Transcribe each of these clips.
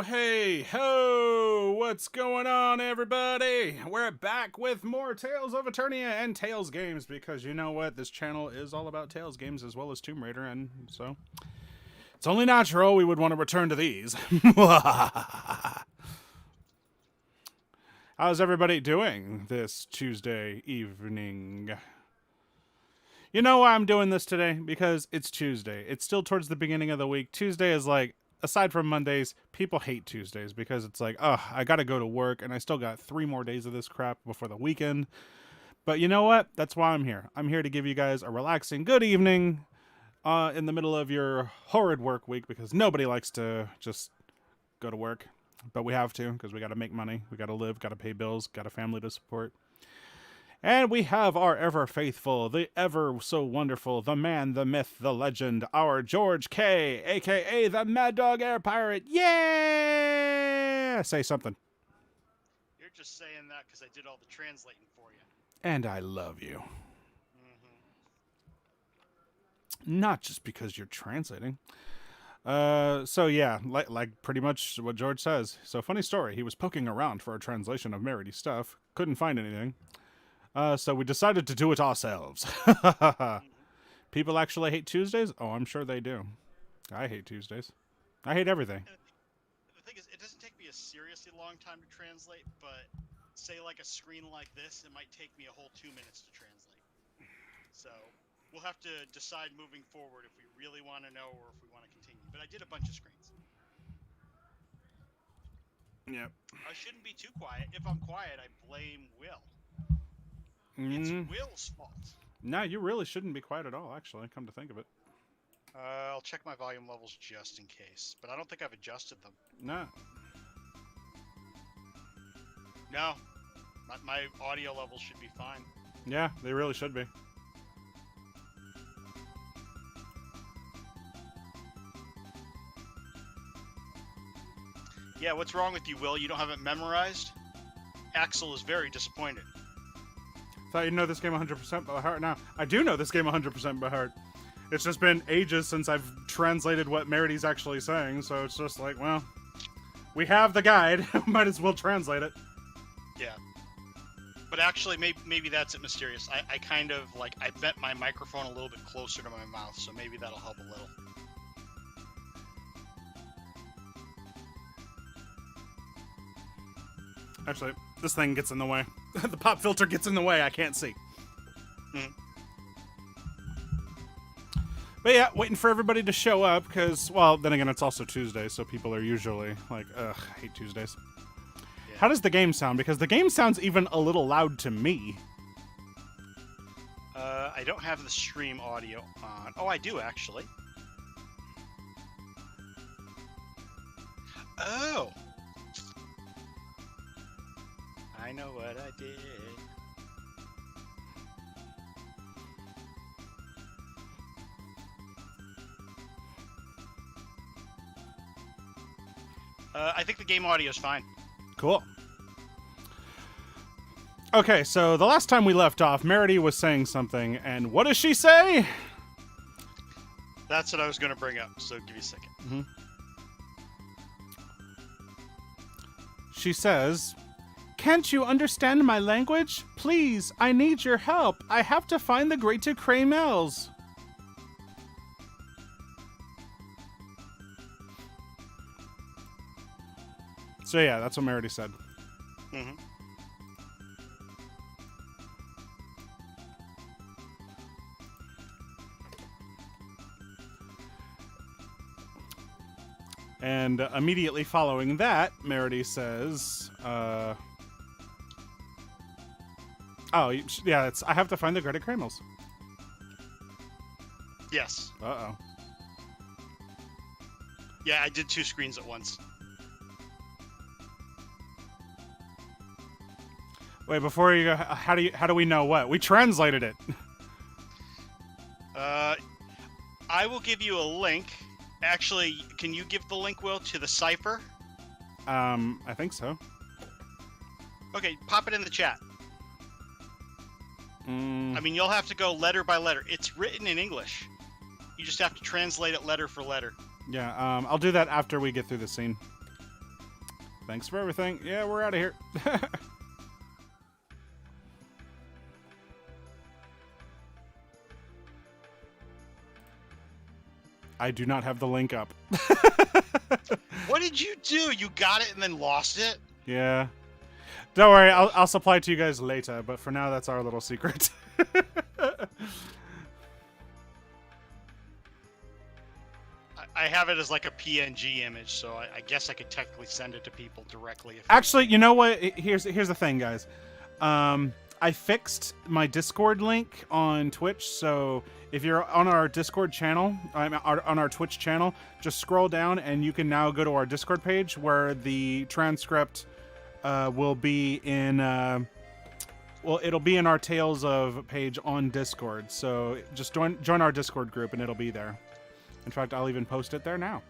Hey ho! What's going on, everybody? We're back with more Tales of Eternia and Tales games because you know what? This channel is all about Tales games as well as Tomb Raider, and so it's only natural we would want to return to these. How's everybody doing this Tuesday evening? You know why I'm doing this today? Because it's Tuesday. It's still towards the beginning of the week. Tuesday is like, aside from Mondays, people hate Tuesdays because it's like, oh, I gotta go to work and I still got 3 more days of this crap before the weekend. But you know what? That's why I'm here. I'm here to give you guys a relaxing good evening in the middle of your horrid work week because nobody likes to just go to work. But we have to because we gotta make money. We gotta live, gotta pay bills, got a family to support. And we have our ever faithful, the ever so wonderful, the man, the myth, the legend, our George K, a.k.a. the Mad Dog Air Pirate. Yeah! Say something. You're just saying that because I did all the translating for you. And I love you. Not just because you're translating. So yeah, like pretty much what George says. So funny story, he was poking around for a translation of Merity's stuff, couldn't find anything. So we decided to do it ourselves. People actually hate Tuesdays? Oh, I'm sure they do. I hate Tuesdays. I hate everything. The thing is, it doesn't take me a seriously long time to translate, but say like a screen like this, it might take me a whole 2 minutes to translate. So we'll have to decide moving forward if we really want to know or if we want to continue. But I did a bunch of screens. Yep. I shouldn't be too quiet. If I'm quiet, I blame Will. It's Will's fault. No, you really shouldn't be quiet at all, actually, come to think of it. I'll check my volume levels just in case, but I don't think I've adjusted them. No. No, my audio levels should be fine. Yeah, they really should be. Yeah, what's wrong with you, Will? You don't have it memorized? Axel is very disappointed. Thought you'd know this game 100% by heart. Now, I do know this game 100% by heart. It's just been ages since I've translated what Merity's actually saying, so it's just like, well, we have the guide. Might as well translate it. Yeah. But actually, maybe that's it, Mysterious. I kind of, like, I bent my microphone a little bit closer to my mouth, so maybe that'll help a little. Actually, this thing gets in the way. The pop filter gets in the way. I can't see. But yeah, waiting for everybody to show up because, well, then again, it's also Tuesday, so people are usually like, ugh, I hate Tuesdays. Yeah. How does the game sound? Because the game sounds even a little loud to me. I don't have the stream audio on. Oh, I do, actually. Oh! I know what I did. I think the game audio is fine. Cool. Okay, so the last time we left off, Merity was saying something, and what does she say? That's what I was going to bring up, so give me a second. Mm-hmm. She says, "Can't you understand my language? Please, I need your help. I have to find the Great Cramels." So yeah, that's what Merity said. Mm-hmm. And immediately following that, Merity says, oh, yeah, I have to find the Great Cramels. Yes. Uh-oh. Yeah, I did 2 screens at once. Wait, before you go, how do we know what? We translated it. I will give you a link. Actually, can you give the link, Will, to the cipher? I think so. Okay, pop it in the chat. I mean, you'll have to go letter by letter. It's written in English. You just have to translate it letter for letter. Yeah, I'll do that after we get through the scene. Thanks for everything. Yeah, we're out of here. I do not have the link up. What did you do? You got it and then lost it? Yeah. Don't worry, I'll supply it to you guys later, but for now, that's our little secret. I have it as like a PNG image, so I guess I could technically send it to people directly. If Actually, you know what? Here's the thing, guys. I fixed my Discord link on Twitch, so if you're on our Discord channel, on our Twitch channel, just scroll down and you can now go to our Discord page where the transcript will be in. Well, it'll be in our Tales of page on Discord. So just join our Discord group and it'll be there. In fact, I'll even post it there now.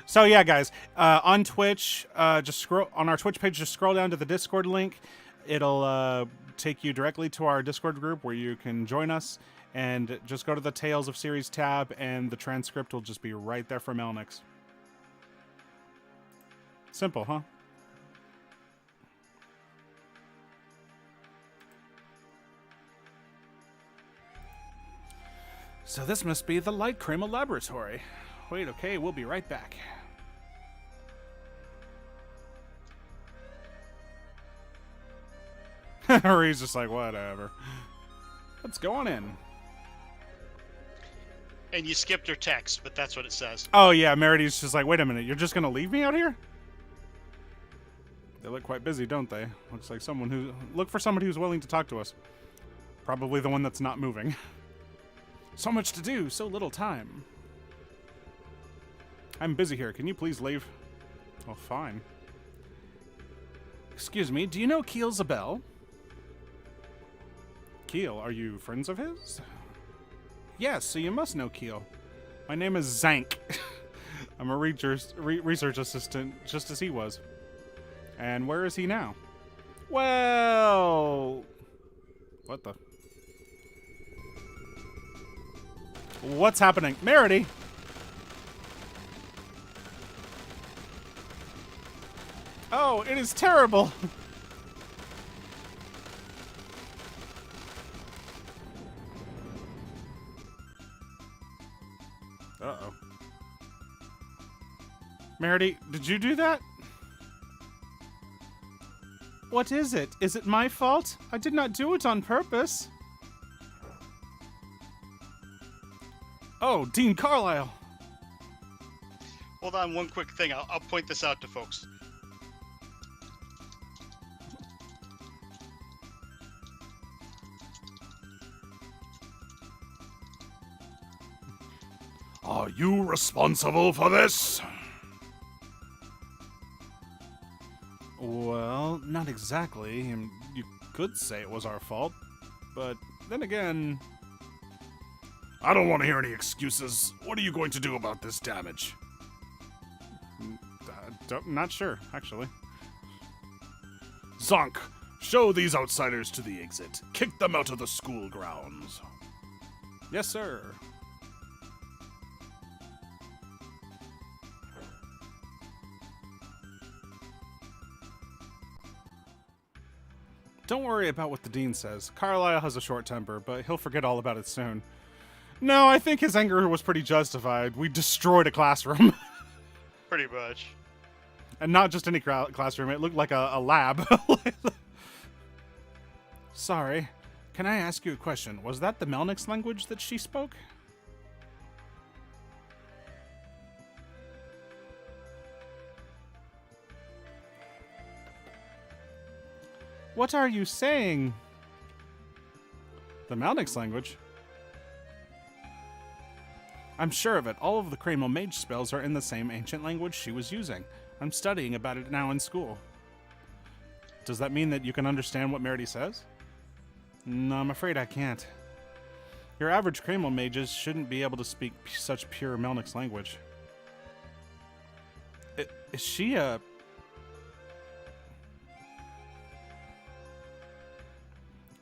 So yeah, guys, on Twitch, just scroll on our Twitch page. Just scroll down to the Discord link. It'll take you directly to our Discord group where you can join us. And just go to the Tales of Series tab, and the transcript will just be right there for Melnix. Simple, huh? So this must be the Light Crema Laboratory. Wait, okay, we'll be right back. Or he's just like, whatever. Let's go on in. And you skipped her text, but that's what it says. Oh yeah, Merity's just like, wait a minute, you're just gonna leave me out here? They look quite busy, don't they? Looks like look for somebody who's willing to talk to us. Probably the one that's not moving. So much to do, so little time. I'm busy here, can you please leave? Oh, fine. Excuse me, do you know Keelzabel? Keel, are you friends of his? Yes, so you must know Keel. My name is Zank. I'm a research assistant, just as he was. And where is he now? Well... What the... What's happening? Merity! Oh, it is terrible! Uh-oh. Merity, did you do that? What is it? Is it my fault? I did not do it on purpose. Oh, Dean Carlisle. Hold on, one quick thing. I'll point this out to folks. Are you responsible for this? Well, not exactly. You could say it was our fault, but then again... I don't want to hear any excuses. What are you going to do about this damage? Not sure, actually. Zonk, show these outsiders to the exit. Kick them out of the school grounds. Yes, sir. Don't worry about what the dean says. Carlisle has a short temper, but he'll forget all about it soon. No, I think his anger was pretty justified. We destroyed a classroom. Pretty much. And not just any classroom. It looked like a lab. Sorry. Can I ask you a question? Was that the Melnix language that she spoke? What are you saying? The Melnix language? I'm sure of it. All of the Cremo mage spells are in the same ancient language she was using. I'm studying about it now in school. Does that mean that you can understand what Merity says? No, I'm afraid I can't. Your average Cremo mages shouldn't be able to speak such pure Melnix language. Is she a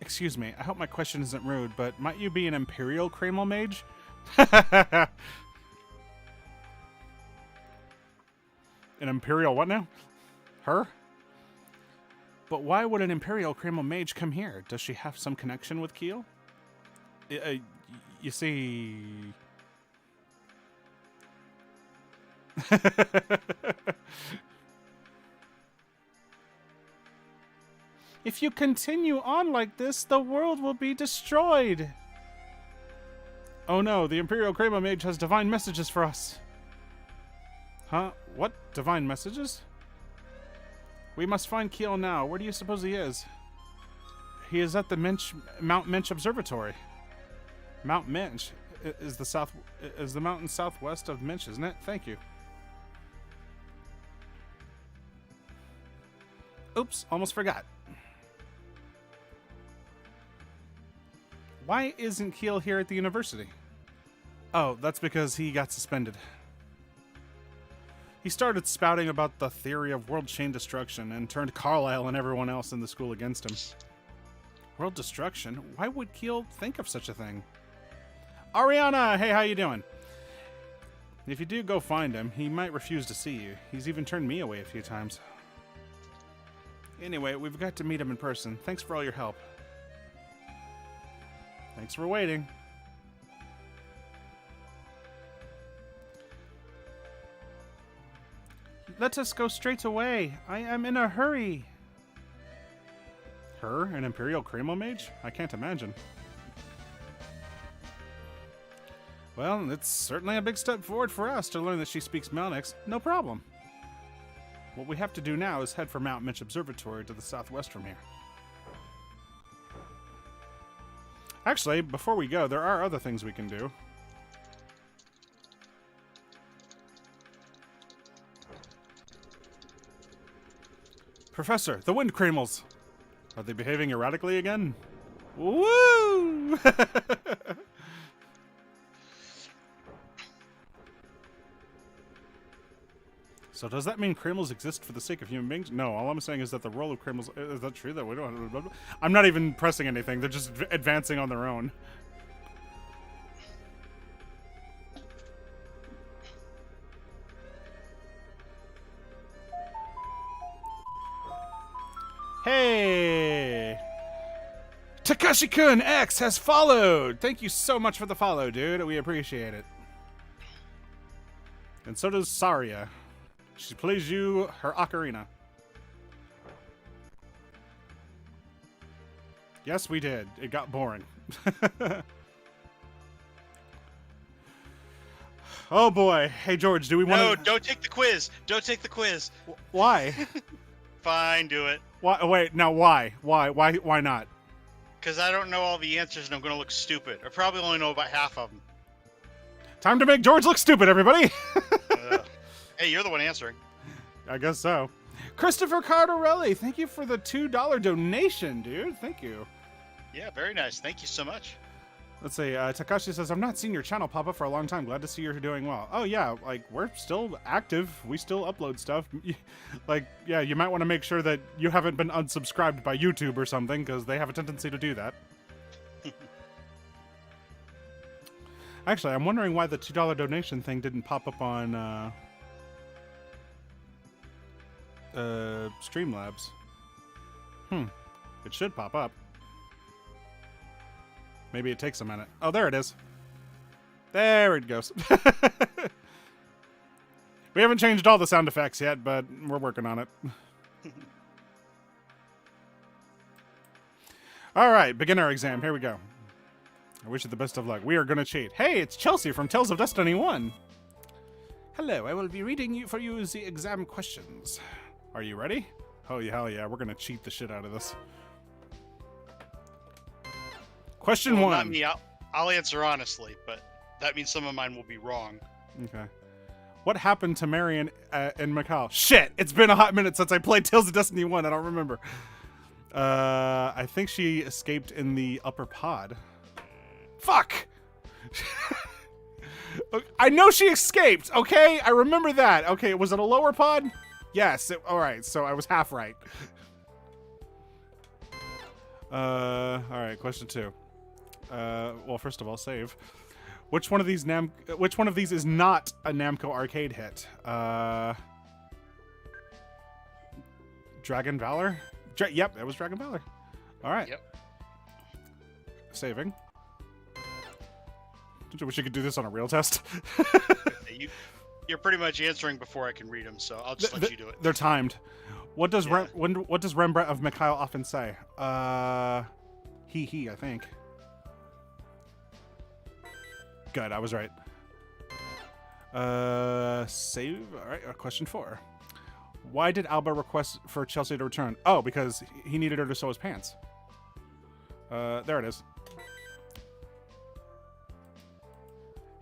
Excuse me, I hope my question isn't rude, but might you be an Imperial Kreml mage? An Imperial what now? Her? But why would an Imperial Kreml mage come here? Does she have some connection with Kiel? You see... If you continue on like this, the world will be destroyed. Oh no, the Imperial Kreml mage has divine messages for us. Huh? What? Divine messages? We must find Kiel now. Where do you suppose he is? He is at the Mount Minch Observatory. Mount Minch is the mountain southwest of Minch, isn't it? Thank you. Oops, almost forgot. Why isn't Kiel here at the university? Oh, that's because he got suspended. He started spouting about the theory of world chain destruction and turned Carlisle and everyone else in the school against him. World destruction? Why would Kiel think of such a thing? Ariana, hey, how you doing? If you do go find him, he might refuse to see you. He's even turned me away a few times. Anyway, we've got to meet him in person. Thanks for all your help. Thanks for waiting. Let us go straight away. I am in a hurry. Her? An Imperial Kreml mage? I can't imagine. Well, it's certainly a big step forward for us to learn that she speaks Melnix. No problem. What we have to do now is head for Mount Minch Observatory to the southwest from here. Actually, before we go, there are other things we can do. Professor, the Wind Kremls! Are they behaving erratically again? Woo! So does that mean Kremls exist for the sake of human beings? No, all I'm saying is that the role of Kremls... Is that true? That we don't... I'm not even pressing anything. They're just advancing on their own. Hey! Takashi-kun X has followed! Thank you so much for the follow, dude. We appreciate it. And so does Saria. She plays you her ocarina. Yes, we did. It got boring. Oh boy. Hey, George, do we want to... No, don't take the quiz. Don't take the quiz. Why? Fine, do it. Why? Wait, now why? Why not? Because I don't know all the answers and I'm going to look stupid. I probably only know about half of them. Time to make George look stupid, everybody! Hey, you're the one answering. I guess so. Christopher Cardarelli, thank you for the $2 donation, dude. Thank you. Yeah, very nice. Thank you so much. Let's see. Takashi says, I've not seen your channel pop up for a long time. Glad to see you're doing well. Oh, yeah. Like, we're still active. We still upload stuff. Like, yeah, you might want to make sure that you haven't been unsubscribed by YouTube or something, because they have a tendency to do that. Actually, I'm wondering why the $2 donation thing didn't pop up on Streamlabs. It should pop up. Maybe it takes a minute. Oh, there it is. There it goes. We haven't changed all the sound effects yet, but we're working on it. All right, beginner exam. Here we go. I wish you the best of luck. We are going to cheat. Hey, it's Chelsea from Tales of Destiny 1. Hello, I will be reading for you the exam questions. Are you ready? Oh, yeah, hell yeah. We're going to cheat the shit out of this. Question 1. Not me. I'll answer honestly, but that means some of mine will be wrong. Okay. What happened to Marion in Macau? Shit! It's been a hot minute since I played Tales of Destiny 1. I don't remember. I think she escaped in the upper pod. Fuck! I know she escaped, okay? I remember that. Okay, was it a lower pod? Yes. Alright, so I was half right. All right, question 2. Well, first of all, save. Which one of these is not a Namco arcade hit? Dragon Valor? Yep, it was Dragon Valor. All right. Yep. Saving. Don't you wish you could do this on a real test? You're pretty much answering before I can read them, so I'll just let you do it. They're timed. What does Yeah. what does Rembrandt of Mikhail often say? He, I think. Good, I was right. Save. All right, question 4. Why did Alba request for Chelsea to return? Oh, because he needed her to sew his pants. There it is.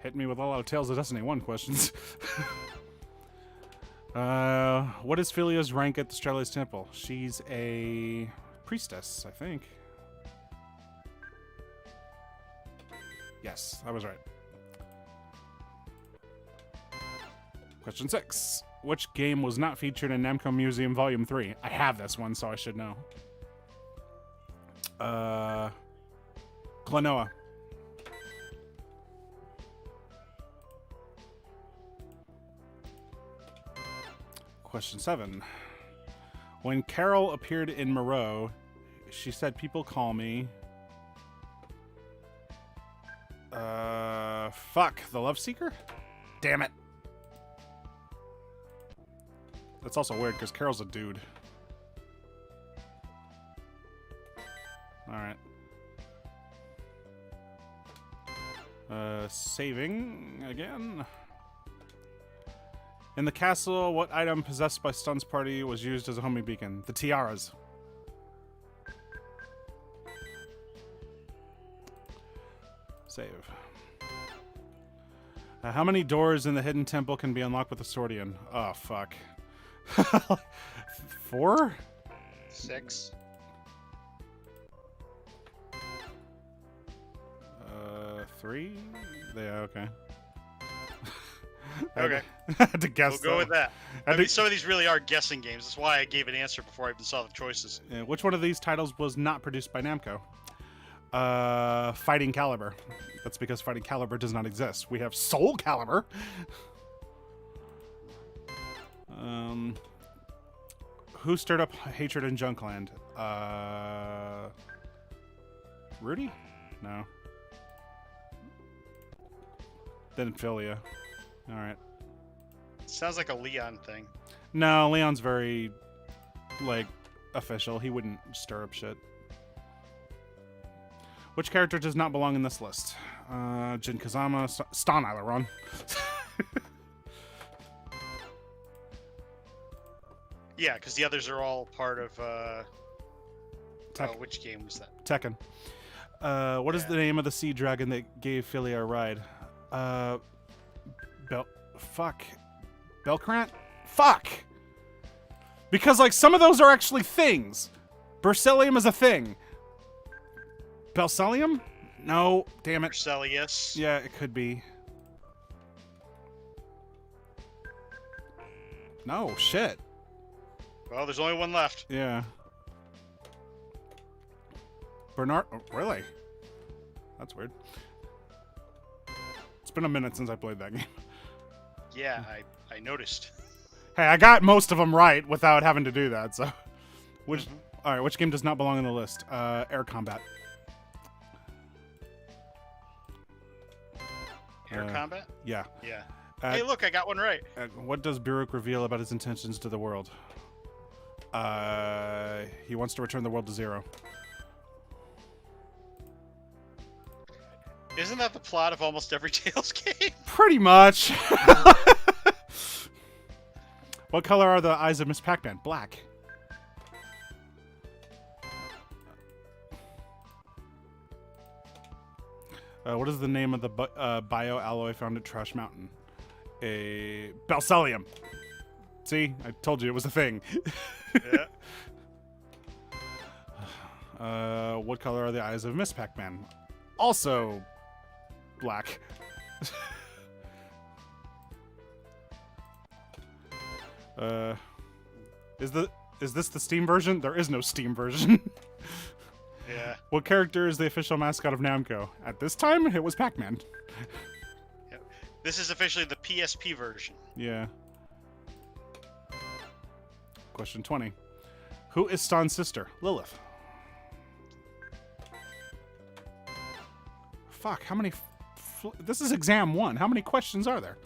Hit me with a lot of Tales of Destiny 1 questions. What is Philia's rank at the Strela's Temple? She's a priestess, I think. Yes, I was right. Question 6. Which game was not featured in Namco Museum Volume 3? I have this one, so I should know. Klonoa. Question 7. When Carol appeared in Moreau, she said, "People call me..." Fuck. The Love Seeker? Damn it. That's also weird, because Carol's a dude. Alright. Saving again. In the castle, what item possessed by Stun's party was used as a homing beacon? The tiaras. Save. How many doors in the hidden temple can be unlocked with a Swordian? Oh, fuck. 4? 6. 3? Yeah, okay. Okay. I had to guess. We'll go with that. I mean, some of these really are guessing games. That's why I gave an answer before I even saw the choices. Which one of these titles was not produced by Namco? Fighting Calibur. That's because Fighting Calibur does not exist. We have Soul Calibur. Who stirred up hatred in Junkland? Rudy? No. Then Philia. Alright. Sounds like a Leon thing. No, Leon's very, like, official. He wouldn't stir up shit. Which character does not belong in this list? Jin Kazama, Stan Aileron. Yeah, because the others are all part of, which game was that? Tekken. What is the name of the sea dragon that gave Philia a ride? Belkrant? Fuck! Because, like, some of those are actually things. Bercelium is a thing. Belcelium? No, damn it. Bercelius. Yeah, it could be. No, shit. Well, there's only one left. Yeah. Bernard? Oh, really? That's weird. It's been a minute since I played that game. Yeah, I noticed. Hey, I got most of them right without having to do that, so... All right, which game does not belong on the list? Air Combat. Air Combat? Yeah. Yeah. Hey, look, I got one right. What does Buruk reveal about his intentions to the world? He wants to return the world to zero. Isn't that the plot of almost every Tales game? Pretty much. What color are the eyes of Miss Pac-Man? Black. What is the name of the bioalloy found at Trash Mountain? A Belcelium. See? I told you it was a thing. Yeah. What color are the eyes of Miss Pac-Man? Also black. Is this the Steam version? There is no Steam version. Yeah. What character is the official mascot of Namco? At this time, it was Pac-Man. Yep. This is officially the PSP version. Yeah. Question 20. Who is Stan's sister? Lilith. Fuck, how many... This is exam 1. How many questions are there?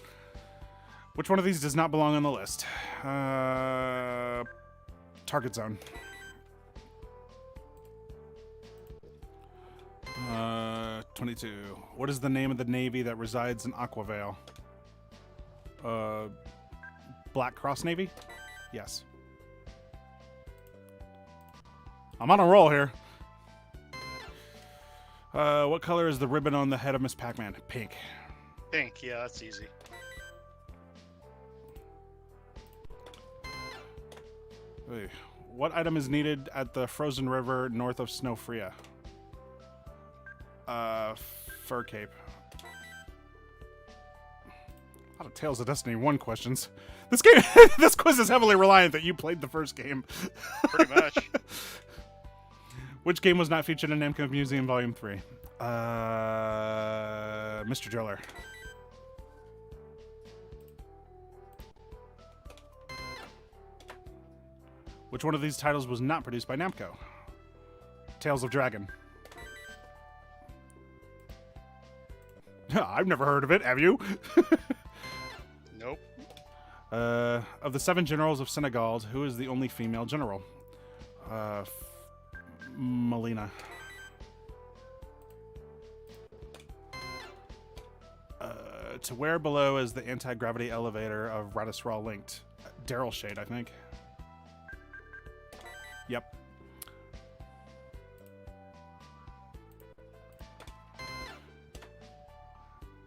Which one of these does not belong on the list? Target zone. 22. What is the name of the navy that resides in Aquavale? Black Cross Navy? Yes. I'm on a roll here. What color is the ribbon on the head of Miss Pac-Man? Pink. Pink, yeah, that's easy. Hey, what item is needed at the frozen river north of Snowfria? Fur cape. A lot of Tales of Destiny 1 questions. This game, this quiz is heavily reliant that you played the first game. Pretty much. Which game was not featured in Namco Museum Volume 3? Mr. Driller. Which one of these titles was not produced by Namco? Tales of Dragon. I've never heard of it, have you? Nope. Of the 7 generals of Senegal, who is the only female general? Melina. To where below is the anti-gravity elevator of Radisrael linked? Daryl Shade, I think. Yep.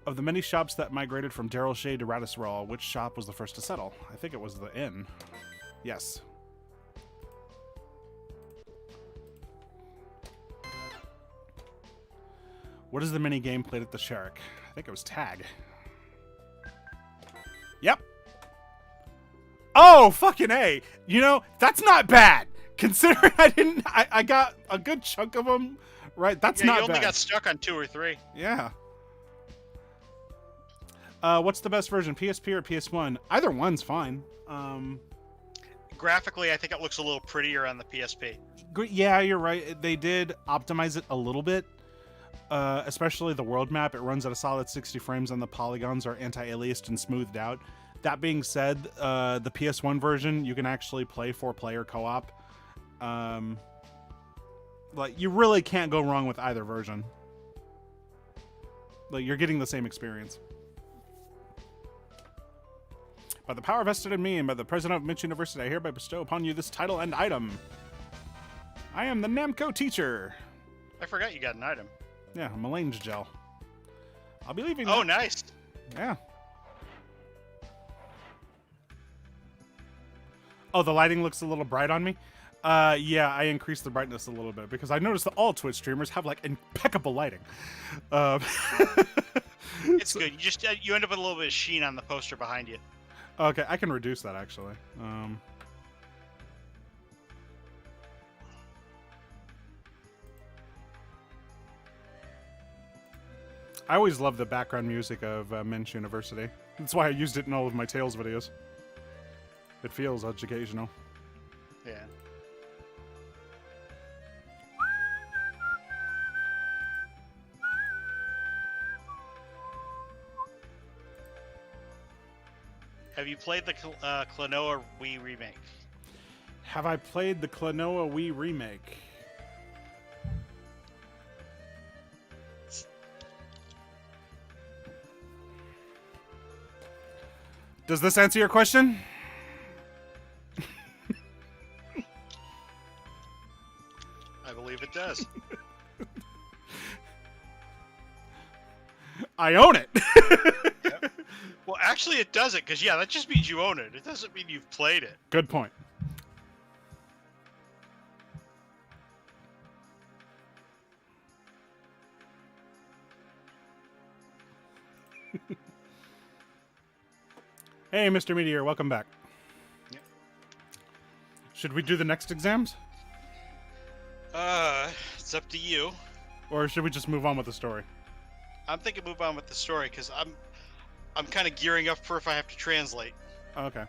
Of the many shops that migrated from Daryl Shade to Radisrael, which shop was the first to settle? I think it was the inn. Yes. What is the mini game played at the Sherrick? I think it was tag. Yep. Oh, fucking A. You know, that's not bad. Considering I got a good chunk of them, right? That's not bad. You only got stuck on 2 or 3. Yeah. What's the best version, PSP or PS1? Either one's fine. Graphically, I think it looks a little prettier on the PSP. Yeah, you're right. They did optimize it a little bit. Especially the world map. It runs at a solid 60 frames and the polygons are anti-aliased and smoothed out. That being said, the PS1 version, you can actually play 4-player co-op. Like, you really can't go wrong with either version. Like, you're getting the same experience. By the power vested in me and by the president of Mitch University, I hereby bestow upon you this title and item. I am the Namco teacher. I forgot you got an item. Yeah, Melange gel. I'll be leaving. Oh, nice. Yeah. Oh, the lighting looks a little bright on me. Yeah, I increased the brightness a little bit because I noticed that all Twitch streamers have like impeccable lighting. It's good. You end up with a little bit of sheen on the poster behind you. Okay, I can reduce that actually. I always love the background music of Mensch University. That's why I used it in all of my Tales videos. It feels educational. Yeah. Have you played the Klonoa Wii remake? Have I played the Klonoa Wii remake? Does this answer your question? I believe it does. I own it. Yep. Well, actually, it doesn't, because, yeah, that just means you own it. It doesn't mean you've played it. Good point. Hey, Mr. Meteor, welcome back. Yep. Should we do the next exams? Let's It's up to you. Or should we just move on with the story? I'm thinking move on with the story because I'm kind of gearing up for if I have to translate. Okay.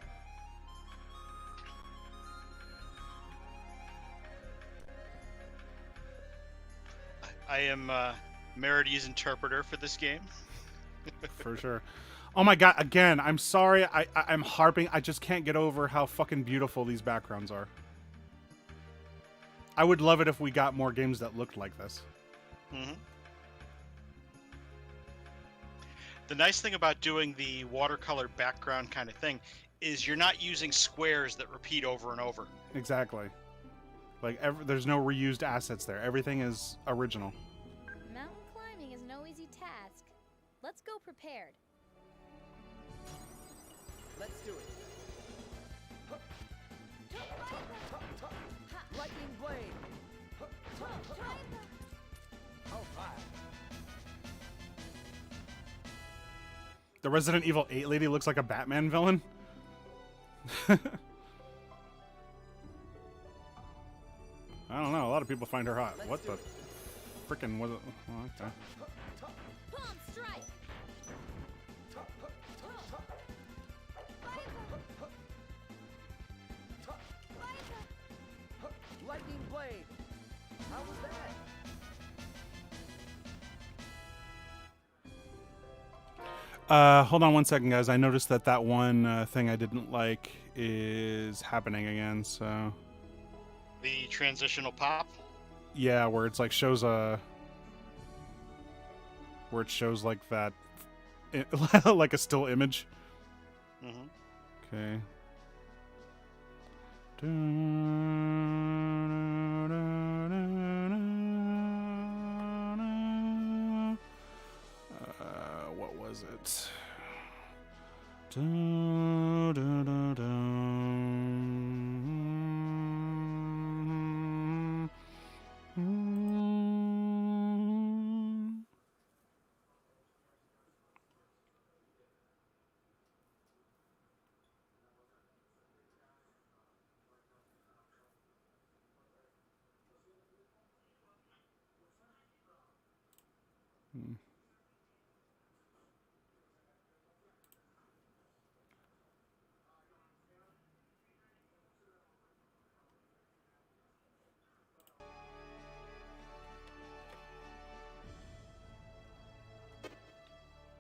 I am Meridy's interpreter for this game. For sure. Oh my god, again, I'm sorry. I'm harping. I just can't get over how fucking beautiful these backgrounds are. I would love it if we got more games that looked like this. Mm-hmm. The nice thing about doing the watercolor background kind of thing is you're not using squares that repeat over and over. Exactly. Like, there's no reused assets there. Everything is original. Mountain climbing is no easy task. Let's go prepared. Let's do it. Lightning blade. All right. The Resident Evil 8 lady looks like a Batman villain. I don't know. A lot of people find her hot. What the frickin' was it? Oh, okay. Palm strike. Lightning blade. How was that? Hold on one second, guys. I noticed that one thing I didn't like is happening again, so... The transitional pop. Yeah, where it's like shows a... Where it shows like that... like a still image. Mm-hmm. Okay. What was it?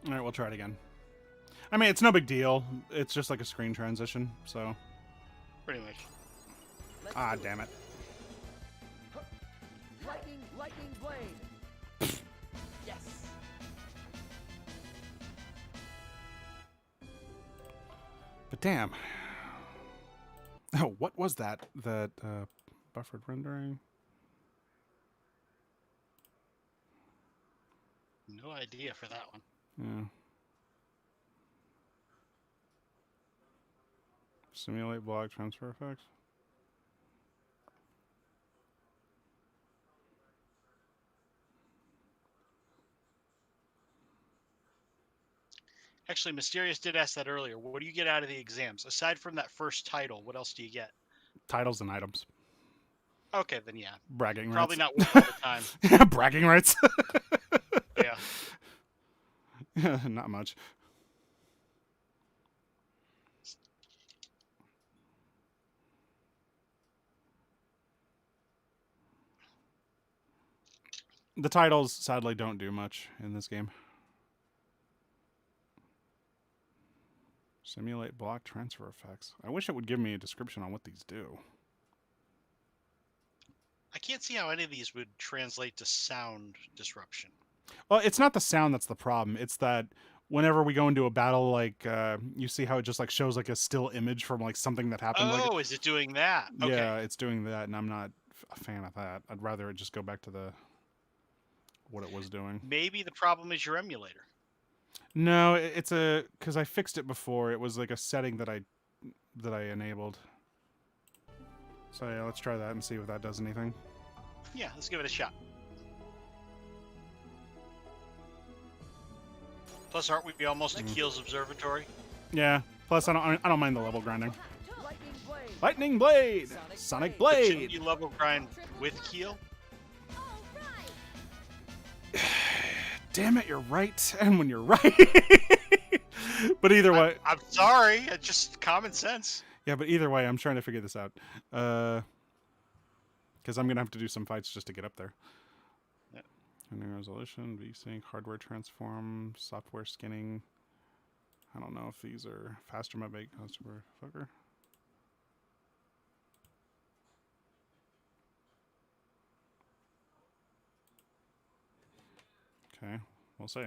All right, we'll try it again. I mean, it's no big deal. It's just like a screen transition, so... Pretty much. Ah, damn it. Lightning blade. Yes. But damn. Oh, what was that? That, buffered rendering? No idea for that one. Yeah. Simulate block transfer effects. Actually, Mysterious did ask that earlier. What do you get out of the exams? Aside from that first title, what else do you get? Titles and items. Okay, then yeah. Bragging Probably rights. not worth all the time. Yeah, bragging rights. Yeah. Yeah, not much. The titles sadly don't do much in this game. Simulate block transfer effects. I wish it would give me a description on what these do. I can't see how any of these would translate to sound disruption. Well, it's not the sound that's the problem. It's that whenever we go into a battle, like, you see how it just, like, shows, like, a still image from, like, something that happened. Oh, like, is it doing that? Okay. yeah, it's doing that, and I'm not a fan of that. I'd rather it just go back to what it was doing. Maybe the problem is your emulator. No, it's because I fixed it before. It was, like, a setting that I enabled. So, yeah, let's try that and see if that does anything. Yeah, let's give it a shot. Plus, aren't we almost at Keel's Observatory? Yeah. Plus, I don't mind the level grinding. Lightning blade. Lightning Blade! Sonic But shouldn't Blade! you level grind with Keel? Damn it, you're right. And when you're right. But either way. I'm sorry. It's just common sense. Yeah, but either way, I'm trying to figure this out. Because I'm going to have to do some fights just to get up there. Yep. Tuning resolution, VSync, hardware transform, software skinning. I don't know if these are faster my bait customer fucker. Okay, we'll see.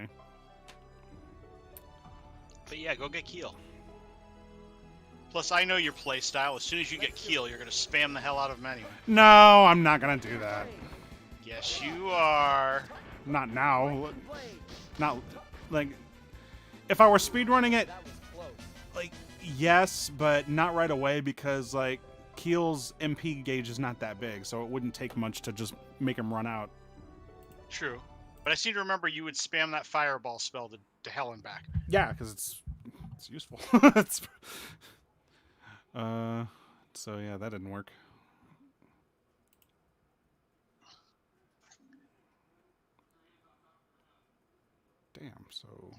But yeah, go get Keel. Plus, I know your play style. As soon as you get Keel, you're going to spam the hell out of him anyway. No, I'm not going to do that. Yes, you are. Not now. Lightning blade. Not, like, if I were speedrunning it, That was close. like, yes, but not right away because, like, Keel's MP gauge is not that big, so it wouldn't take much to just make him run out. True. But I seem to remember you would spam that fireball spell to hell and back. Yeah, because it's useful. It's, so yeah, that didn't work. Damn, so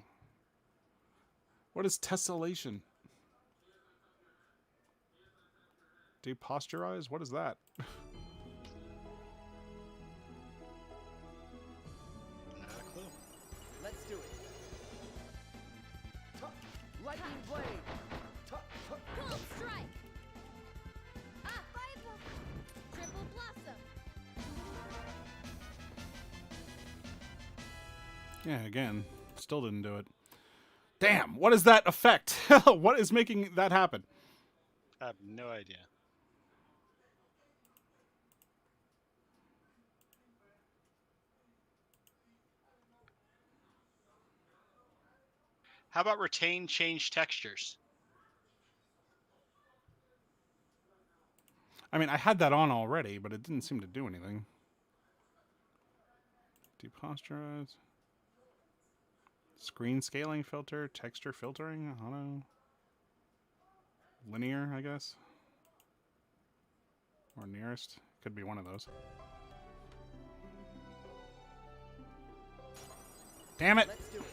what is tessellation? Deposturize? What is that? Not a clue. Let's do it. Lightning blade. Cold strike. Ah, fireball. Triple blossom. Yeah, again, still didn't do it. Damn, what is that effect? What is making that happen? I have no idea. How about retain change textures? I mean, I had that on already, but it didn't seem to do anything. Deposturize. Screen scaling filter, texture filtering, I don't know. Linear, I guess. Or nearest. Could be one of those. Damn it! Let's do it.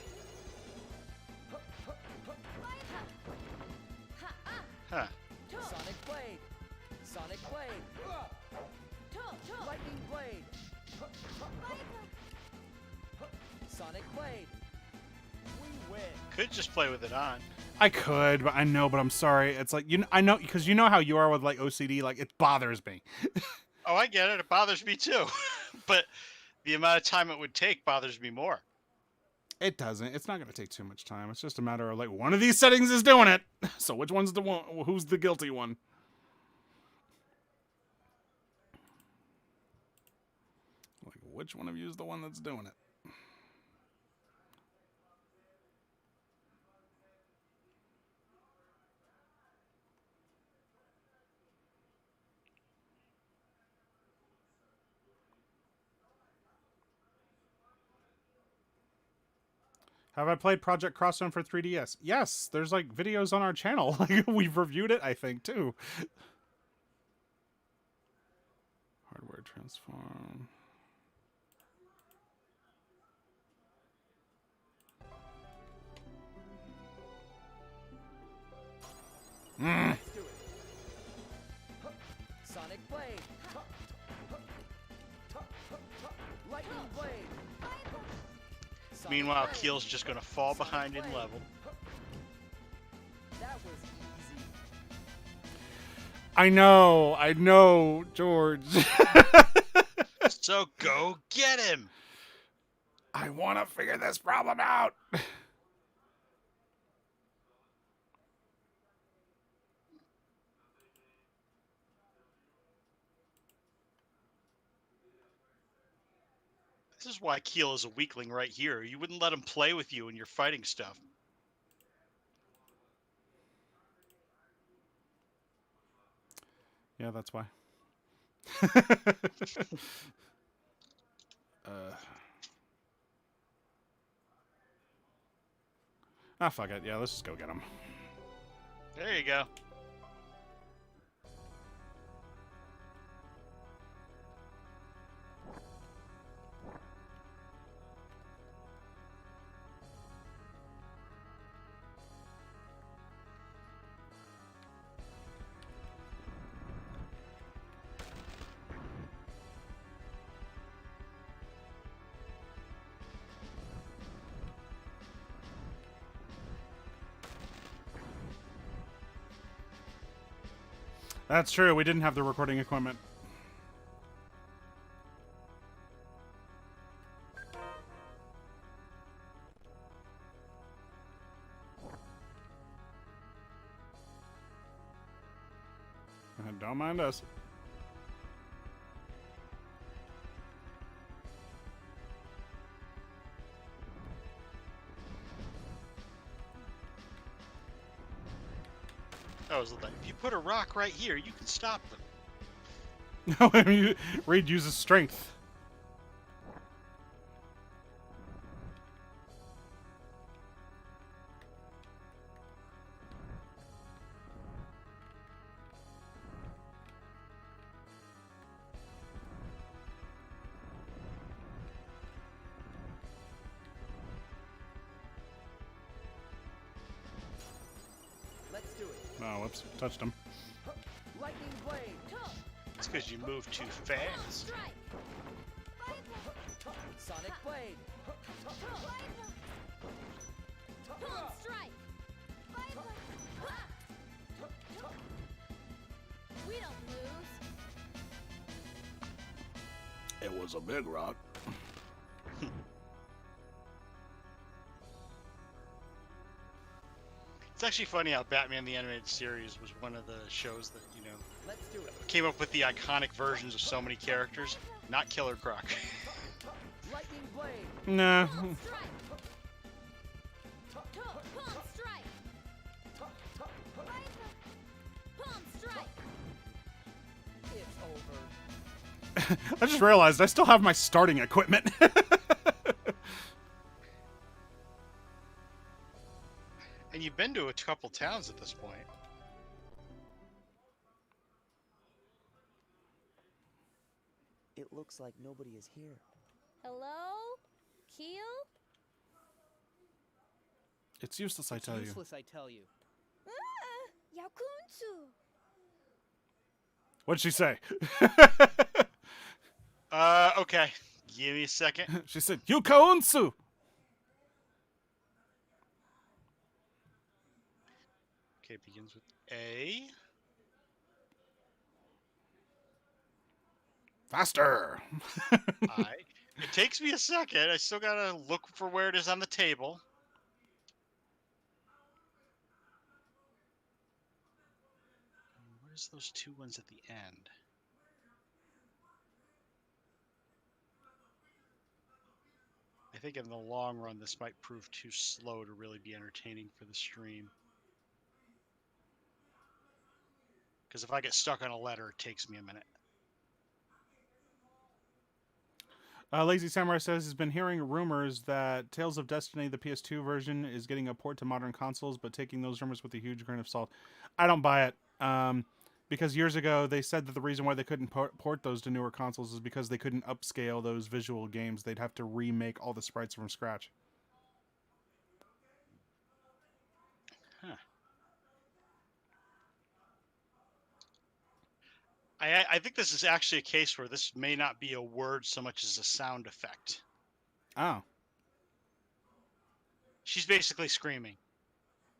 Huh. Sonic blade. Sonic blade. Lightning blade. Sonic blade. We win. Could just play with it on. I could, but I'm sorry. It's like, I know, because you know how you are with, like, OCD, like, it bothers me. Oh, I get it. It bothers me too. But the amount of time it would take bothers me more. It doesn't. It's not going to take too much time. It's just a matter of, like, one of these settings is doing it. So which one's the one? Who's the guilty one? Like, which one of you is the one that's doing it? Have I played Project Crosszone for 3DS? Yes, there's like videos on our channel. Like we've reviewed it, I think, too. Hardware transform. Let's do it. Sonic blade. Lightning blade. Sonic Meanwhile, blade. Keel's just going to fall behind in level. That was easy. I know, George. So go get him! I want to figure this problem out. This is why Keel is a weakling right here. You wouldn't let him play with you in your fighting stuff. Yeah, that's why. Fuck it. Yeah, let's just go get him. There you go. That's true. We didn't have the recording equipment. Don't mind us. I was like, if you put a rock right here, you can stop them. No, I mean, Reed uses strength. Let's do it. Oh, whoops. Touched him. Lightning blade. It's because you move too fast. Strike. Sonic blade. Palm strike. We don't lose. It was a big rock. It's actually funny how Batman the Animated Series was one of the shows that, you know, Let's do it. came up with the iconic versions of so many characters. Not Killer Croc. Lightning blade. Nah. Palm strike. Palm strike. Palm strike. It's over. I just realized I still have my starting equipment. And you've been to a couple towns at this point. It looks like nobody is here. Hello? Keel? It's useless, I tell you. Useless, I tell you. Yakunsu. What'd she say? Okay. Give me a second. She said, Yukaunsu! Okay, it begins with A. Faster! It takes me a second. I still gotta look for where it is on the table. Where's those two ones at the end? I think in the long run, this might prove too slow to really be entertaining for the stream. Because if I get stuck on a letter, it takes me a minute. Lazy Samurai says he's been hearing rumors that Tales of Destiny, the PS2 version, is getting a port to modern consoles, but taking those rumors with a huge grain of salt. I don't buy it. Because years ago, they said that the reason why they couldn't port those to newer consoles is because they couldn't upscale those visual games. They'd have to remake all the sprites from scratch. Huh. I think this is actually a case where this may not be a word so much as a sound effect. Oh, She's basically screaming.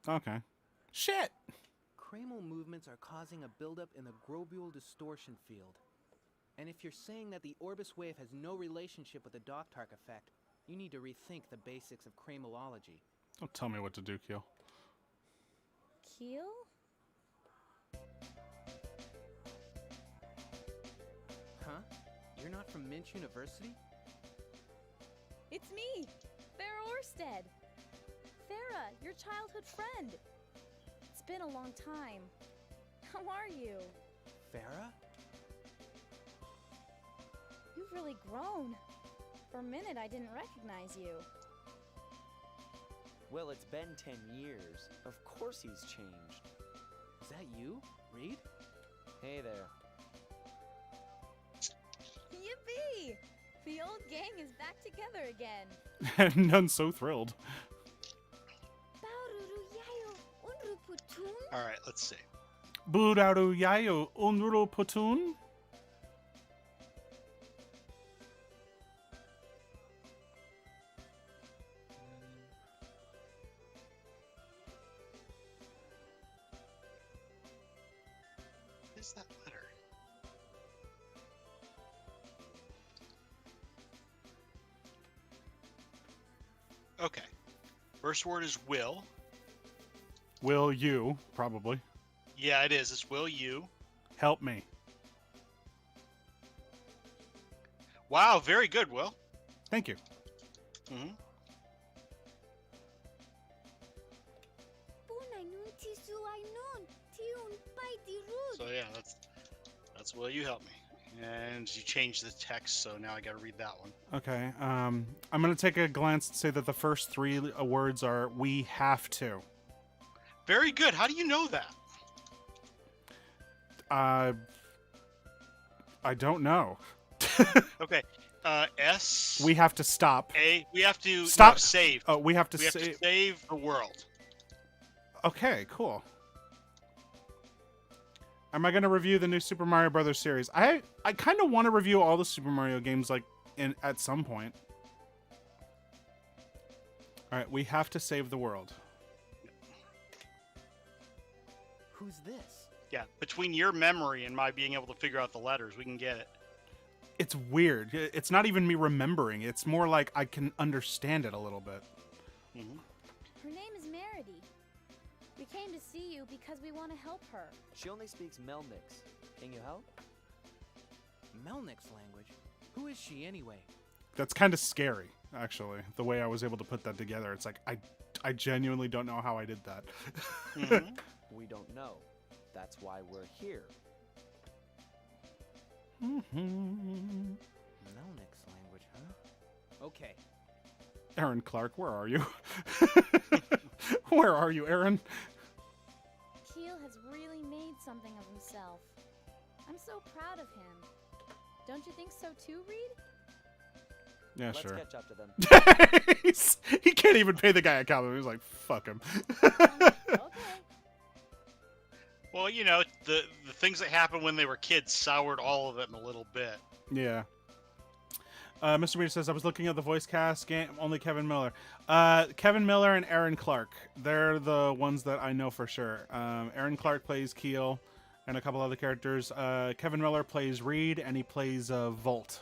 okay. Shit! Cranial movements are causing a buildup in the globule distortion field. And if you're saying that the Orbis wave has no relationship with the Doctark effect, you need to rethink the basics of craniology. Don't tell me what to do, Keel. Keel? Huh? You're not from Minch University? It's me, Farah Orsted. Farah, your childhood friend. It's been a long time. How are you? Farah? You've really grown. For a minute, I didn't recognize you. Well, it's been 10 years. Of course he's changed. Is that you, Reed? Hey there. Yippee! The old gang is back together again. And none so thrilled. All right, let's see. Buraru yayo unuru potun? is that letter? Okay. First word is will. Will you, probably, Yeah, it is. It's will you. help me? Wow, very good, Will. Thank you. Mm-hmm. So yeah, that's will you help me? And you changed the text, so now I got to read that one. Okay. I'm going to take a glance and say that the first three words are "we have to." Very good. How do you know that? I don't know. Okay. S. We have to stop. A. We have to Stop. No, save. Oh, we have to We have to save. save the world. Okay, cool. Am I going to review the new Super Mario Brothers series? I kind of want to review all the Super Mario games like at some point. All right, we have to save the world. Who's this? Yeah. Between your memory and my being able to figure out the letters, we can get it. It's weird. It's not even me remembering. It's more like I can understand it a little bit. Mm-hmm. Her name is Meredy. We came to see you because we want to help her. She only speaks Melnix. Can you help? Melnix language? Who is she anyway? That's kind of scary, actually, the way I was able to put that together. It's like, I genuinely don't know how I did that. Mm-hmm. We don't know. That's why we're here. Melnix language, huh? Okay. Aaron Clark, where are you? Where are you, Aaron? Keel has really made something of himself. I'm so proud of him. Don't you think so too, Reed? Yeah, Let's sure. catch up to them. He can't even pay the guy a compliment. He's like, fuck him. Okay. Well, you know, the things that happened when they were kids soured all of them a little bit. Yeah. Mr. Reed says, I was looking at the voice cast game, only Kevin Miller. Kevin Miller and Aaron Clark. They're the ones that I know for sure. Aaron Clark plays Keel and a couple other characters. Kevin Miller plays Reed, and he plays Volt.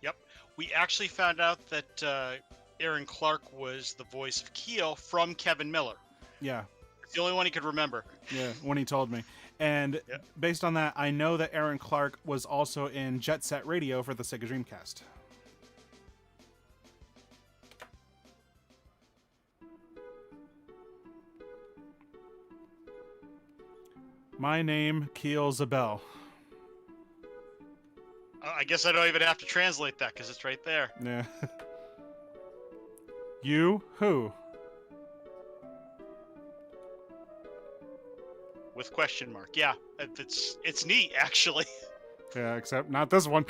Yep. We actually found out that Aaron Clark was the voice of Keel from Kevin Miller. Yeah. It's the only one he could remember. Yeah, when he told me. And Yep. based on that, I know that Aaron Clark was also in Jet Set Radio for the Sega Dreamcast. My name, Keel Zabel. I guess I don't even have to translate that because it's right there. Yeah. You who? With question mark. Yeah, it's neat actually. Yeah, except not this one.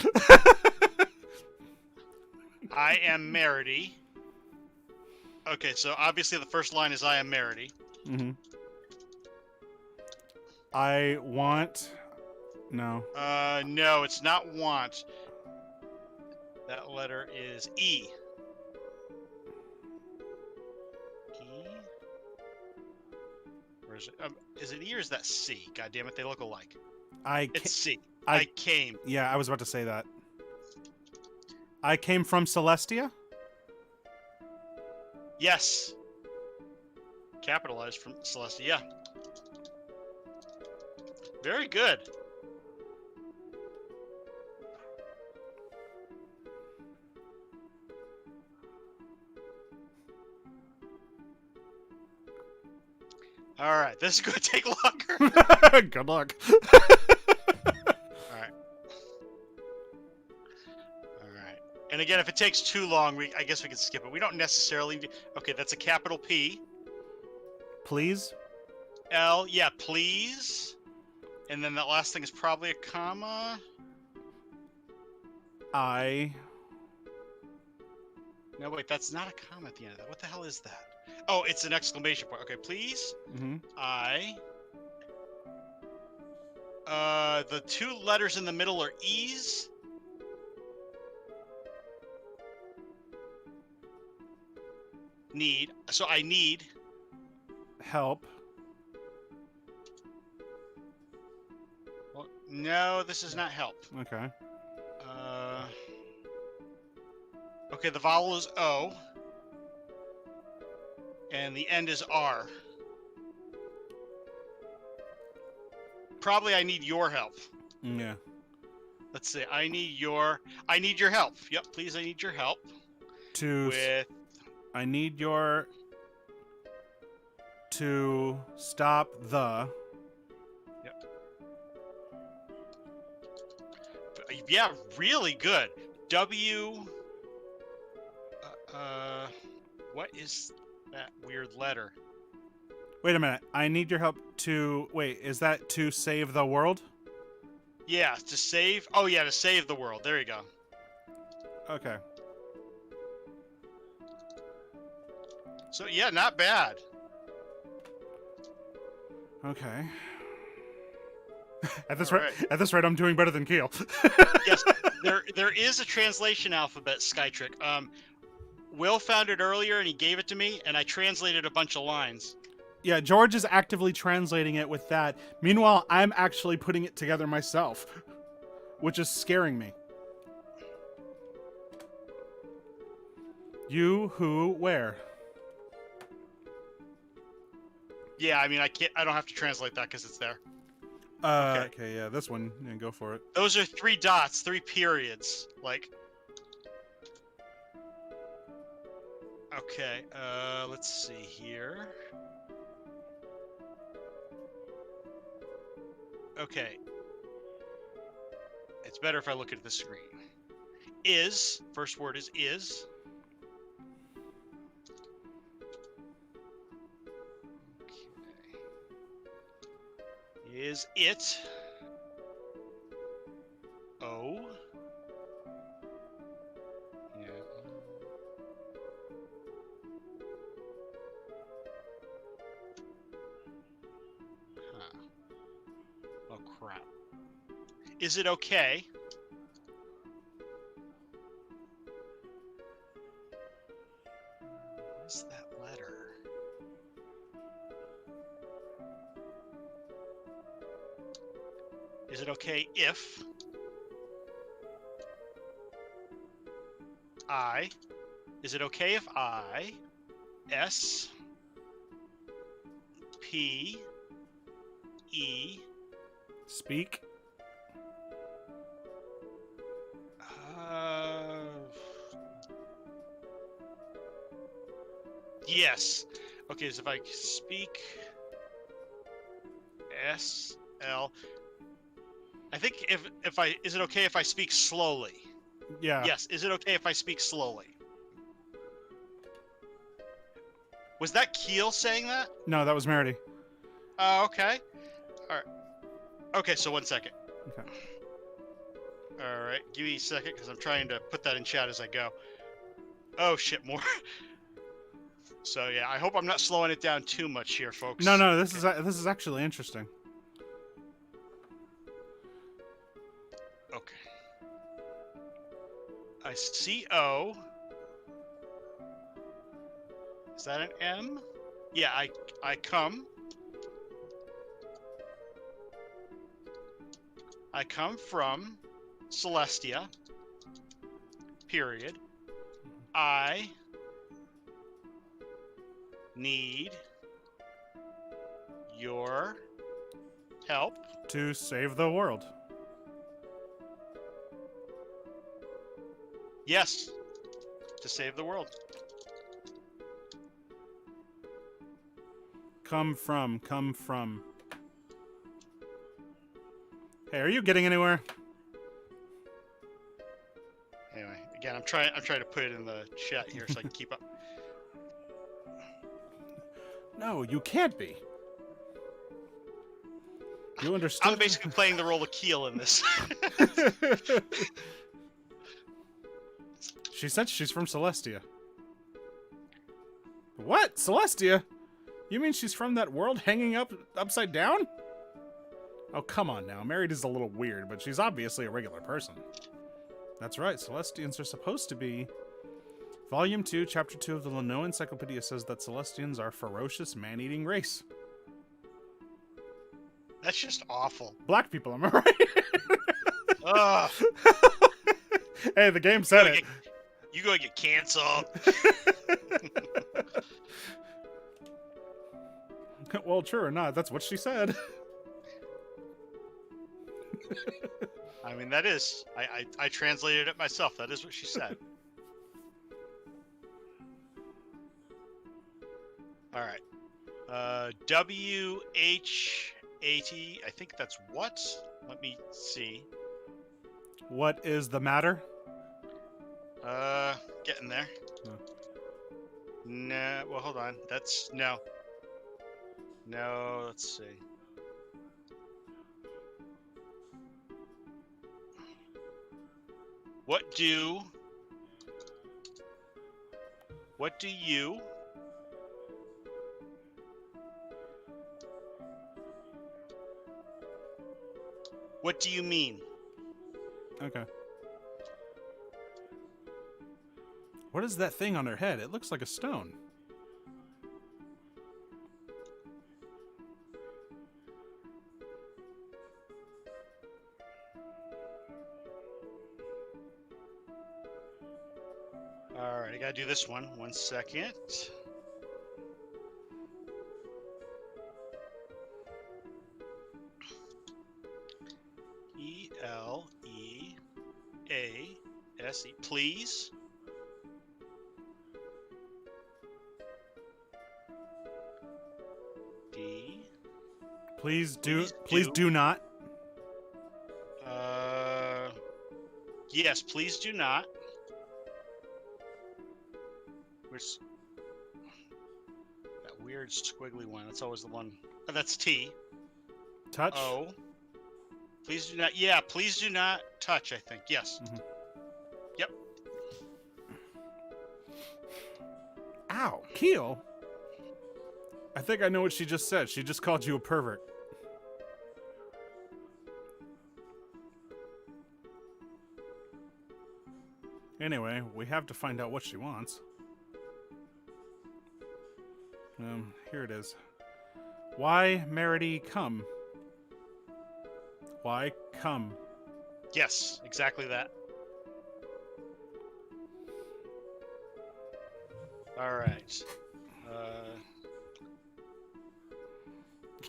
I am Meredy. Okay, so obviously the first line is I am Meredy. Mm-hmm. I want... No. No, it's not want. That letter is E. E? Or is it E or is that C? God damn it, they look alike. It's C. I came. Yeah, I was about to say that. I came from Celestia? Yes. Capitalized from Celestia, yeah. Very good. All right, this is going to take longer. Good luck. All right. All right. And again, if it takes too long, I guess we can skip it. We don't necessarily... Okay, that's a capital P. Please? L, yeah, please. And then that last thing is probably a comma. No, wait, that's not a comma at the end of that. What the hell is that? Oh, it's an exclamation point. Okay, please. Mm-hmm. The two letters in the middle are E's. Need. So I need. Help. Well, No, this is not help. Okay. Okay, the vowel is O. And the end is R. Probably I need your help. Yeah. Let's see. I need your help. Yep, please, I need your help. I need your to stop the. Yep. Yeah, really good. W. What is that weird letter? Wait a minute. I need your help to. Wait, is that to save the world? Yeah, to save. Oh yeah, to save the world. There you go. Okay. So yeah, not bad. Okay. At this All rate, at this rate, I'm doing better than Keel. Yes, there is a translation alphabet, Skytrick. Will found it earlier and he gave it to me, and I translated a bunch of lines. Yeah, George is actively translating it with that. Meanwhile, I'm actually putting it together myself, which is scaring me. You, who, where? Yeah, I mean, I don't have to translate that because it's there. Okay, yeah, this one. Yeah, go for it. Those are 3 dots, 3 periods. Like. Okay, let's see here. Okay. It's better if I look at the screen. Is, first word is. Okay. Is it. O. Yeah. Huh. Oh, crap. Is it okay? What's that letter? Is it okay if I? Is it okay if I S P E Speak. Yes. Okay, so if I speak S L, I think if I is it okay if I speak slowly? Yeah. Yes. Is it okay if I speak slowly? Was that Keel saying that? No, that was Merity. Okay. All right. Okay, so 1 second. Okay. All right, give me a second because I'm trying to put that in chat as I go. Oh shit, more. So yeah, I hope I'm not slowing it down too much here, folks. No, this is actually interesting. Okay. I see O. Is that an M? Yeah, I come. I come from Celestia. Period. I need your help To save the world. Yes, to save the world. Come from. Hey, are you getting anywhere? Anyway, again, I'm trying to put it in the chat here so I can keep up. No, you can't be. You understood? I'm basically playing the role of Keel in this. She said she's from Celestia. What? Celestia? You mean she's from that world hanging upside down? Oh, come on now. Married is a little weird, but she's obviously a regular person. That's right. Celestians are supposed to be... Volume 2, Chapter 2 of the Lenoa Encyclopedia says that Celestians are a ferocious man-eating race. That's just awful. Black people, am I right? Ugh. Hey, the game said it. You gonna get canceled. Well, true or not, that's what she said. I mean, that is. I translated it myself. That is what she said. All right. WH80. I think that's what? Let me see. What is the matter? Getting there. No. No, well, hold on. That's no. No, let's see. What do you? What do you mean? Okay. What is that thing on her head? It looks like a stone. All right, I gotta do this one. 1 second. ELEASE. Please. D. Please Please do not. Yes, please do not. Where's that weird squiggly one? That's always the one. Oh, that's T. Touch. O. Please do not. Yeah, please do not touch, I think. Yes. Mhm. Yep. Ow, Keel. I think I know what she just said. She just called you a pervert. Anyway, we have to find out what she wants. Here it is. Why, Merity, come? Why come? Yes, exactly that. All right.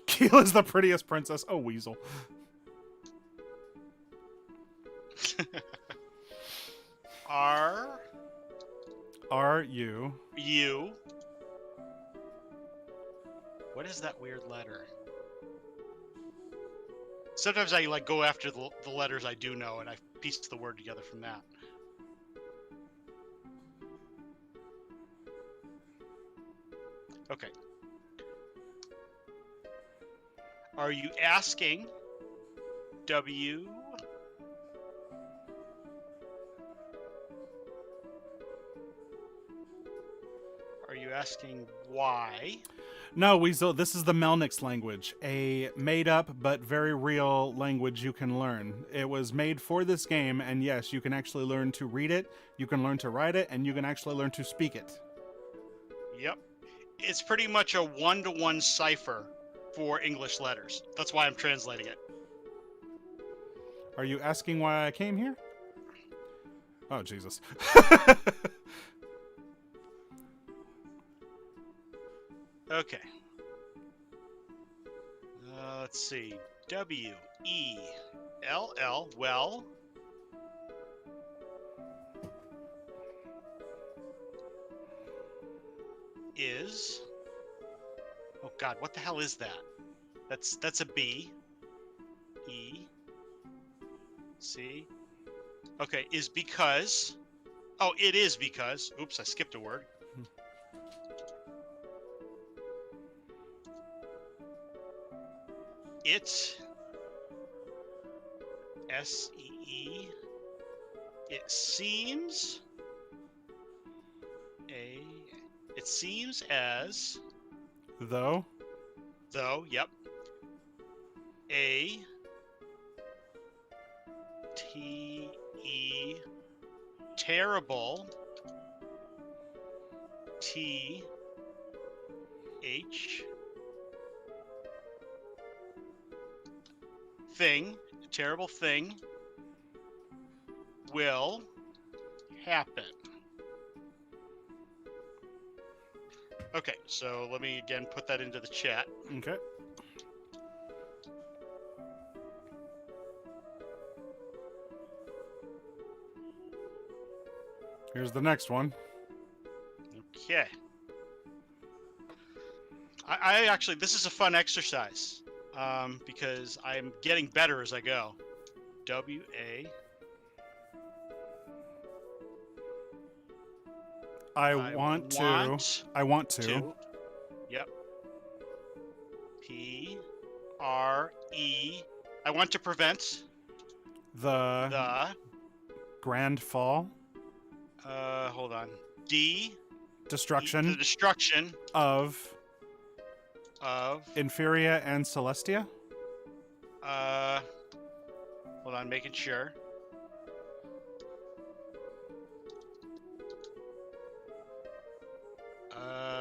Keel is the prettiest princess. Oh, weasel. Are you? you? What is that weird letter? Sometimes I like go after the letters I do know, and I piece the word together from that. Okay. Are you asking W? Are you asking why? No, Weasel, this is the Melnix language, a made-up but very real language you can learn. It was made for this game, and yes, you can actually learn to read it, you can learn to write it, and you can actually learn to speak it. Yep. It's pretty much a one-to-one cipher for English letters. That's why I'm translating it. Are you asking why I came here? Oh, Jesus. Okay. Let's see. W-E-L-L. Well. Is. Oh God, what the hell is that? That's a B. E. C. Okay, is because. Oh, it is because. Oops, I skipped a word. It. S-E-E. It seems. A. It seems as. Though? Though, yep. A. T-E. Terrible. T-H. a terrible thing will happen. Okay, so let me again put that into the chat. Okay. Here's the next one. Okay. I actually, this is a fun exercise because I'm getting better as I go. W-A. I want to. Yep. P-R-E. I want to prevent The grand fall. Hold on. D. Destruction. The destruction of Inferia and Celestia. Hold on, making sure.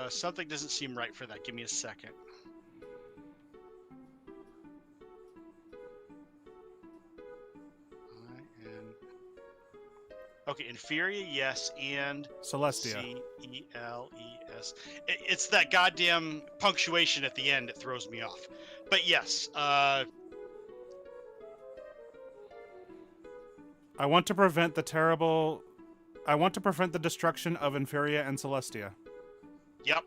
Something doesn't seem right for that. Give me a second. Okay, Inferia, yes, and Celestia. C-E-L-E-S. It's that goddamn punctuation at the end that throws me off. But yes, I want to prevent the destruction of Inferia and Celestia. Yep.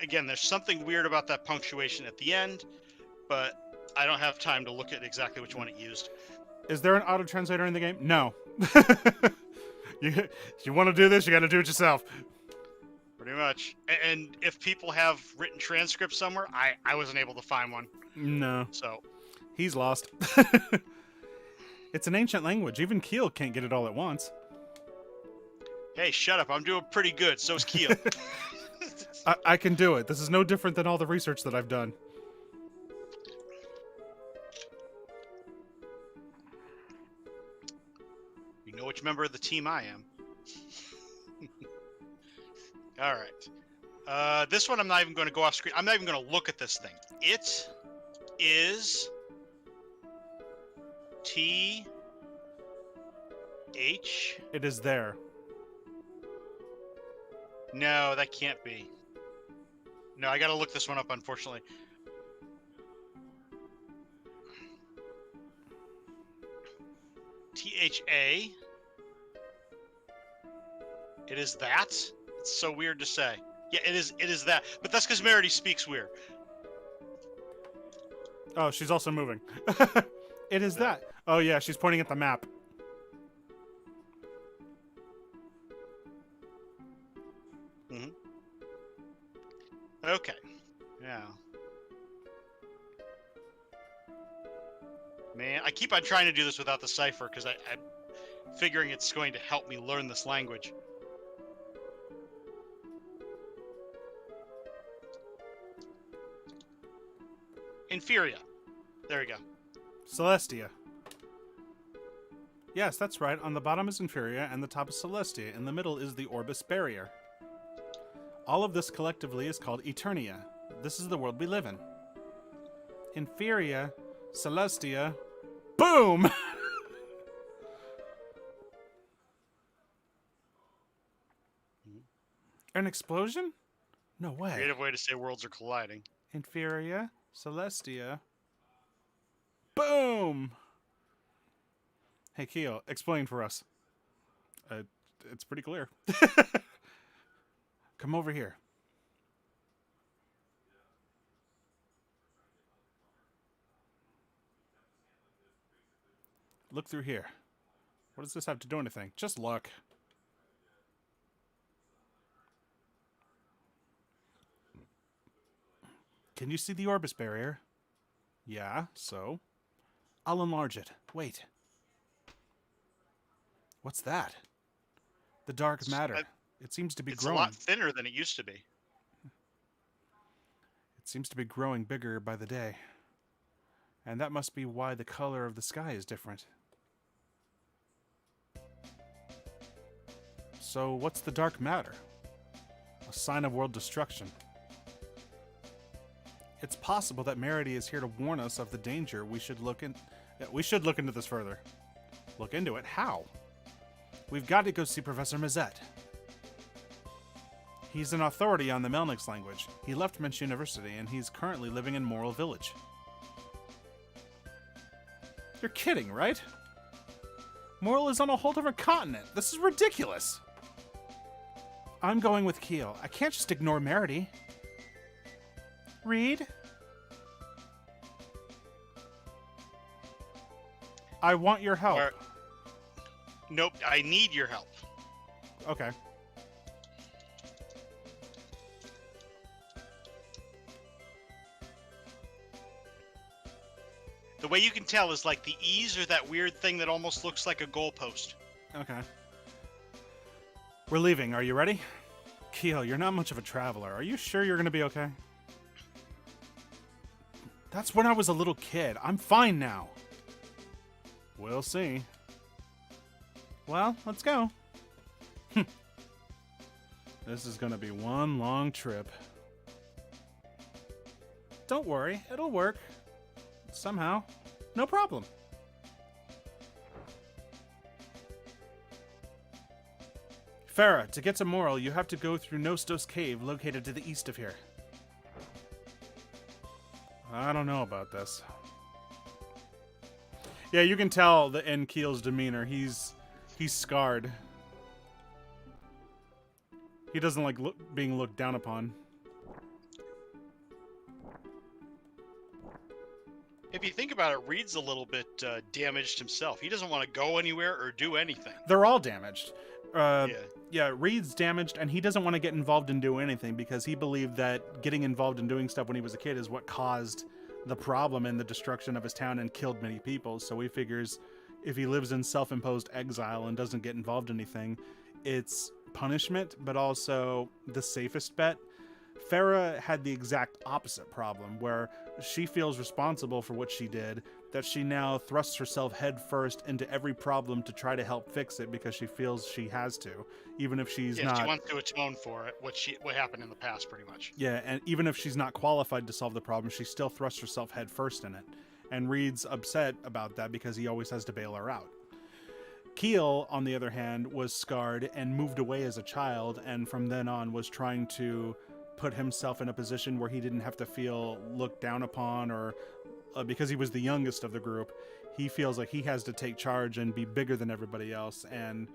Again, there's something weird about that punctuation at the end, but I don't have time to look at exactly which one it used. Is there an auto translator in the game? No. you want to do this, you got to do it yourself. Pretty much. And if people have written transcripts somewhere, I wasn't able to find one. No. So he's lost. It's an ancient language. Even Keel can't get it all at once. Hey, shut up. I'm doing pretty good. So's Keel. I can do it. This is no different than all the research that I've done. You know which member of the team I am. All right. This one I'm not even going to go off screen. I'm not even going to look at this thing. It is T-H. It is there. No, that can't be. No, I got to look this one up, unfortunately. T-H-A. It is that? It's so weird to say. Yeah, it is that. But that's because Merity speaks weird. Oh, she's also moving. It is that. Oh, yeah, she's pointing at the map. Mm-hmm. Okay. Yeah. Man, I keep on trying to do this without the cipher because I'm figuring it's going to help me learn this language. Inferia. There we go. Celestia. Yes, that's right. On the bottom is Inferia, and the top is Celestia. In the middle is the Orbis Barrier. All of this collectively is called Eternia. This is the world we live in. Inferia, Celestia, boom! An explosion? No way. Creative way to say worlds are colliding. Inferia, Celestia, boom! Hey, Keo, explain for us. It's pretty clear. Come over here. Look through here. What does this have to do with anything? Just look. Can you see the Orbis Barrier? Yeah, so? I'll enlarge it. Wait. What's that? The dark matter. It seems to be growing. It's a lot thinner than it used to be. It seems to be growing bigger by the day. And that must be why the color of the sky is different. So what's the dark matter? A sign of world destruction. It's possible that Merity is here to warn us of the danger. We should look into this further. Look into it? How? We've got to go see Professor Mazette. He's an authority on the Melnix language. He left Mensch University, and he's currently living in Moral Village. You're kidding, right? Moral is on a whole different continent. This is ridiculous. I'm going with Keel. I can't just ignore Merity. Reed? I want your help. Nope, I need your help. Okay. The way you can tell is like the E's or that weird thing that almost looks like a goalpost. Okay. We're leaving. Are you ready? Keel, you're not much of a traveler. Are you sure you're going to be okay? That's when I was a little kid. I'm fine now. We'll see. Well, let's go. This is going to be one long trip. Don't worry. It'll work. Somehow. No problem. Farah, to get to Moral, you have to go through Nostos Cave, located to the east of here. I don't know about this. Yeah, you can tell in Keel's demeanor. He's scarred. He doesn't like being looked down upon. If you think about it, Reed's a little bit damaged himself. He doesn't want to go anywhere or do anything. They're all damaged. Yeah, Reed's damaged, and he doesn't want to get involved in doing anything because he believed that getting involved in doing stuff when he was a kid is what caused the problem and the destruction of his town and killed many people. So he figures if he lives in self-imposed exile and doesn't get involved in anything, it's punishment, but also the safest bet. Farah had the exact opposite problem, where she feels responsible for what she did, that she now thrusts herself headfirst into every problem to try to help fix it because she feels she has to, even if she's not. She wants to atone for it, what happened in the past, pretty much. Yeah, and even if she's not qualified to solve the problem, she still thrusts herself headfirst in it. And Reed's upset about that because he always has to bail her out. Keel, on the other hand, was scarred and moved away as a child, and from then on was trying to put himself in a position where he didn't have to feel looked down upon, or because he was the youngest of the group, he feels like he has to take charge and be bigger than everybody else and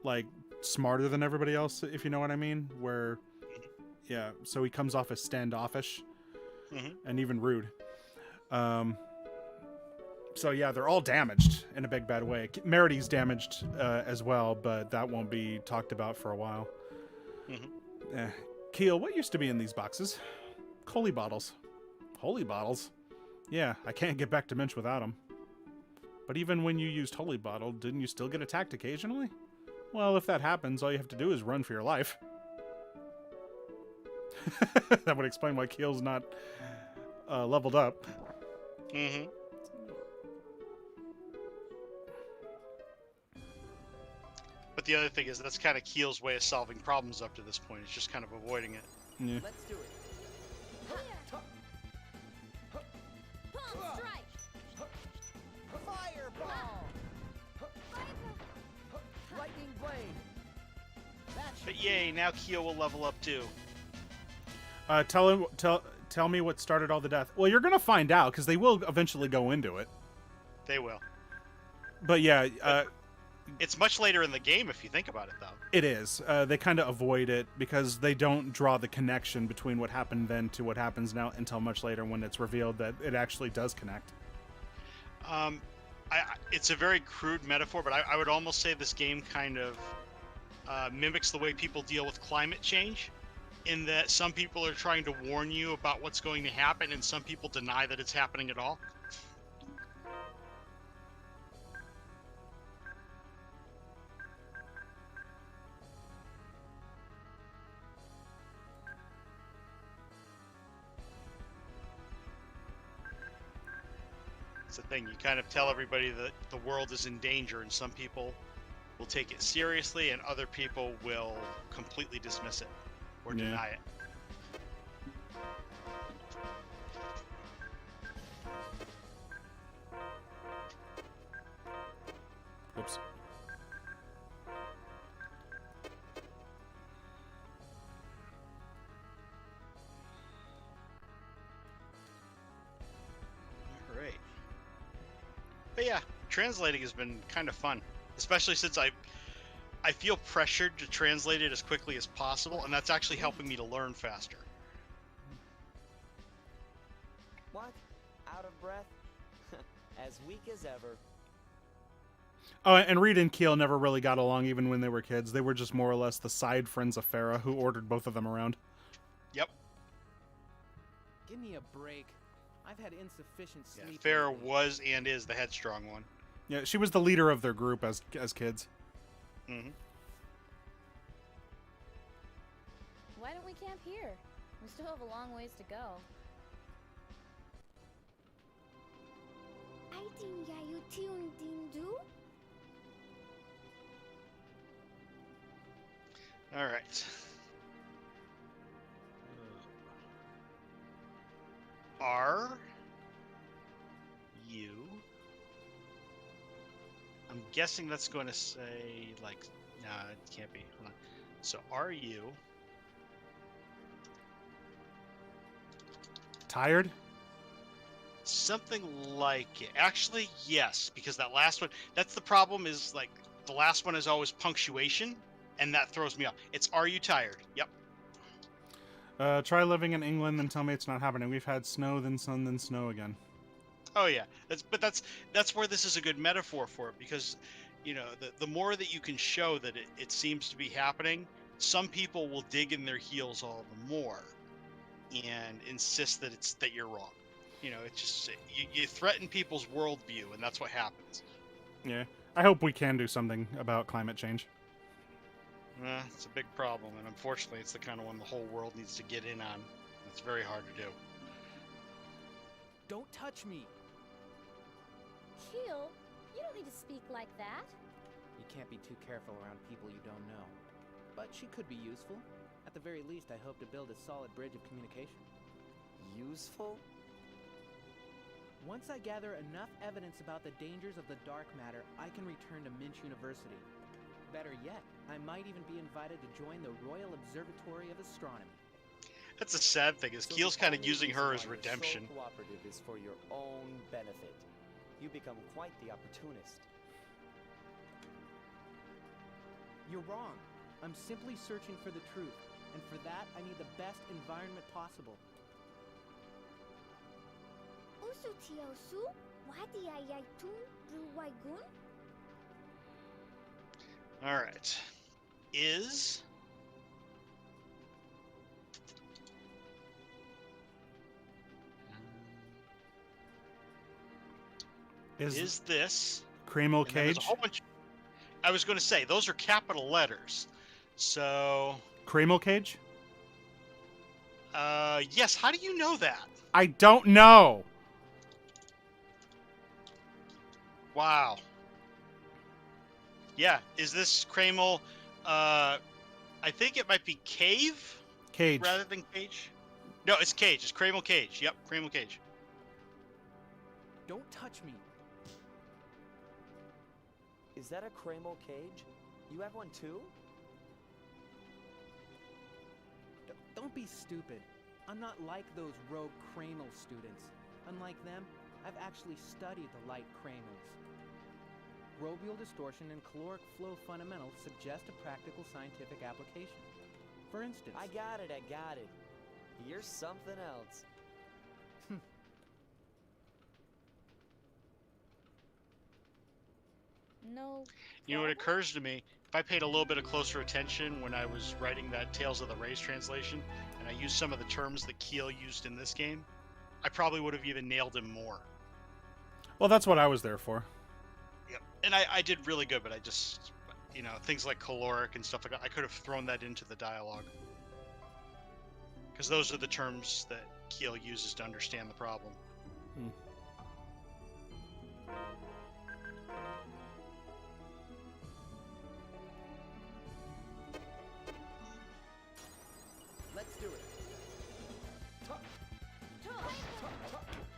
like smarter than everybody else, if you know what I mean. Where, yeah, so he comes off as standoffish and even rude. So yeah, they're all damaged in a big bad way. Merity's damaged as well, but that won't be talked about for a while. Keel, what used to be in these boxes? Holy bottles. Holy bottles? Yeah, I can't get back to Mensch without them. But even when you used Holy Bottle, didn't you still get attacked occasionally? Well, if that happens, all you have to do is run for your life. That would explain why Keel's not leveled up. But the other thing is that's kind of Keel's way of solving problems up to this point. It's just kind of avoiding it. Yeah. Let's do it. Palm strike! Fireball! Lightning blade! But yay, now Keel will level up too. Tell me what started all the death. Well, you're gonna find out because they will eventually go into it. They will. But yeah, It's much later in the game if you think about it, though. it is. They kind of avoid it because they don't draw the connection between what happened then to what happens now until much later when it's revealed that it actually does connect. It's a very crude metaphor, but I would almost say this game kind of mimics the way people deal with climate change, in that some people are trying to warn you about what's going to happen, and some people deny that it's happening at all. It's the thing, you kind of tell everybody that the world is in danger, and some people will take it seriously and other people will completely dismiss it or deny it. yeah, translating has been kind of fun, especially since I feel pressured to translate it as quickly as possible, and that's actually helping me to learn faster. What? Out of breath? As weak as ever. Oh, and Reed and Keel never really got along even when they were kids. They were just more or less the side friends of Farah who ordered both of them around. Yep. Give me a break. I've had insufficient Yeah, sleep. Farah lately. was and is the headstrong one. Yeah, she was the leader of their group as kids. Mm-hmm. Why don't we camp here? We still have a long ways to go. I think you tuned in, do? All right. Are you? I'm guessing that's going to say like, nah, it can't be. Hold on. So, are you? Tired? Something like it. Actually, yes, because that last one, that's the problem is like the last one is always punctuation, and that throws me off. It's are you tired? Yep. Try living in England and tell me it's not happening. We've had snow, then sun, then snow again. Oh yeah. That's where this is a good metaphor for it because, you know, the more that you can show that it seems to be happening, some people will dig in their heels all the more and insist that you're wrong. You know, it's just you threaten people's worldview, and that's what happens. Yeah. I hope we can do something about climate change. It's a big problem, and unfortunately, it's the kind of one the whole world needs to get in on. It's very hard to do. Don't touch me. Keel, you don't need to speak like that. You can't be too careful around people you don't know. But she could be useful. At the very least, I hope to build a solid bridge of communication. Useful? Once I gather enough evidence about the dangers of the dark matter, I can return to Minch University. Better yet, I might even be invited to join the Royal Observatory of Astronomy. That's the sad thing is So Keel's the kind of only using reason her why as you're redemption. So cooperative is for your own benefit. You become quite the opportunist. You're wrong. I'm simply searching for the truth, and for that, I need the best environment possible. Usu tiosu, wadi ayaytun ruwaigun? All right. Is this Cremo and then there's a Cage? whole bunch. I was going to say those are capital letters. So, Cremo Cage? yes. How do you know that? I don't know. Wow. Yeah. Is this Kramel? I think it might be cave Cage. rather than cage. No, it's cage. It's Kramel Cage. Yep, Kramel Cage. Don't touch me. Is that a Cramo cage? You have one too? Don't be stupid. I'm not like those rogue Kramel students. Unlike them, I've actually studied the light Kramels. Grobial distortion and caloric flow fundamentals suggest a practical scientific application. For instance, I got it. You're something else. No. You know what problem? occurs to me? If I paid a little bit of closer attention when I was writing that Tales of the Rays translation, and I used some of the terms that Keel used in this game, I probably would have even nailed him more. Well, that's what I was there for. Yep. And I did really good, but I just, you know, things like caloric and stuff like that, I could have thrown that into the dialogue. Because those are the terms that Keel uses to understand the problem. let's do it.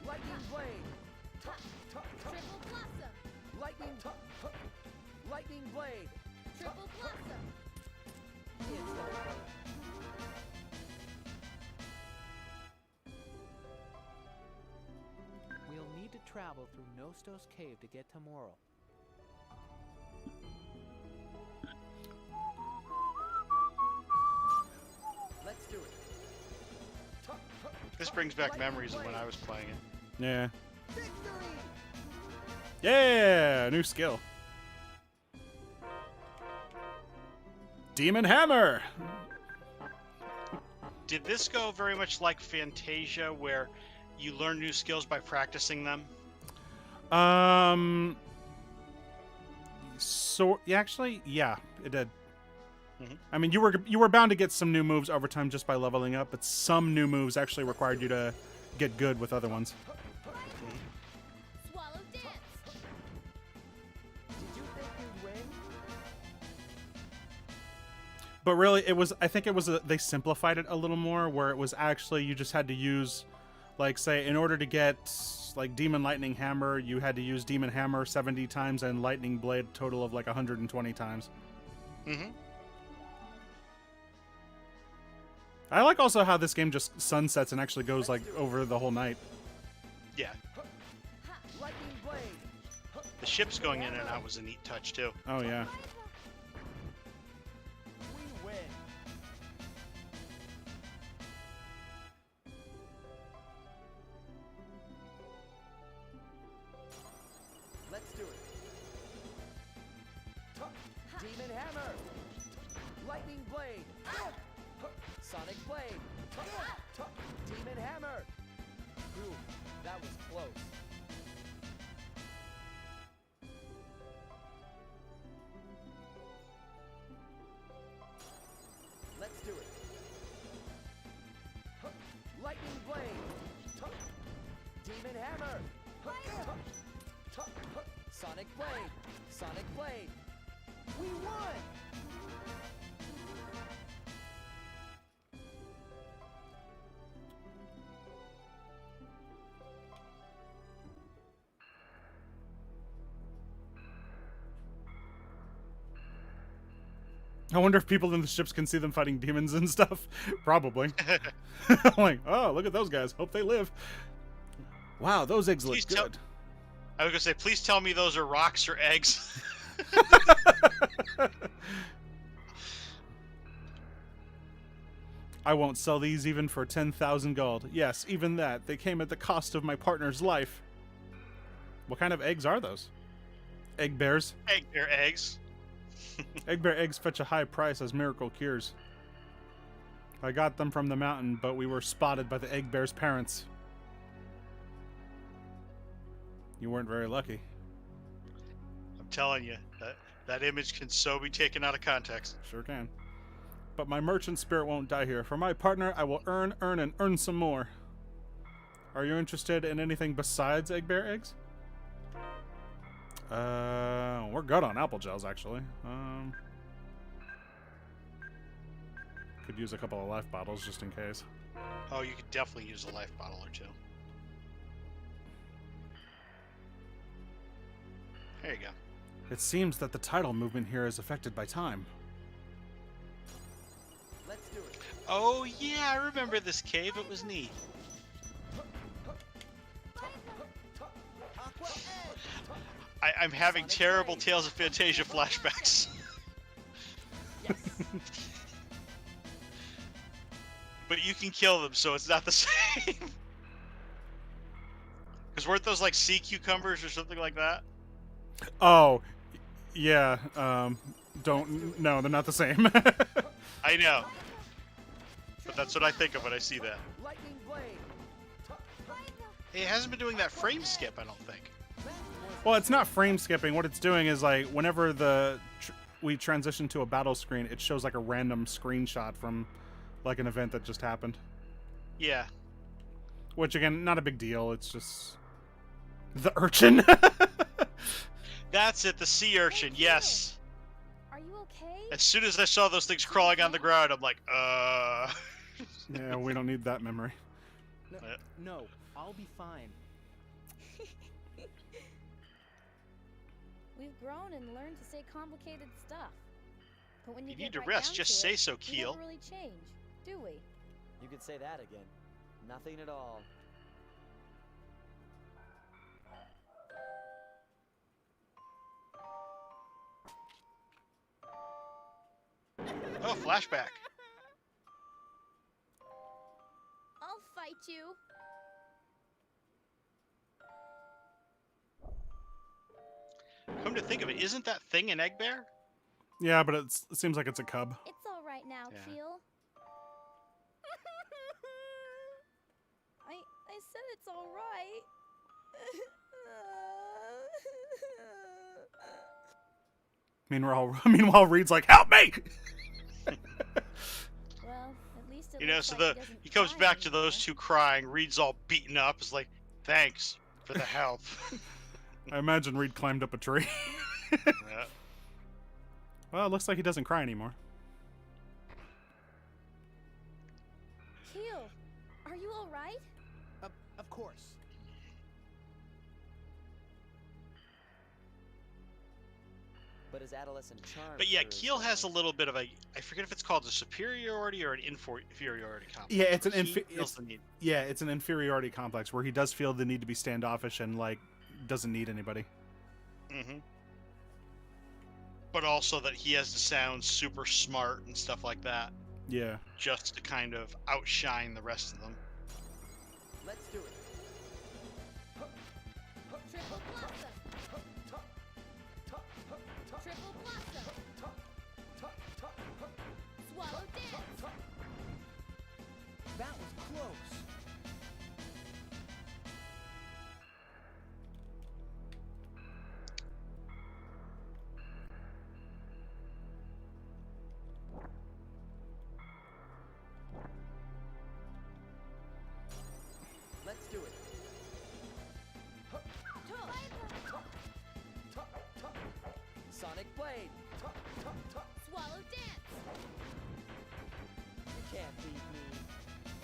Lightning blade! Triple blossom. Lightning blade! Triple blossom. We'll need to travel through Nostos Cave to get to Morel. Let's do it. This brings back memories of when I was playing it. Yeah. Victory! Yeah, new skill. Demon Hammer. Did this go very much like Fantasia, where you learn new skills by practicing them? So actually, yeah, it did. Mhm. I mean, you were bound to get some new moves over time just by leveling up, but some new moves actually required you to get good with other ones. Swallow dance. Did you think you'd win? But really, I think they simplified it a little more, where it was actually you just had to use, like, say, in order to get like Demon Lightning Hammer, you had to use Demon Hammer 70 times and Lightning Blade a total of like 120 times. Mm-hmm. I like also how this game just sunsets and actually goes like over the whole night. Yeah. Lightning blade. The ships going in and out was a neat touch, too. Oh yeah. We win. Let's do it. Demon hammer. Lightning blade. Sonic blade. Demon hammer. Ooh, that was close. Let's do it. Lightning blade. Demon hammer. Sonic blade. Sonic blade. We won! I wonder if people in the ships can see them fighting demons and stuff. Probably. Like, oh, look at those guys. Hope they live. Wow, those eggs look Please tell- good. I was going to say, please tell me those are rocks or eggs. I won't sell these even for 10,000 gold. Yes, even that. They came at the cost of my partner's life. What kind of eggs are those? Egg bears? They're eggs. Egg bear eggs fetch a high price as miracle cures. I got them from the mountain, but we were spotted by the egg bear's parents. You weren't very lucky. I'm telling you, that image can so be taken out of context. Sure can. But my merchant spirit won't die here. For my partner, I will earn, and earn some more. Are you interested in anything besides egg bear eggs? We're good on apple gels, actually. Could use a couple of life bottles just in case. Oh, you could definitely use a life bottle or two. There you go. It seems that the tidal movement here is affected by time. Let's do it. Oh, yeah, I remember this cave. It was neat. Aqua edge. I'm having terrible Tales of Fantasia flashbacks. Yes. But you can kill them, so it's not the same. Because weren't those like sea cucumbers or something like that? Oh, yeah. No, they're not the same. I know. But that's what I think of when I see that. Lightning blade. It hasn't been doing that frame skip, I don't think. Well, it's not frame skipping. What it's doing is like whenever we transition to a battle screen, it shows like a random screenshot from like an event that just happened. Yeah. Which again, not a big deal. It's just the urchin. That's it, the sea urchin, yes. Are you okay? As soon as I saw those things crawling on the ground, I'm like, Yeah, we don't need that memory. No, I'll be fine. We've grown and learned to say complicated stuff. But when you You get need to right rest, down just to say it, so, we Keel. never really change, do we? You could say that again. Nothing at all. Oh, flashback. I'll fight you. Come to think of it, isn't that thing an egg bear? Yeah, but it seems like it's a cub. It's all right now, Yeah. Keel. I said it's all right. Meanwhile, Reed's like, "Help me!" Well, at least it You know, looks so like he comes cry back to anymore. those two crying. Reed's all beaten up. It's like, thanks for the help. I imagine Reed climbed up a tree. Yeah. Well, it looks like he doesn't cry anymore. Keel, are you all right? Of course. But his adolescent charm. But yeah, sure is Keel has a gone. little bit of a, I forget if it's called a superiority or an inferiority complex. Yeah, it's where an he feels the need. Yeah, it's an inferiority complex where he does feel the need to be standoffish and like doesn't need anybody. Mm-hmm. But also that he has to sound super smart and stuff like that, Yeah. just to kind of outshine the rest of them. Let's do it. Triple blossom. Triple blossom. Swallow dance. That was close. Let's do it. Sonic Blade. Swallow dance. You can't beat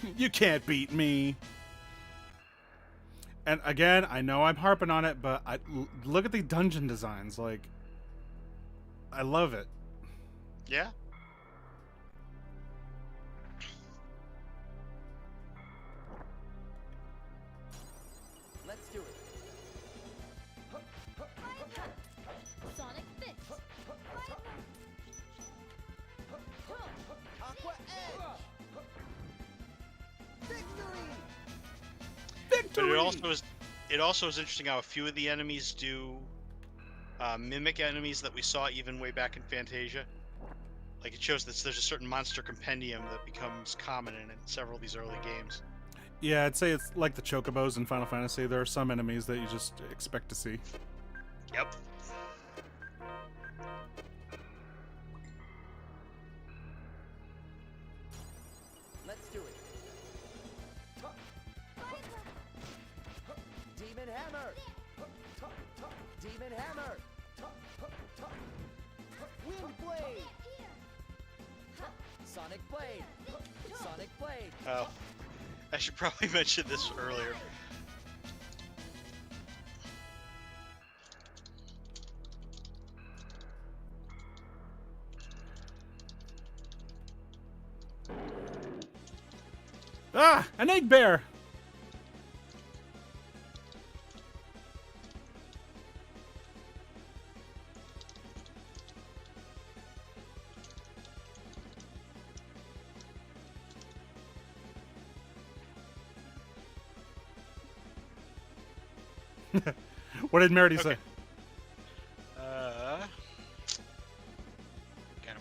me. You can't beat me. And again, I know I'm harping on it, but look at the dungeon designs. Like, I love it. Yeah? Let's do it. Sonic fist. Aqua Edge. Victory! But it also is interesting how a few of the enemies do mimic enemies that we saw even way back in Fantasia. Like it shows that there's a certain monster compendium that becomes common in several of these early games. Yeah, I'd say it's like the chocobos in Final Fantasy. There are some enemies that you just expect to see. Yep. Let's do it. Demon Hammer. Demon Hammer. Wind Blade. Sonic Blade. Sonic Blade. Oh, I should probably mention this earlier. Ah, an egg bear. What did Merity say? Gotta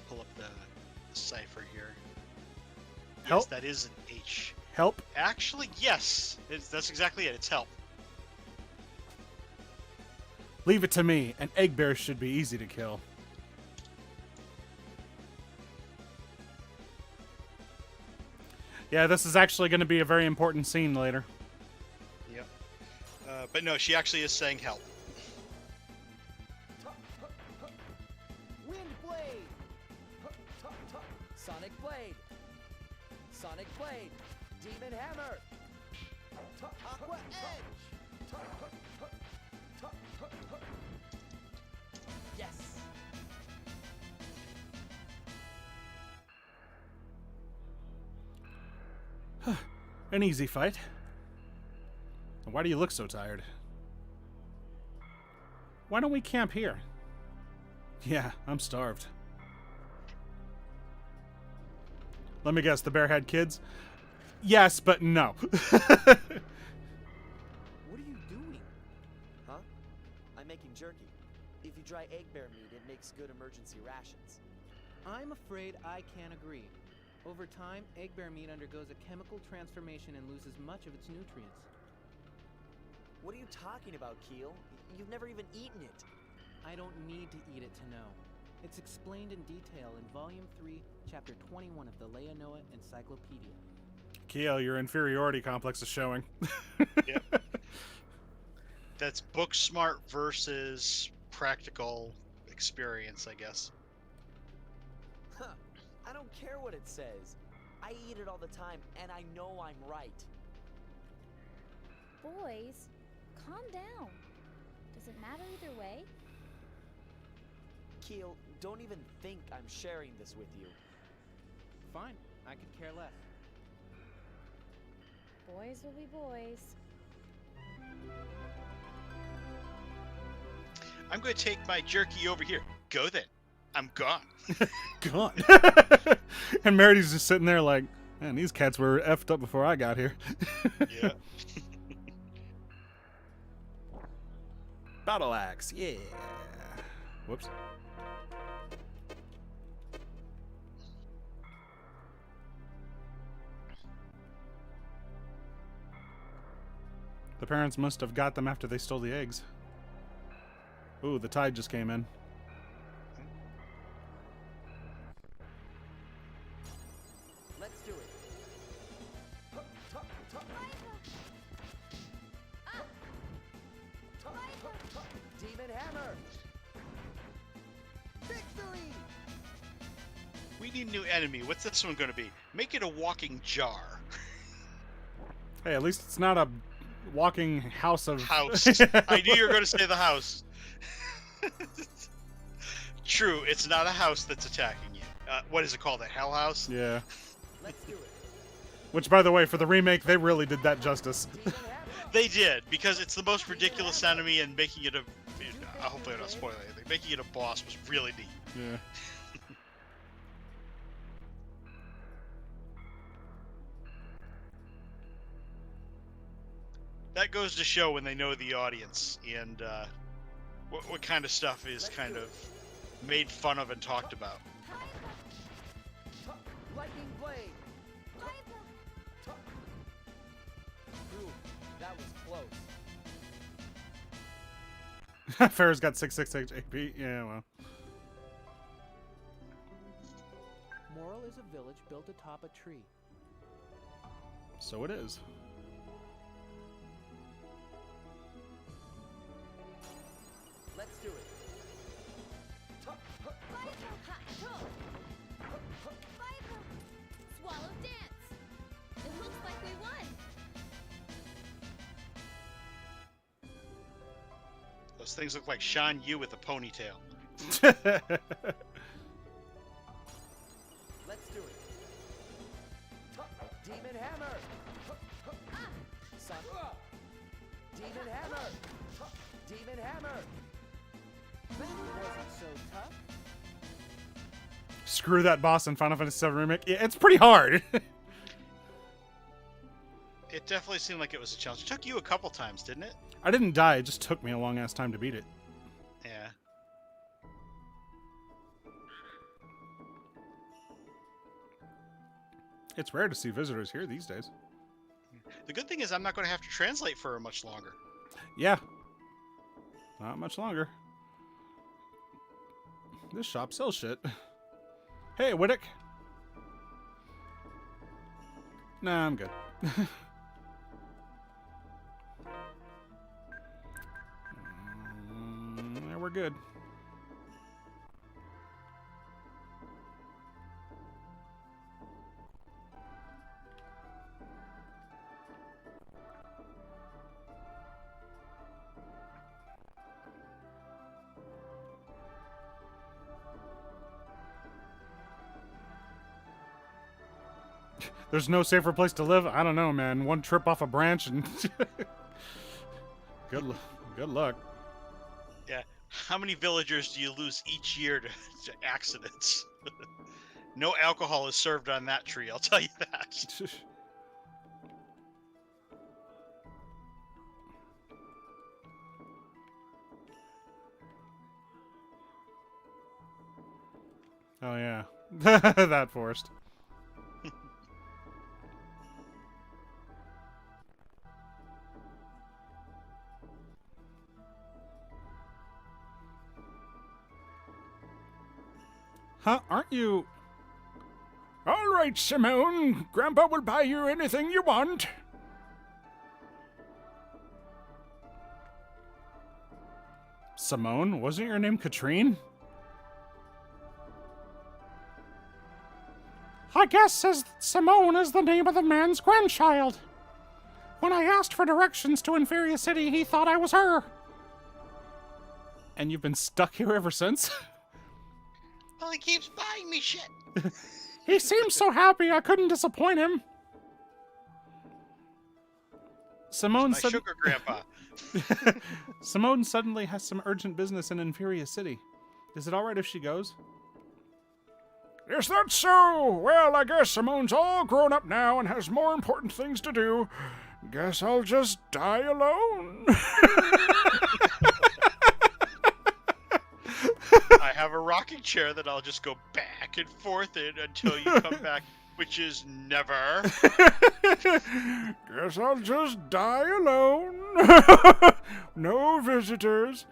pull up the cipher here. Yes, Help? that is an H. Help. Actually, yes. That's exactly it. It's help. Leave it to me. An egg bear should be easy to kill. Yeah, this is actually going to be a very important scene later. Yep. But no, she actually is saying help. Wind Blade. Sonic Blade. Sonic Blade. Demon Hammer. Aqua Edge. Yes. An easy fight. Why do you look so tired? Why don't we camp here? Yeah, I'm starved. Let me guess, the bear had kids? Yes, but no. What are you doing? Huh? I'm making jerky. If you dry egg bear meat, it makes good emergency rations. I'm afraid I can't agree. Over time, egg bear meat undergoes a chemical transformation and loses much of its nutrients. What are you talking about, Keel? You've never even eaten it. I don't need to eat it to know. It's explained in detail in Volume 3, Chapter 21 of the Leonoa Encyclopedia. Keo, your inferiority complex is showing. Yep. That's book smart versus practical experience, I guess. Huh. I don't care what it says. I eat it all the time, and I know I'm right. Boys, calm down. Does it matter either way? Keel, don't even think I'm sharing this with you. Fine, I could care less. Boys will be boys. I'm going to take my jerky over here. Go then. I'm gone. Gone. And Merity's just sitting there like, man, these cats were effed up before I got here. Yeah. Battle axe, yeah. Whoops. The parents must have got them after they stole the eggs. Ooh, the tide just came in. Let's do it. Demon hammer! Victory! We need a new enemy. What's this one going to be? Make it a walking jar. Hey, at least it's not a walking house of... House. I knew you were going to say the house. True, it's not a house that's attacking you. What is it called? A hell house? Yeah. Let's do it. Which, by the way, for the remake, they really did that justice. Demon hammer! They did, because it's the most ridiculous enemy, and making it a... hopefully I'm not spoiling anything. Making it a boss was really neat. Yeah. That goes to show when they know the audience, and what kind of stuff is kind of made fun of and talked about. Lightning blade! Ooh, that was close. Farrah's got 666 AP. Yeah, well. Moral is a village built atop a tree. So it is. Let's do it. Swallow dance! It looks like we won! Those things look like Sean Yu with a ponytail. Let's do it. Demon hammer! Son. Demon hammer! Demon hammer! Wasn't so tough. Screw that boss in Final Fantasy VII Remake. Yeah, it's pretty hard. It definitely seemed like it was a challenge. It took you a couple times, didn't it? I didn't die. It just took me a long-ass time to beat it. Yeah. It's rare to see visitors here these days. The good thing is I'm not going to have to translate for much longer. Yeah. Not much longer. This shop sells shit. Hey, Whittick. Nah, I'm good. Yeah, we're good. There's no safer place to live. I don't know, man. One trip off a branch and good luck. Yeah. How many villagers do you lose each year to accidents? No alcohol is served on that tree, I'll tell you that. Oh yeah, that forest. Huh? Aren't you? All right, Simone. Grandpa will buy you anything you want. Simone? Wasn't your name Katrine? I guess as Simone is the name of the man's grandchild. When I asked for directions to Inferia City, he thought I was her. And you've been stuck here ever since? Well, he keeps buying me shit. He seems so happy I couldn't disappoint him. Simone My sugar grandpa. Simone suddenly has some urgent business in Inferia City. Is it alright if she goes? Is that so? Well, I guess Simone's all grown up now and has more important things to do. Guess I'll just die alone. I have a rocking chair that I'll just go back and forth in until you come back, which is never. Guess I'll just die alone. No visitors.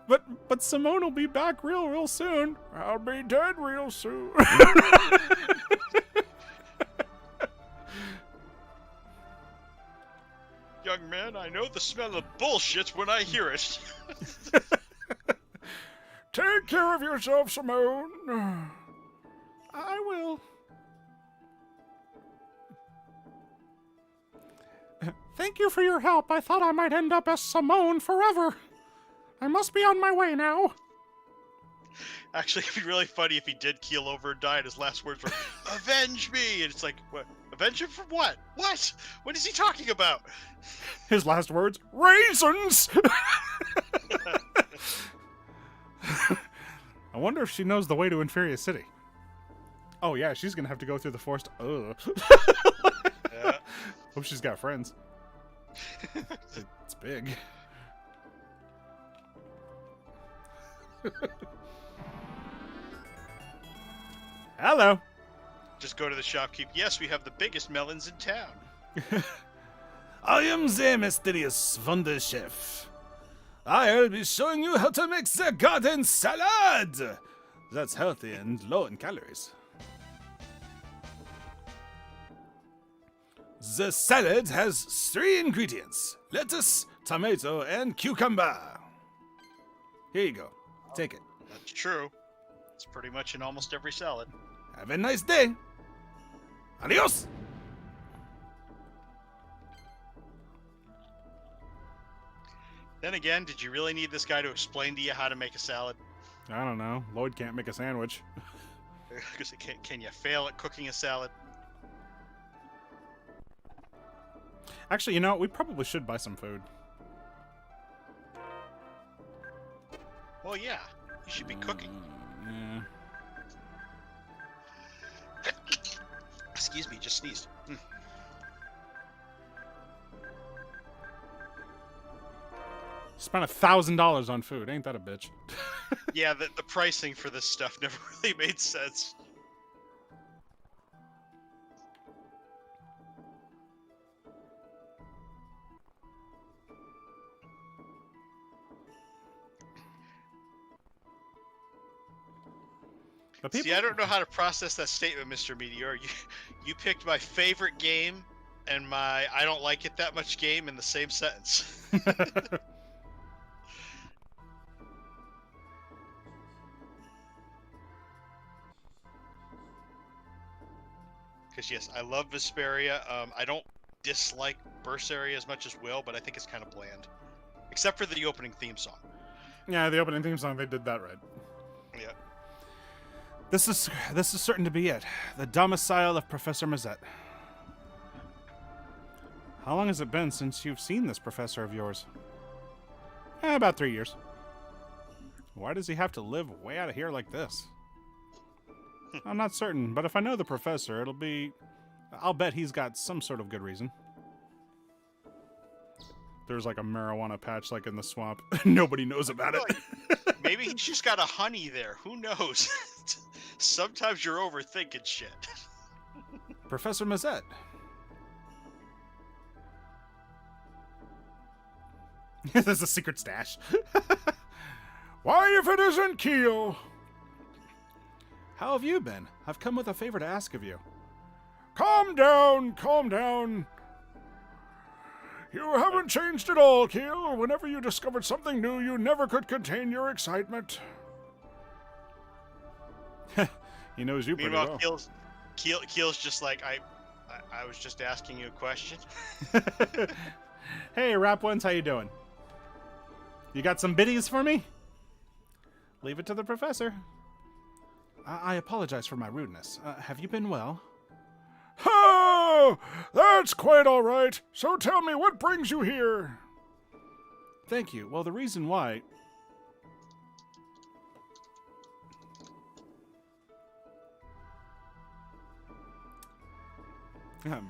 But Simone will be back real soon. I'll be dead real soon. Young man, I know the smell of bullshit when I hear it. Take care of yourself, Simone. I will. Thank you for your help. I thought I might end up as Simone forever. I must be on my way now. Actually, it'd be really funny if he did keel over and die and his last words were, "Avenge me!" And it's like, what? Avenge him from what? What? What is he talking about? His last words, raisins! I wonder if she knows the way to Inferia City. Oh yeah, she's gonna have to go through the forest. Ugh. Yeah. Hope she's got friends. It's big. Hello. Just go to the shopkeep. Yes, we have the biggest melons in town. I am the mysterious Wonder Chef. I'll be showing you how to make the garden salad. That's healthy and low in calories. The salad has 3 ingredients: lettuce, tomato, and cucumber. Here you go. Take it. That's true. It's pretty much in almost every salad. Have a nice day. Adios. Then again, did you really need this guy to explain to you how to make a salad? I don't know. Lloyd can't make a sandwich. Because can you fail at cooking a salad? Actually, you know, we probably should buy some food. Well, yeah. You should be cooking. Yeah. Excuse me, just sneezed. Spent $1,000 on food. Ain't that a bitch? Yeah, the pricing for this stuff never really made sense. But people... See, I don't know how to process that statement, Mr. Meteor. You picked my favorite game and my I don't like it that much game in the same sentence. Because yes, I love Vesperia. I don't dislike Berseria as much as Will, but I think it's kind of bland. Except for the opening theme song. Yeah, the opening theme song, they did that right. Yeah. This is certain to be it. The domicile of Professor Mazette. How long has it been since you've seen this professor of yours? About 3 years. Why does he have to live way out of here like this? I'm not certain, but if I know the professor, it'll be... I'll bet he's got some sort of good reason. There's like a marijuana patch like in the swamp. Nobody knows about it. Maybe he's just got a honey there. Who knows? Sometimes you're overthinking shit. Professor Mazette. There's a secret stash. Why, if it isn't Keel? How have you been? I've come with a favor to ask of you. Calm down, calm down. You haven't changed at all, Keel. Whenever you discovered something new, you never could contain your excitement. He knows you pretty Meanwhile, well. Keel's just like, I was just asking you a question. Hey, Rap Ones, how you doing? You got some biddies for me? Leave it to the professor. I apologize for my rudeness. Have you been well? Oh, that's quite all right. So tell me, what brings you here? Thank you. Well, the reason why...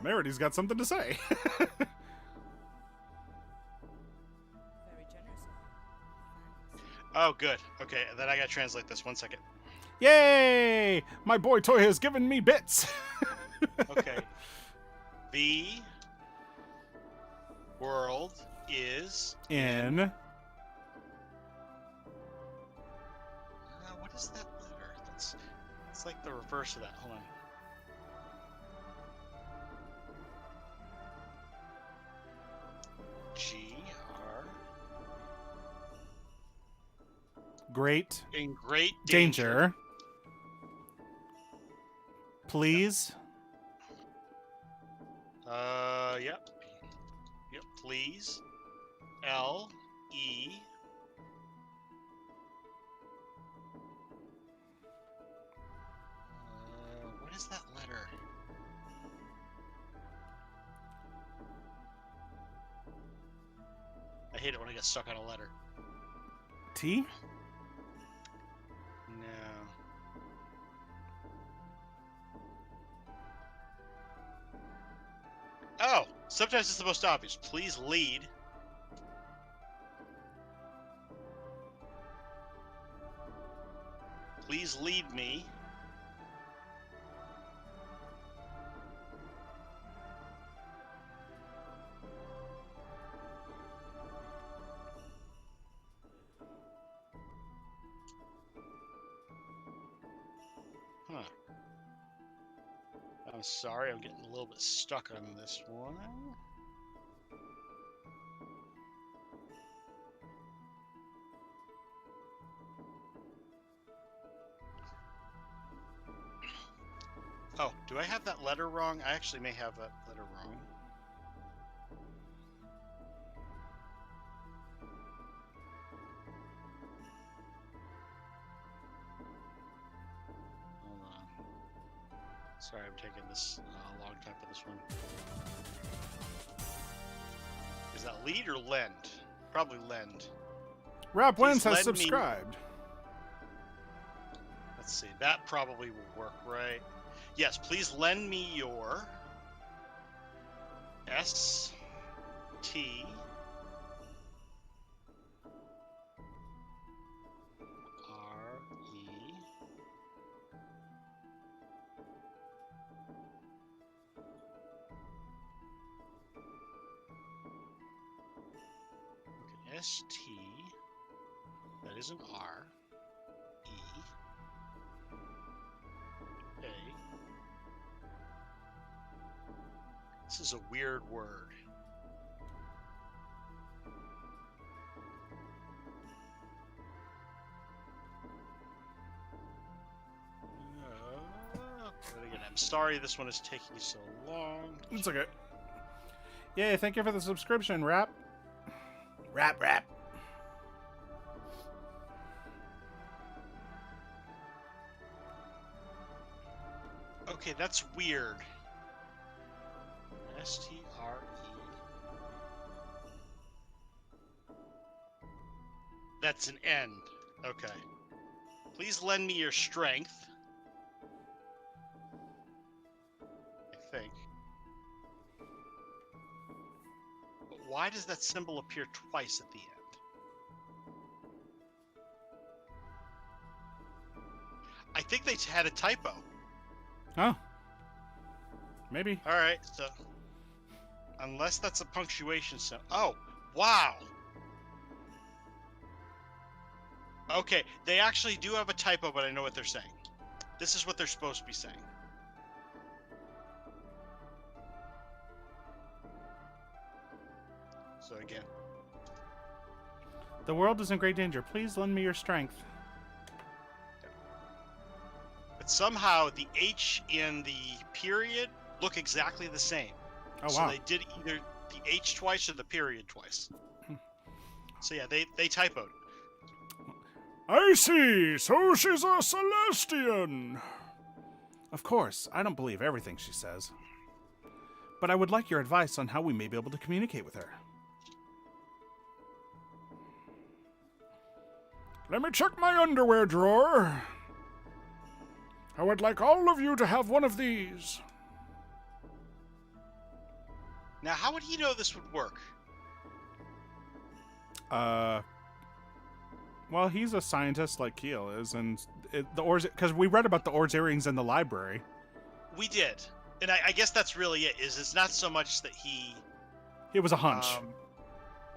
Merity's got something to say. Very generous. Thanks. Oh, good. Okay, then I gotta translate this. 1 second. Yay! My boy Toy has given me bits. Okay. The world is... In... what is that letter? It's like the reverse of that. Hold on. G-R... Great In great danger. Please. Yep. Yep, please. L-E... what is that letter? I hate it when I get stuck on a letter. T? No. Oh, sometimes it's the most obvious. Please lead. Please lead me. Huh. I'm sorry, I'm getting a little bit stuck on this one. Oh, do I have that letter wrong? I actually may have that letter wrong. Hold on. Sorry, I'm taking this a long time for this one. Is that lead or lend? Probably lend. Rap Please Wins has lend me- subscribed. Let's see, that probably will work, right? Yes, please lend me your S-T R-E okay, S-T, that is an R, E, A. This is a weird word. But again, I'm sorry this one is taking so long. It's okay. Yay, thank you for the subscription, Rap. Rap. Okay, that's weird. S-T-R-E. That's an N. Okay. Please lend me your strength. why does that symbol appear twice at the end? I think they had a typo. Oh. Maybe. All right, so unless that's a punctuation symbol. Oh, wow. Okay, they actually do have a typo, but I know what they're saying. This is what they're supposed to be saying. So again, The world is in great danger. Please lend me your strength. but somehow the H in the period look exactly the same. Oh, So wow. they did either the H twice or the period twice. So yeah, they typoed. I see. So she's a Celestian. Of course, I don't believe everything she says. But I would like your advice on how we may be able to communicate with her. Let me check my underwear drawer. I would like all of you to have one of these. Now, how would he know this would work? Well, he's a scientist like Keel is, and because we read about the Or's earrings in the library. We did, and I guess that's really it. Is it's not so much that he. It was a hunch.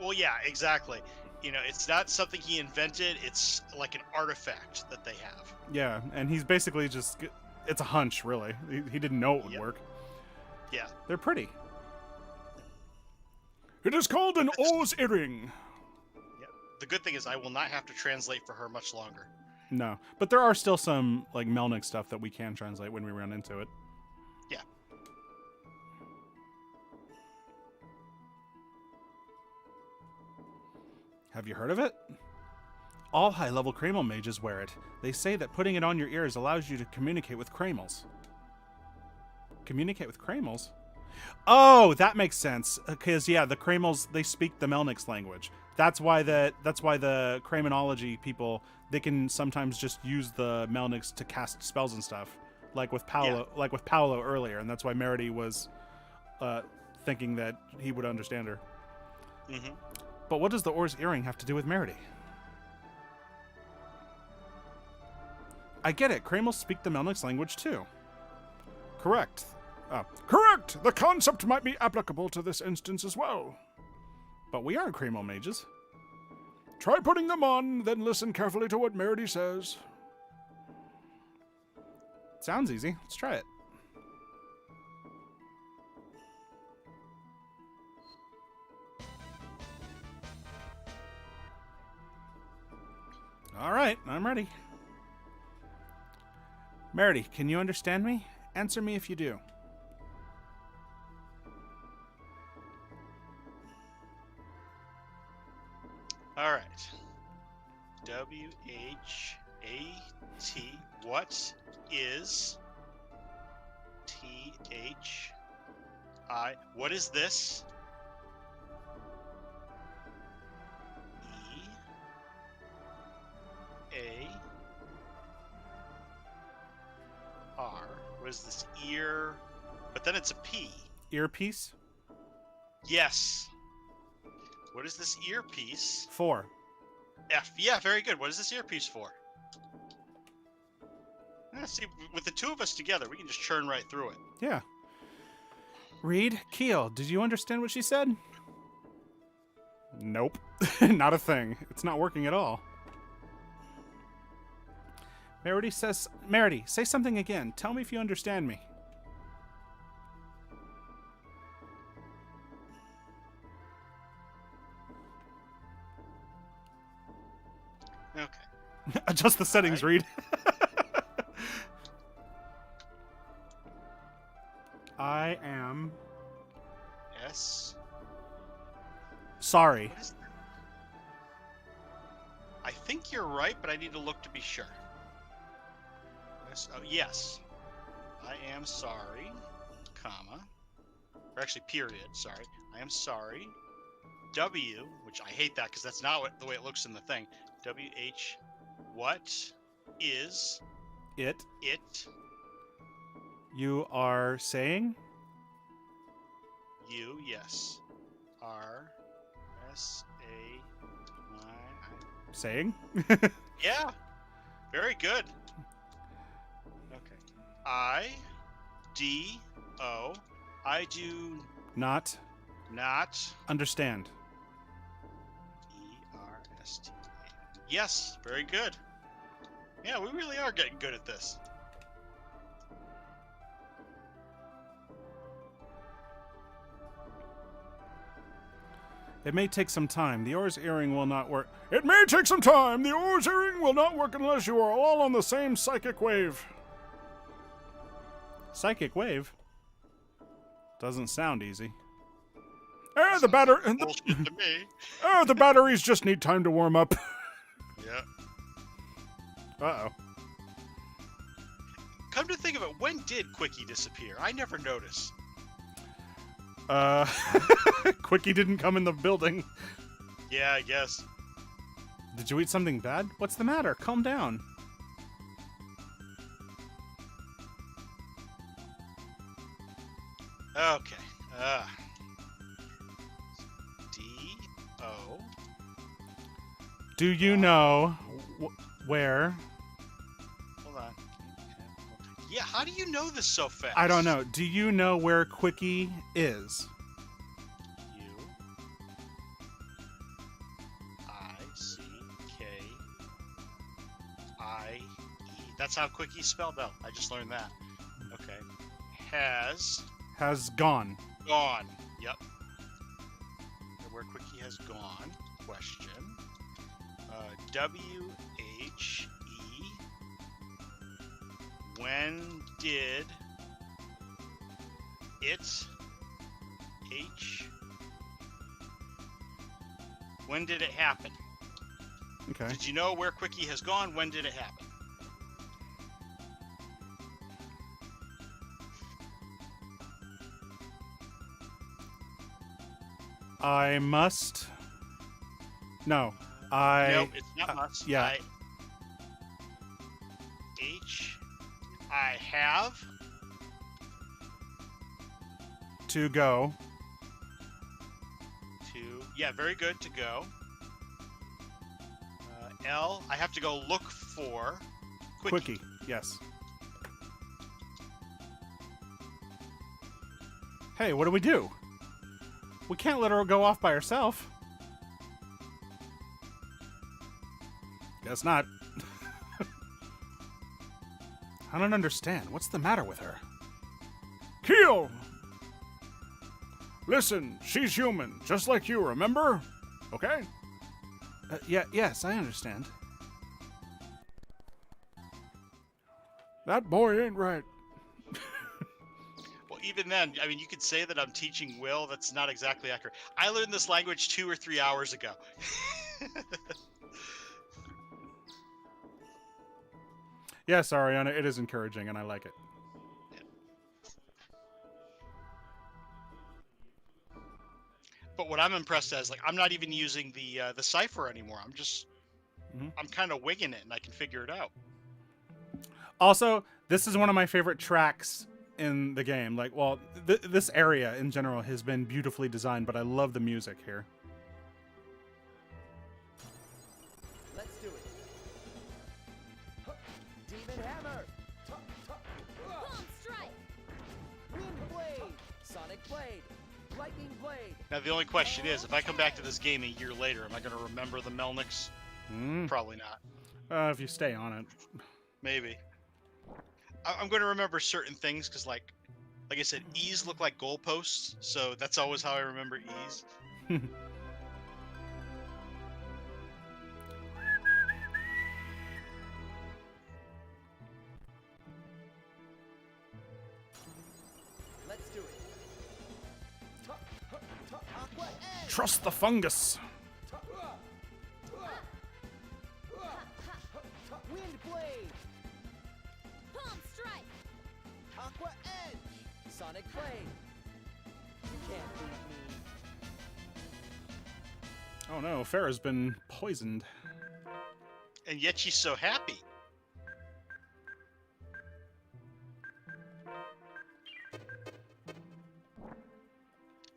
Well, yeah, exactly. You know, it's not something he invented. It's like an artifact that they have. Yeah, and he's basically just, it's a hunch, really. He didn't know it would Yep. work. Yeah. They're pretty. It is called an O's earring. Yeah. The good thing is I will not have to translate for her much longer. No, but there are still some like Melnick stuff that we can translate when we run into it. Yeah. Have you heard of it? All high-level Kramel mages wear it. They say that putting it on your ears allows you to communicate with Kramels. Communicate with Kramels? Oh, that makes sense. Because yeah, the Kramels, they speak the Melnick's language. That's why the Kramenology people, they can sometimes just use the Melnick's to cast spells and stuff, like with Paolo earlier, and that's why Meredy was thinking that he would understand her. Mm-hmm. But what does the Or's earring have to do with Meredy? I get it. Kramels speak the Melnick's language too. Correct. Correct! The concept might be applicable to this instance as well. But we aren't Kramel mages. Try putting them on, then listen carefully to what Meredy says. Sounds easy. Let's try it. All right, I'm ready. Meredy, can you understand me? Answer me if you do. All right. W-H-A-T. What is T-H-I? What is this? E-A-R. What is this? Ear. But then it's a P. Earpiece? Yes. What is this earpiece? 4. F. Yeah, very good. What is this earpiece for? See, with the two of us together, we can just churn right through it. Yeah. Reed, Keel, did you understand what she said? Nope. Not a thing. It's not working at all. Meredy, say something again. Tell me if you understand me. Okay. Adjust the settings, All right. Reed. I am S. sorry. What is that? I think you're right, but I need to look to be sure. Yes. I am sorry, comma. Or actually, period, sorry. I am sorry. W, which I hate that because that's not the way it looks in the thing. W-H, what is It. You are saying? You, yes. Are S-A-I. Saying? Yeah. Very good. Okay. I-D-O. I do Not not understand. E-R-S-T. Yes, very good. Yeah, we really are getting good at this. It may take some time. The oar's earring will not work. It may take some time. The oar's earring will not work unless you are all on the same psychic wave. Psychic wave? Doesn't sound easy. The Bullshit to me. the batteries just need time to warm up. Yeah. Uh-oh. Come to think of it, when did Quickie disappear? I never noticed. Quickie didn't come in the building. Yeah, I guess. Did you eat something bad? What's the matter? Calm down. Okay. D-O. Do you know where? Hold on. Yeah, how do you know this so fast? I don't know. Do you know where Quickie is? U-I-C-K-I-E. That's how Quickie's spelled out. I just learned that. Okay. Has gone. Gone. Yep. Where Quickie has gone. Question. W-H-E. When did it When did it happen? Okay. Did you know where Quickie has gone? When did it happen? I must. No. Nope, it's not must. Yeah. I have to go. Yeah, very good, to go. L, I have to go look for Quickie. Yes. Hey, what do? We can't let her go off by herself. Guess not. I don't understand. What's the matter with her? Keel! Listen, she's human, just like you, remember? Okay? Yes, I understand. That boy ain't right. Well, even then, I mean, you could say that I'm teaching Will. That's not exactly accurate. I learned this language 2 or 3 hours ago. Yes, Ariana, it is encouraging, and I like it. But what I'm impressed at is, like, I'm not even using the cipher anymore. I'm just, I'm kind of winging it, and I can figure it out. Also, this is one of my favorite tracks in the game. Like, well, this area in general has been beautifully designed, but I love the music here. Let's do it. Demon hammer. Palm strike! Wind blade. Sonic blade. Lightning blade. Now, the only question is, if I come back to this game a year later, am I going to remember the Melniks? Probably not. If you stay on it. Maybe. I'm going to remember certain things, because, like I said, E's look like goalposts, so that's always how I remember E's. Let's do it. Aqua edge. Trust the fungus. Wind blade. Palm strike! Aqua edge. Sonic blade. You can't beat me. Oh no, Farrah's been poisoned. And yet she's so happy.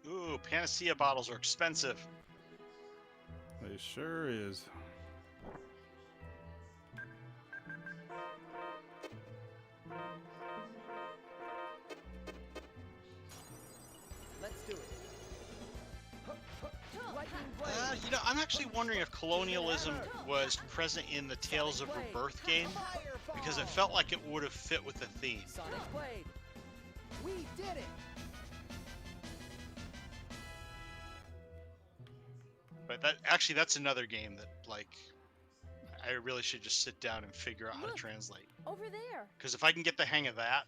Ooh, Panacea bottles are expensive. They sure is. Let's do it. Lightning blade. You know, I'm actually wondering if colonialism was present in the Tales of Rebirth game, because it felt like it would have fit with the theme. Sonic blade. We did it. But that's another game that, like, I really should just sit down and figure out how to Look. translate. Over there. Because if I can get the hang of that,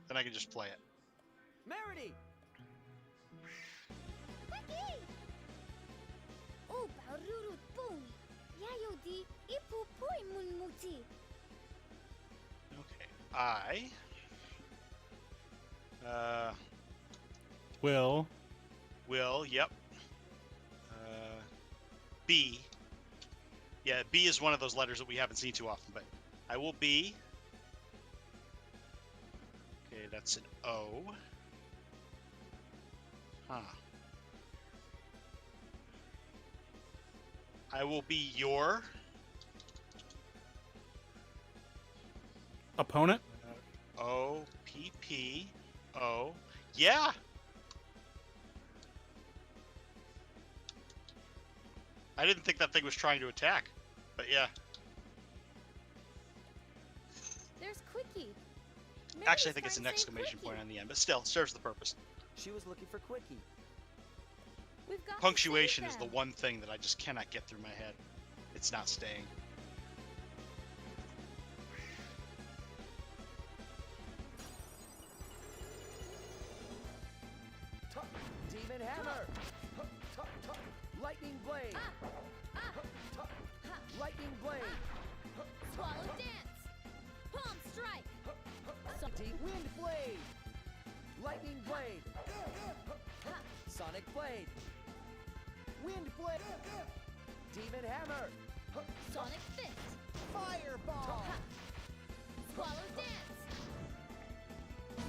then I can just play it. Merity. Quickie! Oh, Barurut Boom! Yayodi Ipupui Munmuti! Okay. Will, yep. B. Yeah, B is one of those letters that we haven't seen too often, but I will be. Okay, that's an O. Huh. I will be your. Opponent? O, P, P, O. Yeah! I didn't think that thing was trying to attack, but yeah. There's Quickie. Actually, I Mary's think it's an trying to save exclamation point Quickie. on the end, but still, serves the purpose. She was looking for Quickie. We've got to Punctuation save is the them. one thing that I just cannot get through my head. It's not staying. Demon hammer. Lightning blade. Lightning blade. Swallow dance. Palm strike. Deep wind blade. Lightning blade. Sonic blade. Wind blade. Demon hammer. Sonic fist. Fireball. Swallow dance.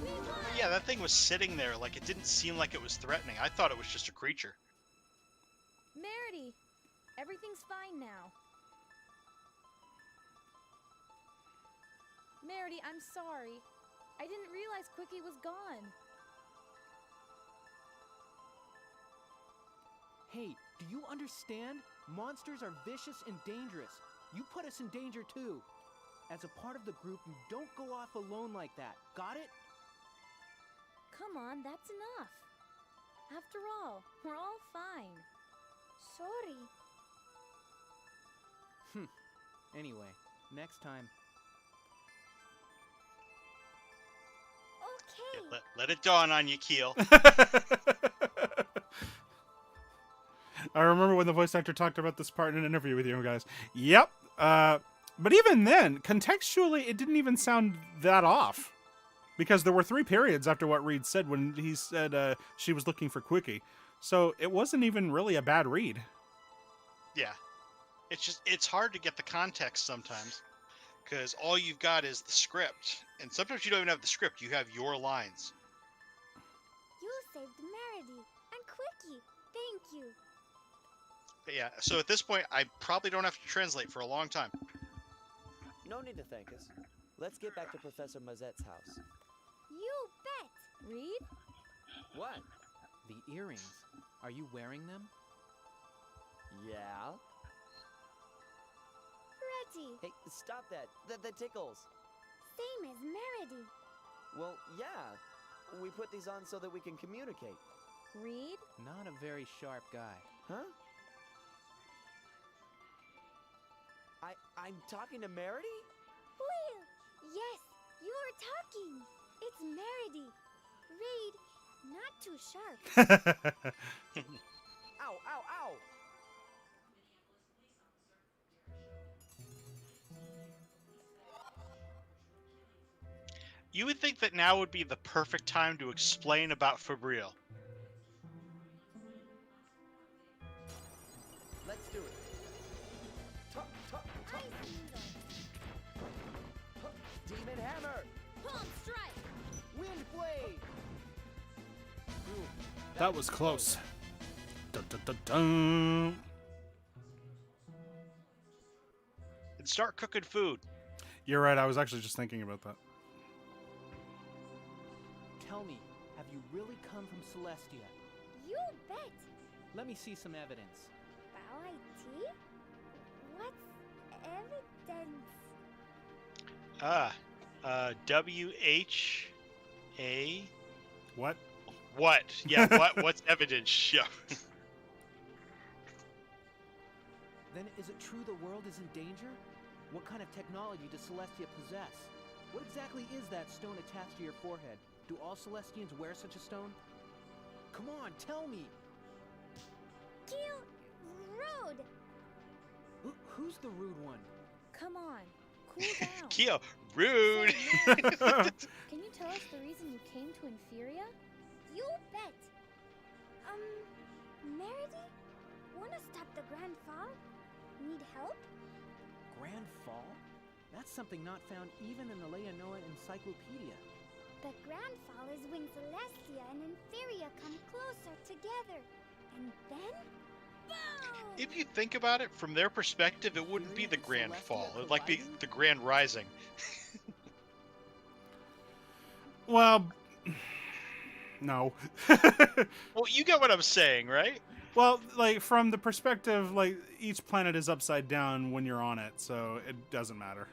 We won. Yeah, that thing was sitting there like it didn't seem like it was threatening. I thought it was just a creature. Merity, everything's fine now. Merity, I'm sorry. I didn't realize Quickie was gone. Hey, do you understand? Monsters are vicious and dangerous. You put us in danger too. As a part of the group, you don't go off alone like that. Got it? Come on, that's enough. After all, we're all fine. Sorry. Anyway, next time. Okay. Yeah, let it dawn on you, Keel. I remember when the voice actor talked about this part in an interview with you guys. Yep. But even then, contextually, it didn't even sound that off. Because there were 3 periods after what Reed said when he said she was looking for Quickie. So it wasn't even really a bad read. Yeah. It's hard to get the context sometimes. Because all you've got is the script. And sometimes you don't even have the script. You have your lines. You saved Merity and Quickie. Thank you. But yeah, so at this point, I probably don't have to translate for a long time. No need to thank us. Let's get back to Professor Mazette's house. You bet. Reed? What? The earrings. Are you wearing them? Yeah? Ready. Hey, stop that. That tickles. Same as Merity. Well, yeah. We put these on so that we can communicate. Reed? Not a very sharp guy. Huh? I'm talking to Merity? Will. Yes, you're talking. It's Merity. Reed, not too sharp. Ow, ow, ow! You would think that now would be the perfect time to explain about Fabrial. Let's do it. Ice needle. Demon hammer! Palm strike. Wind blade! Ooh, That was close. Dun, dun, dun, dun. and start cooking food. You're right. I was actually just thinking about that. Tell me, have you really come from Celestia? You bet. Let me see some evidence. Bao IT? What's evidence? WHA. What? What? Yeah, what? What's evidence? Yeah. Then is it true the world is in danger? What kind of technology does Celestia possess? What exactly is that stone attached to your forehead? Do all Celestians wear such a stone? Come on, tell me! Kill Road. Who's the rude one? Come on, cool down. Keo, rude. So, Meredy, can you tell us the reason you came to Inferia? You bet. Meredy? Wanna stop the Grand Fall? Need help? Grand Fall? That's something not found even in the Leonoa Encyclopedia. The Grand Fall is when Celestia and Inferia come closer together. And then, boom! If you think about it, from their perspective, it wouldn't be the Grand Celestia Fall. It'd like be colliding? the Grand Rising. Well, no. Well, you get what I'm saying, right? Well, like from the perspective, like each planet is upside down when you're on it, so it doesn't matter.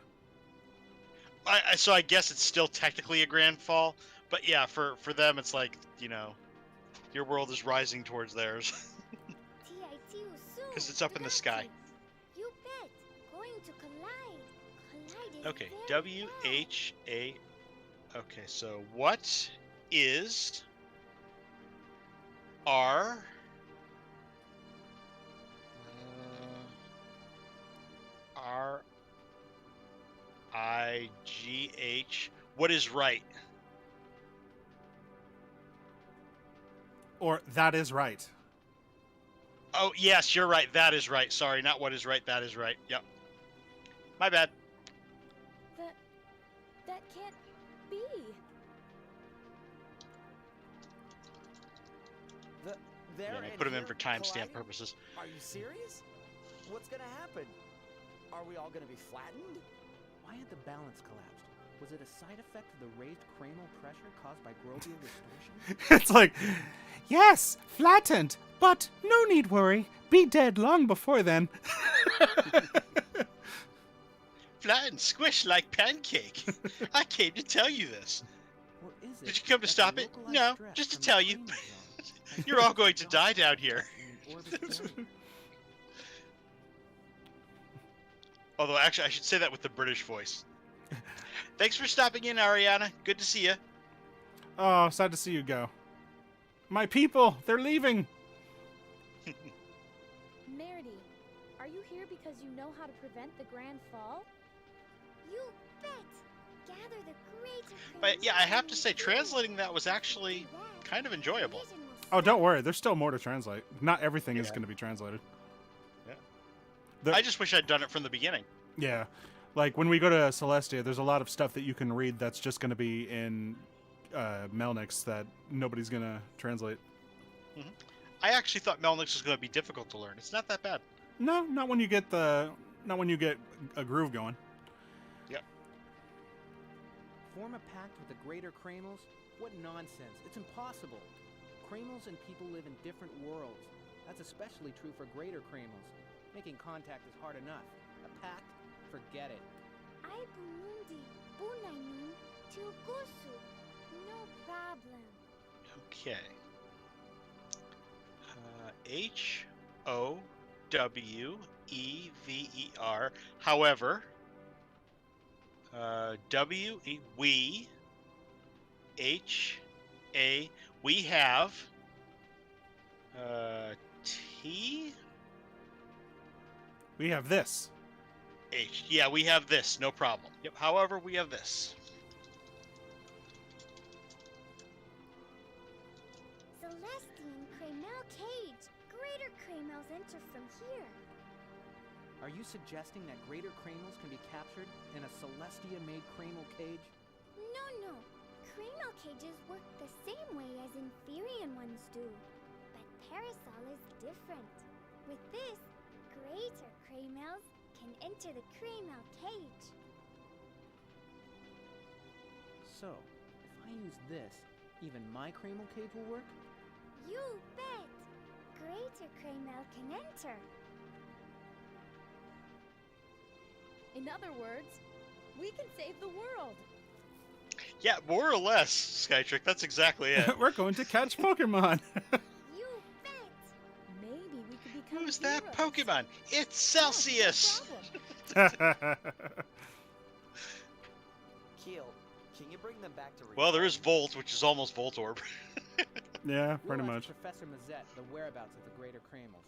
So I guess it's still technically a Grand Fall, but yeah, for them, it's like, you know, your world is rising towards theirs. Because it's up in the sky. You bet. Going to collide. Collide is Okay, very WHA. Okay, so what is R? RIGH. What is right? Or that is right. Oh, yes, you're right. That is right. Sorry, not what is right. That is right. Yep. My bad. That can't be. There Yeah, I and put them in here for timestamp colliding? purposes. Are you serious? What's gonna happen? Are we all gonna be flattened? Why had the balance collapsed? Was it a side effect of the raised cranial pressure caused by grobial distortion? It's like, yes, flattened, but no need worry. Be dead long before then. Flat and squished like pancake. I came to tell you this. Or is it Did you come to that stop the it? localized No, stress just to from the tell you. cranial zone has You're all caused going to the die dot down effect here. in the orbit's brain? Although, actually, I should say that with the British voice. Thanks for stopping in, Ariana. Good to see you. Oh, sad to see you go. My people, they're leaving. Meredy, are you here because you know how to prevent the Grand Fall? You bet. Gather the greater. But yeah, I have to say, translating that was actually kind of enjoyable. Oh, don't worry. There's still more to translate. Not everything is Yeah. going to be translated. Yeah. The- I just wish I'd done it from the beginning. Yeah. Like, when we go to Celestia, there's a lot of stuff that you can read that's just going to be in Melnix that nobody's going to translate. I actually thought Melnix was going to be difficult to learn. It's not that bad. No, not when you get a groove going. Yep. Form a pact with the greater Kramels? What nonsense. It's impossible. Kramels and people live in different worlds. That's especially true for greater Kramels. Making contact is hard enough. A pact? Forget it. I Burundi, Bunainu, Tilgosu. No problem. Okay. HOWEVER. However, we we have T We have this. H. Yeah, we have this. No problem. Yep. However, we have this. Celestian Kramel Cage. Greater Kramels enter from here. Are you suggesting that greater Kramels can be captured in a Celestia-made Kramel cage? No. Kramel cages work the same way as Inferian ones do. But Parasol is different. With this, greater Kramels can enter the Kramer cage. So, if I use this, even my Kreml cage will work? You bet! Greater Kramer can enter. In other words, we can save the world. Yeah, more or less, Skytrick. That's exactly it. We're going to catch Pokemon. You bet! Maybe we could become Who's that heroes. Pokemon? It's Yeah, no Celsius! problem. Keel, can you bring them back to Well, there reality? is Volt, which is almost Voltorb. Yeah, We'll pretty ask much. Professor Mazette the whereabouts of the Greater Kremls.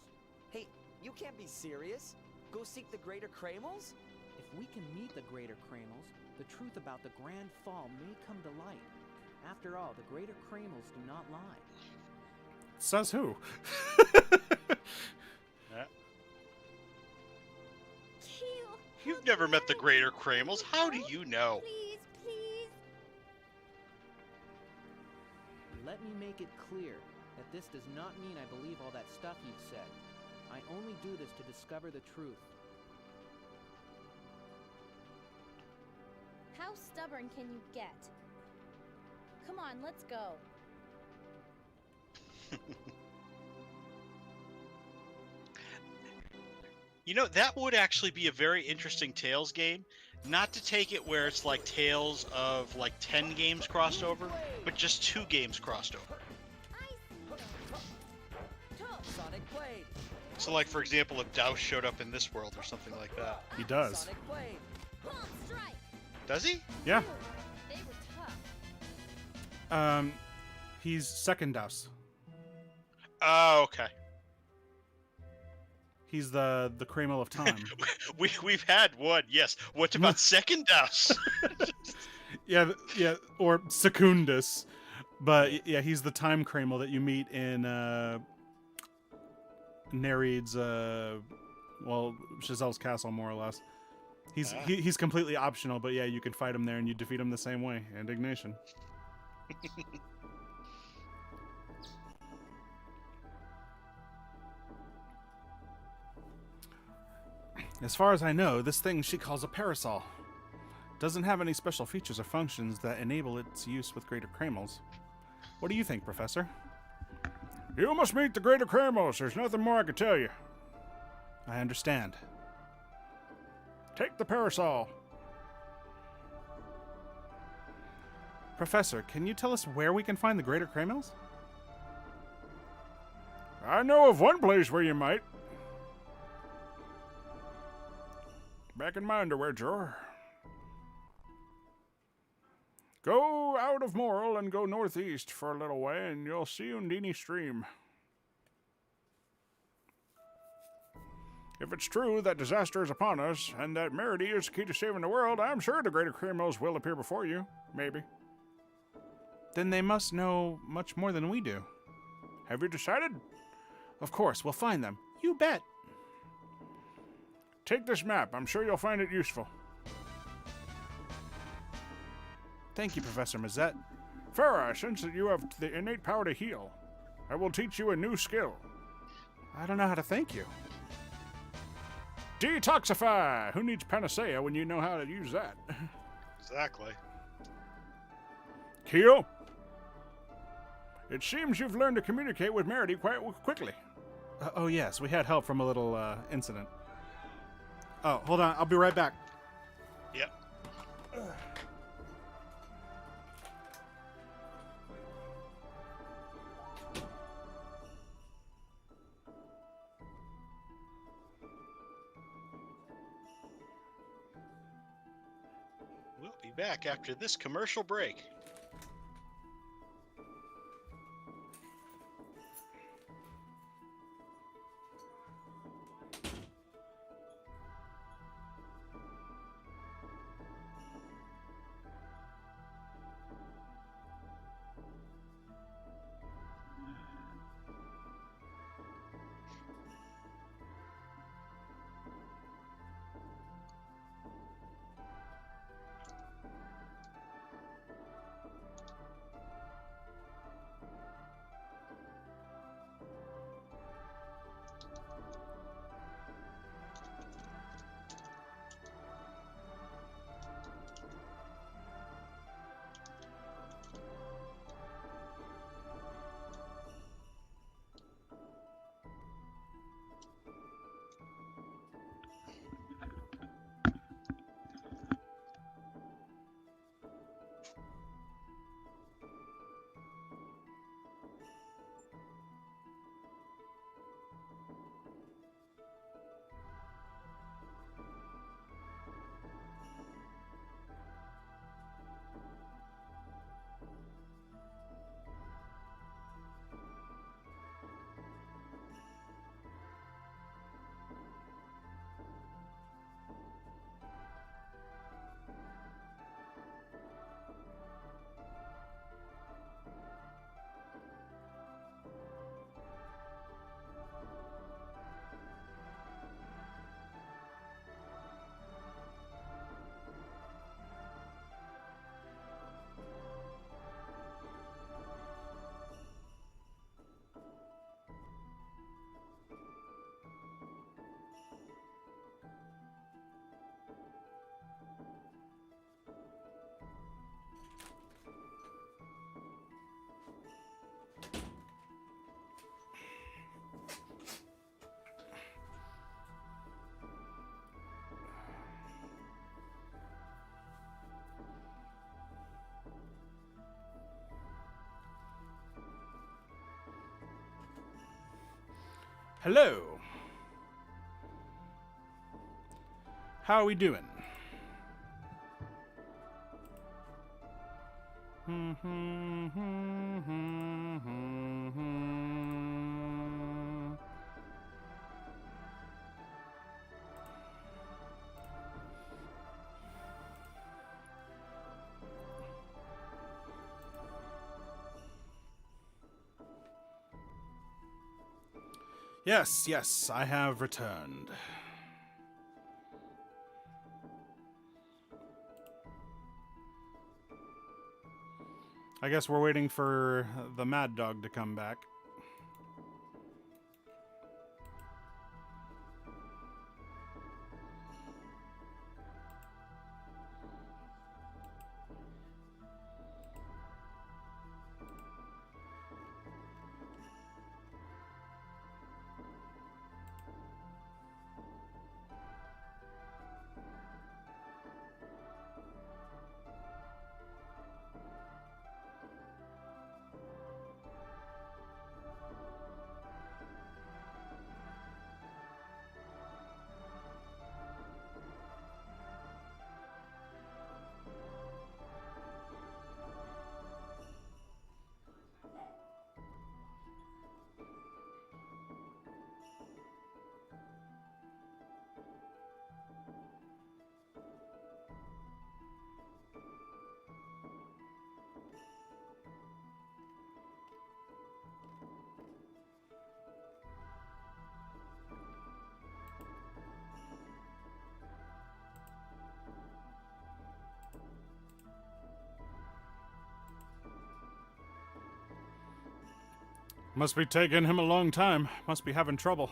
Hey, you can't be serious. Go seek the Greater Kremls? If we can meet the Greater Kremls, the truth about the Grand Fall may come to light. After all, the Greater Kremls do not lie. Says who? Keel! You've never met the Greater Kremls. How do you know? Please, please! Let me make it clear that this does not mean I believe all that stuff you've said. I only do this to discover the truth. How stubborn can you get? Come on, let's go. You know, that would actually be a very interesting Tales game. Not to take it where it's like Tales of like 10 games crossed over, but just 2 games crossed over. Sonic Blade! So like, for example, if Douse showed up in this world or something like that. He does. Sonic Blade! Bomb strike! Does he? Yeah. They were tough. He's second Douse. Oh, okay. He's the Kreml of time. We've had one, yes. What about second Douse? Yeah, or Secundus. But yeah, he's the time Kreml that you meet in Nereid's Chazelle's castle, more or less. He's completely optional, but yeah, you can fight him there and you defeat him the same way. Indignation. As far as I know, this thing she calls a parasol doesn't have any special features or functions that enable its use with Greater Kremls. What do you think, Professor? You must meet the Greater Kremls. There's nothing more I can tell you. I understand. Take the parasol. Professor, can you tell us where we can find the Greater Kremls? I know of one place where you might. Back in my underwear drawer. Go out of Moral and go northeast for a little way, and you'll see Undini Stream. If it's true that disaster is upon us, and that Merity is the key to saving the world, I'm sure the Greater Kremls will appear before you. Maybe. Then they must know much more than we do. Have you decided? Of course, we'll find them. You bet. Take this map. I'm sure you'll find it useful. Thank you, Professor Mazette. Farah, I sense that you have the innate power to heal. I will teach you a new skill. I don't know how to thank you. Detoxify! Who needs panacea when you know how to use that? Exactly. Keel? It seems you've learned to communicate with Merity quite quickly. Oh, yes. We had help from a little incident. Oh, hold on. I'll be right back. Yep. We'll be back after this commercial break. hello. How are we doing? Yes, yes, I have returned. I guess we're waiting for the Mad Dog to come back. Must be taking him a long time. Must be having trouble.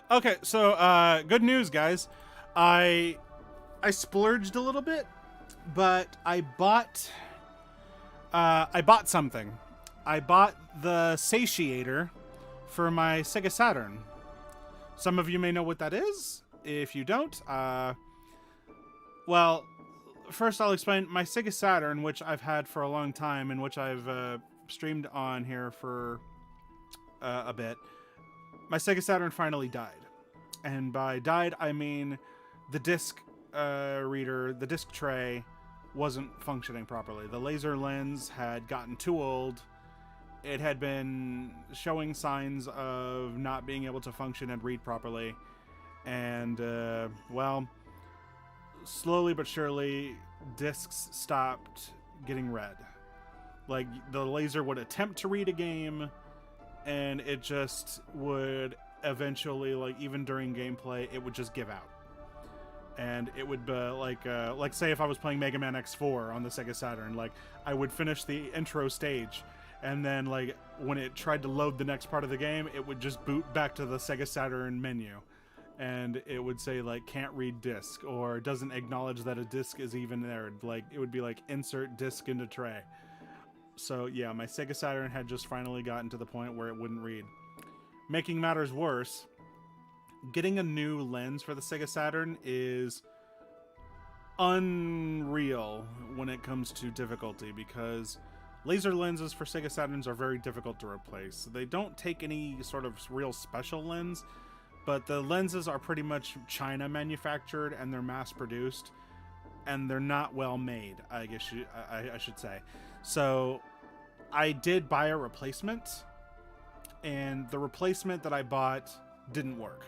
Okay, so good news, guys. I splurged a little bit, but I bought something. I bought the satiator for my Sega Saturn. Some of you may know what that is. If you don't, well, first I'll explain. My Sega Saturn, which I've had for a long time and which I've streamed on here for a bit, my Sega Saturn finally died. And by died, I mean the disc reader, the disc tray, wasn't functioning properly. The laser lens had gotten too old. It had been showing signs of not being able to function and read properly. And, well, slowly but surely, discs stopped getting read. Like, the laser would attempt to read a game, and it just would eventually, like, even during gameplay, it would just give out. And it would be like say if I was playing Mega Man X4 on the Sega Saturn, like, I would finish the intro stage, and then, like, when it tried to load the next part of the game, it would just boot back to the Sega Saturn menu. And it would say, like, can't read disc, or doesn't acknowledge that a disc is even there. Like, it would be like, insert disc into tray. So, yeah, my Sega Saturn had just finally gotten to the point where it wouldn't read. Making matters worse, getting a new lens for the Sega Saturn is unreal when it comes to difficulty, because laser lenses for Sega Saturns are very difficult to replace. They don't take any sort of real special lens, but the lenses are pretty much China manufactured, and they're mass produced, and they're not well made, I guess I should say. So I did buy a replacement, and the replacement that I bought didn't work.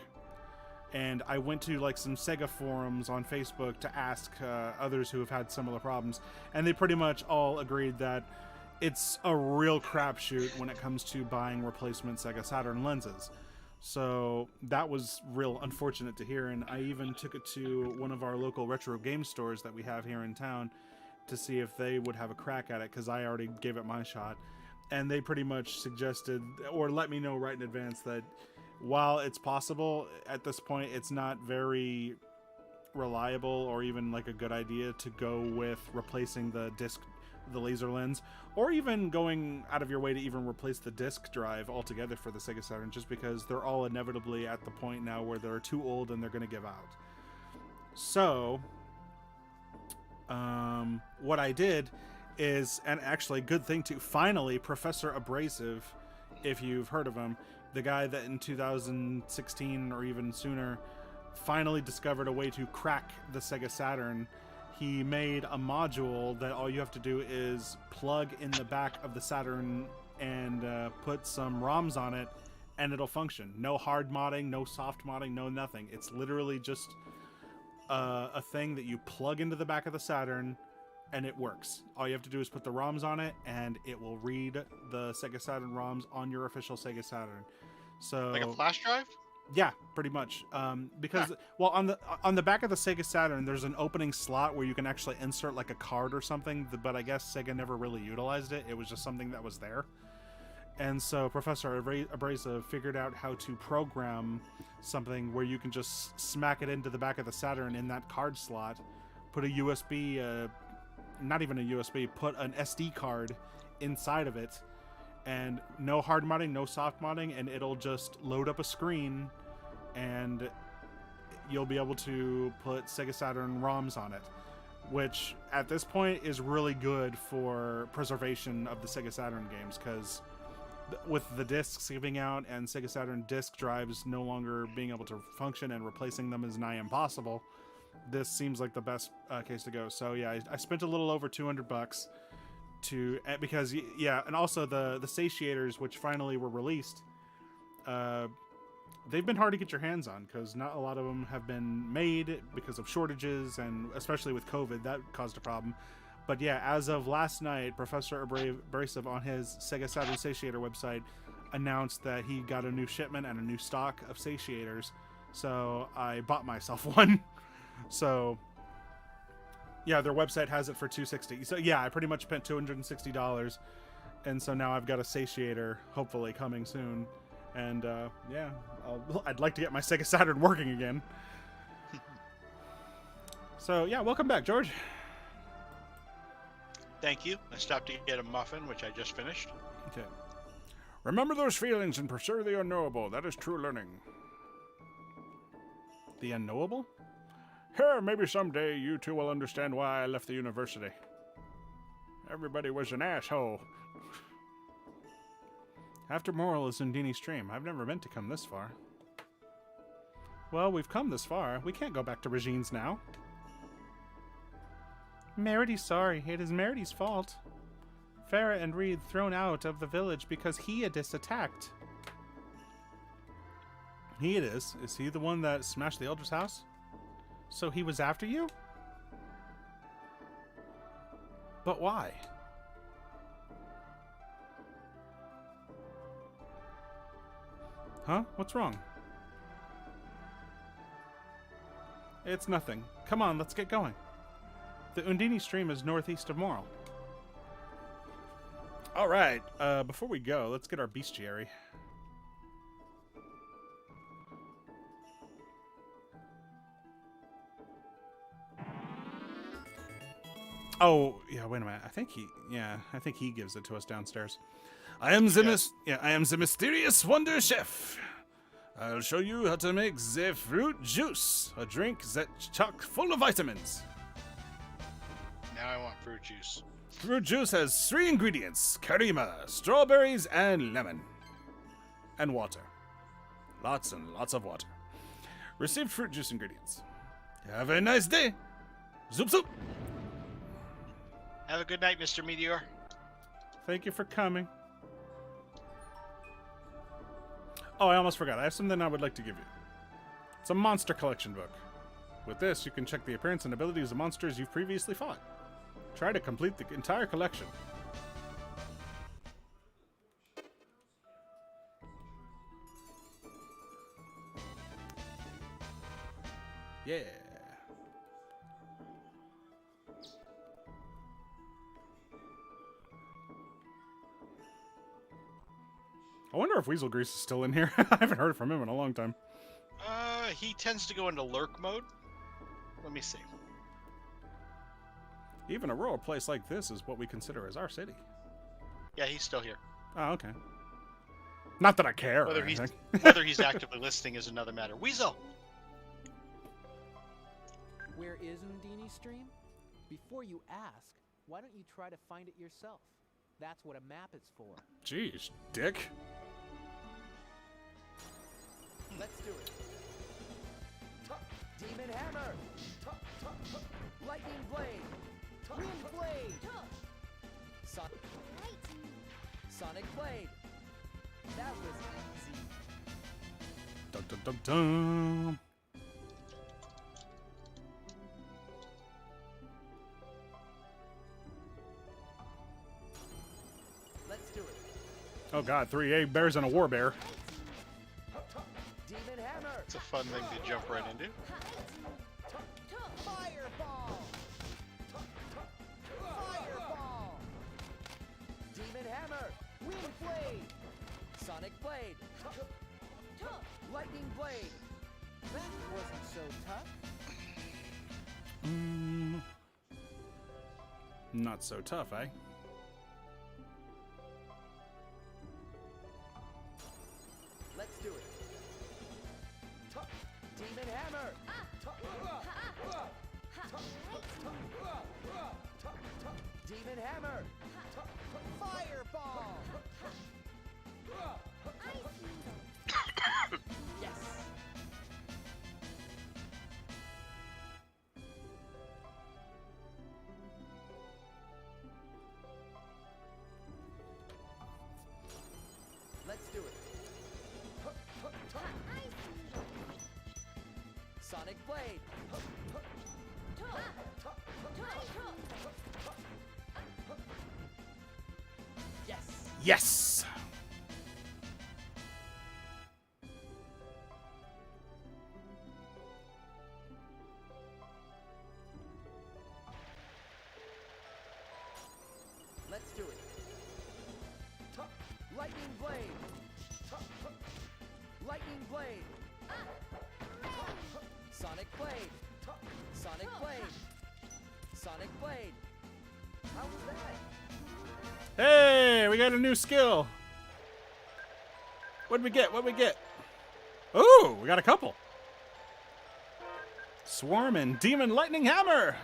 And I went to, like, some Sega forums on Facebook to ask others who have had similar problems, and they pretty much all agreed that it's a real crapshoot when it comes to buying replacement Sega Saturn lenses. So that was real unfortunate to hear, and I even took it to one of our local retro game stores that we have here in town to see if they would have a crack at it, because I already gave it my shot. And they pretty much suggested, or let me know right in advance, that while it's possible, at this point it's not very reliable or even like a good idea to go with replacing the disc, the laser lens, or even going out of your way to even replace the disc drive altogether for the Sega Saturn, just because they're all inevitably at the point now where they're too old and they're going to give out. So what I did is, and actually, good thing too, finally, Professor Abrasive, if you've heard of him, the guy that in 2016 or even sooner finally discovered a way to crack the Sega Saturn. He made a module that all you have to do is plug in the back of the Saturn and put some ROMs on it, and it'll function. No hard modding, no soft modding, no nothing. It's literally just a thing that you plug into the back of the Saturn, and it works. All you have to do is put the ROMs on it, and it will read the Sega Saturn ROMs on your official Sega Saturn. So Like a flash drive? yeah, pretty much. Because well, on the back of the Sega Saturn, there's an opening slot where you can actually insert like a card or something. But I guess Sega never really utilized it. It was just something that was there. And so Professor Abrasive figured out how to program something where you can just smack it into the back of the Saturn in that card slot, put a USB, not even a USB, put an SD card inside of it, and no hard modding, no soft modding, and it'll just load up a screen, and you'll be able to put Sega Saturn ROMs on it, which at this point is really good for preservation of the Sega Saturn games, because with the discs giving out and Sega Saturn disk drives no longer being able to function and replacing them is nigh impossible, this seems like the best case to go. So yeah, I spent a little over $200 to, because yeah, and also the satiators, which finally were released, they've been hard to get your hands on because not a lot of them have been made because of shortages, and especially with COVID that caused a problem. But yeah, as of last night, Professor Abrasive on his Sega Saturn satiator website announced that he got a new shipment and a new stock of satiators. So I bought myself one. So yeah, their website has it for $260. So yeah, I pretty much spent $260, and so now I've got a satiator hopefully coming soon. And yeah, I'd like to get my Sega Saturn working again. So yeah, welcome back, George. Thank you. I stopped to get a muffin, which I just finished. Okay. Remember those feelings and pursue the unknowable. That is true learning. The unknowable? Here, maybe someday you two will understand why I left the university. Everybody was an asshole. After Moral is Undini's stream. I've never meant to come this far. Well, we've come this far. We can't go back to Regine's now. Merity's sorry. It is Merity's fault. Farah and Reed thrown out of the village because Heodis attacked. He it is. Is he the one that smashed the Elder's house? So he was after you? But why? Huh? What's wrong? It's nothing. Come on, let's get going. The Undini stream is northeast of Moral. Alright, before we go, let's get our bestiary. Oh, yeah, wait a minute. I think he gives it to us downstairs. I am the mysterious Wonder Chef. I'll show you how to make the fruit juice, a drink that's chock full of vitamins. Now I want fruit juice. Fruit juice has 3 ingredients: karima, strawberries, and lemon. And water. Lots and lots of water. Received fruit juice ingredients. Have a nice day. Zoop zoop. Have a good night, Mr. Meteor. Thank you for coming. Oh, I almost forgot. I have something I would like to give you. It's a monster collection book. With this, you can check the appearance and abilities of monsters you've previously fought. Try to complete the entire collection. Yeah. I wonder if Weasel Grease is still in here. I haven't heard from him in a long time. He tends to go into lurk mode. Let me see. Even a rural place like this is what we consider as our city. Yeah, he's still here. Oh, okay. Not that I care. Whether or he's anything. whether he's actively listening is another matter. Weasel. Where is Undini's stream? Before you ask, why don't you try to find it yourself? That's what a map is for. Jeez, dick. Let's do it. Demon Hammer! Lightning Blade! Wind Blade! Lightning. Sonic Blade! That was easy. Dun, dun, dun, dun. Let's do it. Oh god, 3 egg bears and a war bear. Demon Hammer! It's a fun thing to jump right into. Fireball! Fireball! Demon Hammer! Wind Blade! Sonic Blade! Lightning Blade! That wasn't so tough. Not so tough, eh? Let's do it. Demon Hammer! Demon Hammer! Fireball! Yes! Let's do it. Sonic Blade! Yes! Yes! Let's do it. Lightning Blade! Lightning Blade! Sonic Blade! Sonic Blade! Sonic Blade! How was that? Hey, we got a new skill. What'd we get? What'd we get? Ooh, we got a couple. Swarm and Demon Lightning Hammer.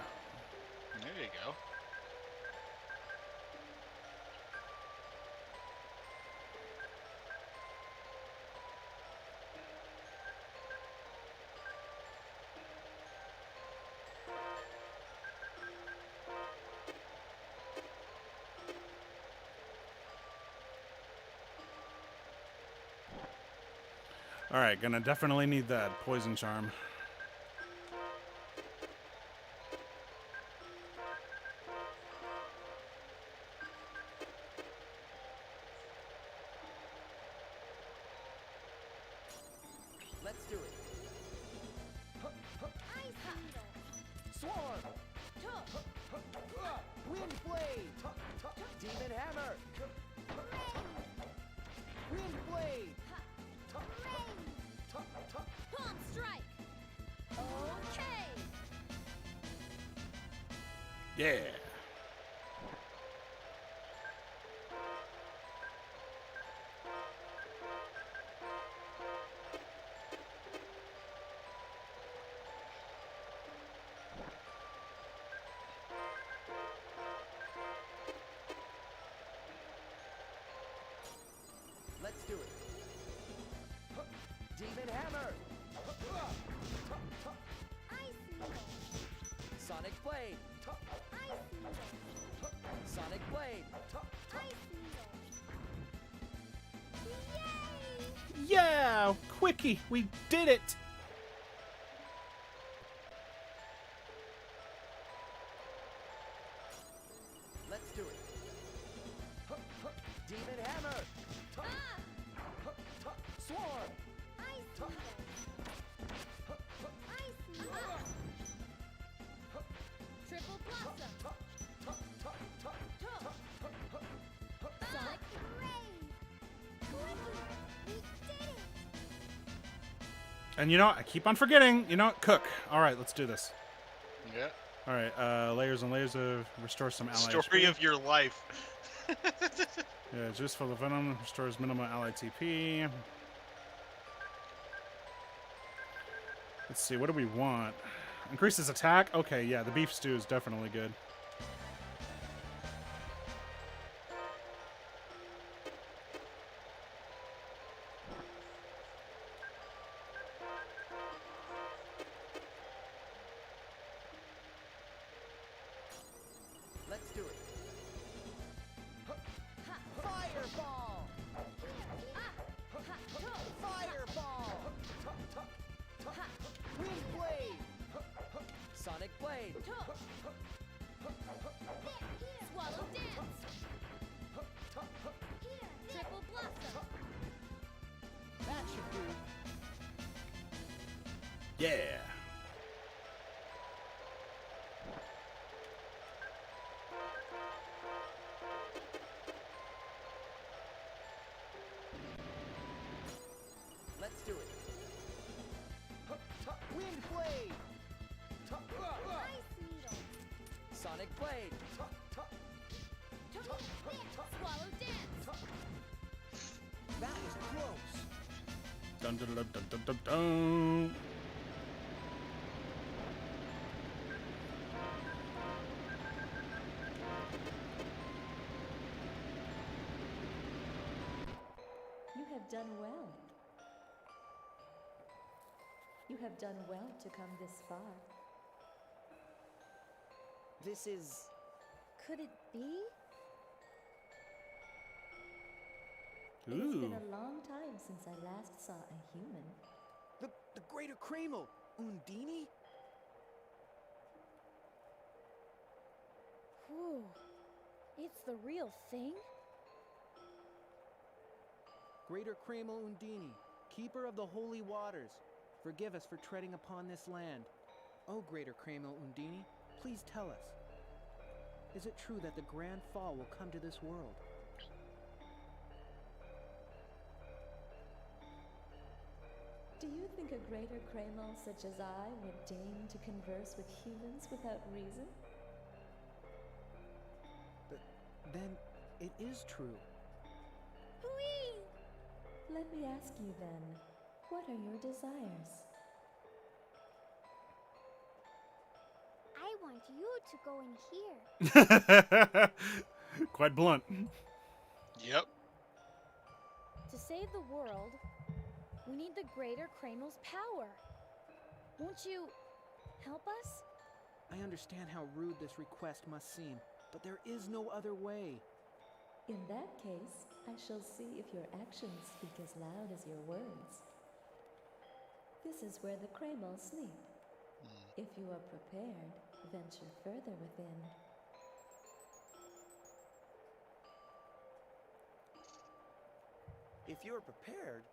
There you go. All right, gonna definitely need that poison charm. Let's do it. Swarm! Wind Blade! Demon Hammer! Wind Blade! Palm strike. Okay. Yeah. Let's do it. Demon Hammer! Sonic Blade! Sonic Blade! Yeah, quickie, we did it. Let's do it. Demon Hammer! Swarm! Triple blossom. Sonic And you know what? I keep on forgetting. You know what? Cook. All right, let's do this. Yeah. All right, layers and layers of restore some ally Story HP. of your life. Yeah, juice full of venom restores minimum ally TP. Let's see, what do we want? Increases attack? Okay, yeah, the beef stew is definitely good. Let's do it. Fireball! Fireball! Wind blade! Sonic blade! Swallow dance. Triple blossom. That should do. Yeah. Let's do it. Wind blade! Ice needle. Sonic blade! Swallow dance. That is close. Dun dun dun dun dun dun dun. You have done well. You have done well to come this far. This is... Could it be? It has been Ooh. a long time since I last saw a human. The Greater Kreml, Undini? Whew. It's the real thing? Greater Kreml Undini, keeper of the holy waters, forgive us for treading upon this land. Oh, Greater Kreml Undini, please tell us. Is it true that the Grand Fall will come to this world? Do you think a greater Kreml such as I would deign to converse with humans without reason? But then, it is true. Whee! Let me ask you then, what are your desires? I want you to go in here. Quite blunt. Yep. To save the world, we need the Greater Kreml's power. Won't you help us? I understand how rude this request must seem, but there is no other way. In that case, I shall see if your actions speak as loud as your words. This is where the Kreml sleep. If you are prepared, venture further within. If you're prepared...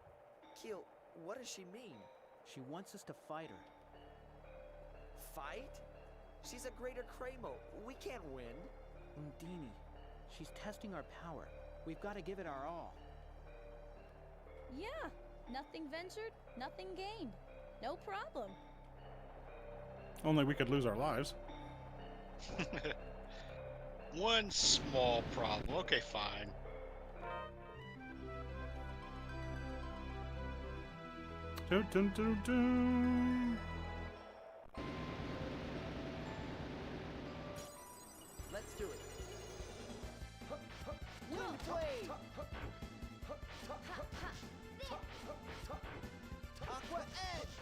Keel, what does she mean? She wants us to fight her. Fight? She's a Greater Kreml. We can't win. Undini, she's testing our power. We've got to give it our all. Yeah. Nothing ventured, nothing gained. No problem. Only we could lose our lives. One small problem. Okay, fine. Dun, dun, dun, dun. Let's do it. Wind blade! Aqua edge!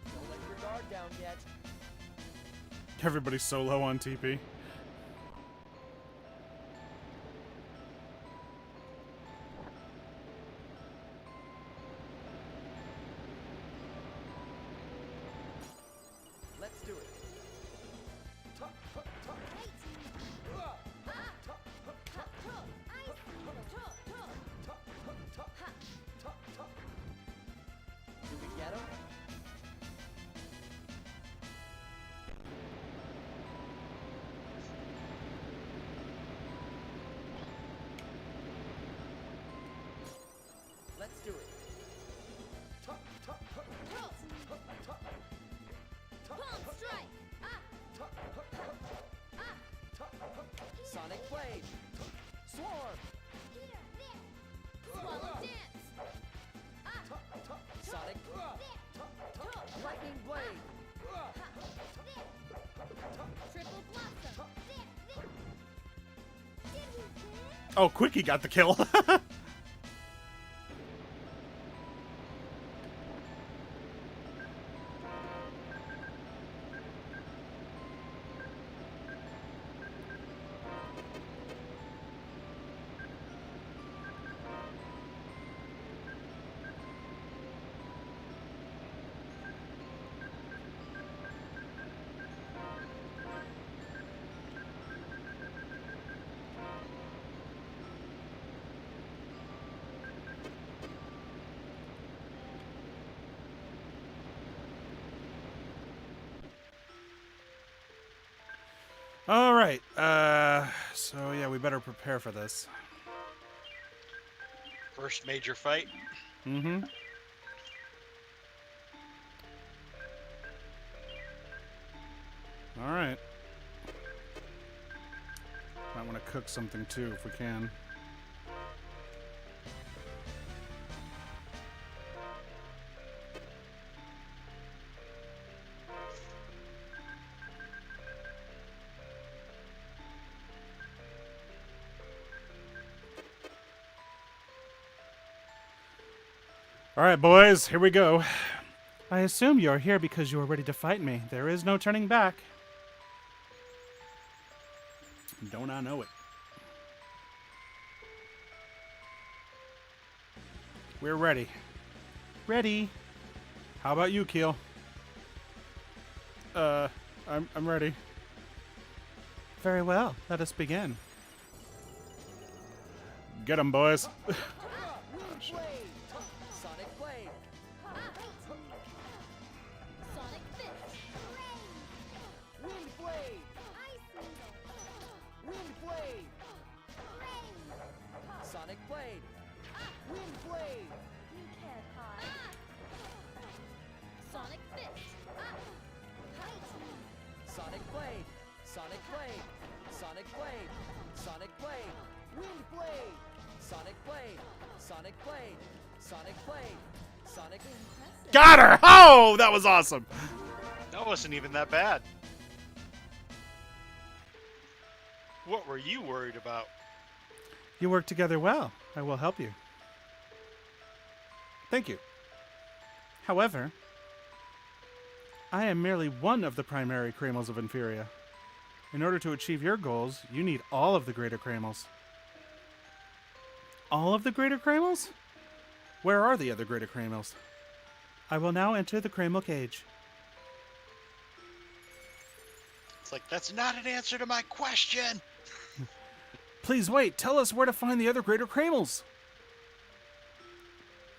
Don't let your guard down yet. Everybody's so low on TP. Let's do it. Do we get him? Let's do it. Palm strike! Sonic blade. Swarm. Swallow dance! Sonic Oh, Quickie got the kill. All right. So yeah, we better prepare for this. First major fight. Mm-hmm. All right. Might want to cook something too if we can. All right, boys, here we go. I assume you are here because you are ready to fight me. There is no turning back. Don't I know it? We're ready. Ready. How about you, Keel? I'm ready. Very well. Let us begin. Get 'em, boys. Wind Blade! Sonic Blade! Sonic Fist. Wind Blade! Ice Needle. Wind Blade! Rain. Sonic Blade! Wind Blade! You can't hide. Sonic Fist. Sonic Blade! Sonic Blade! Sonic Blade! Sonic Blade! Wind Blade! Sonic Blade! Sonic Blade! Sonic Blade! Sonic... Got her! Oh, that was awesome. That wasn't even that bad. What were you worried about? You work together well. I will help you. Thank you. However, I am merely one of the primary Kramels of Inferia. In order to achieve your goals, you need all of the greater Kramels. All of the greater Kramels? Where are the other greater Kramels? I will now enter the Kramel cage. It's like, that's not an answer to my question. Please wait, tell us where to find the other greater Kramels.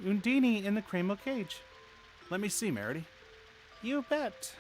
Undini in the Kramel cage. Let me see, Merity. You bet.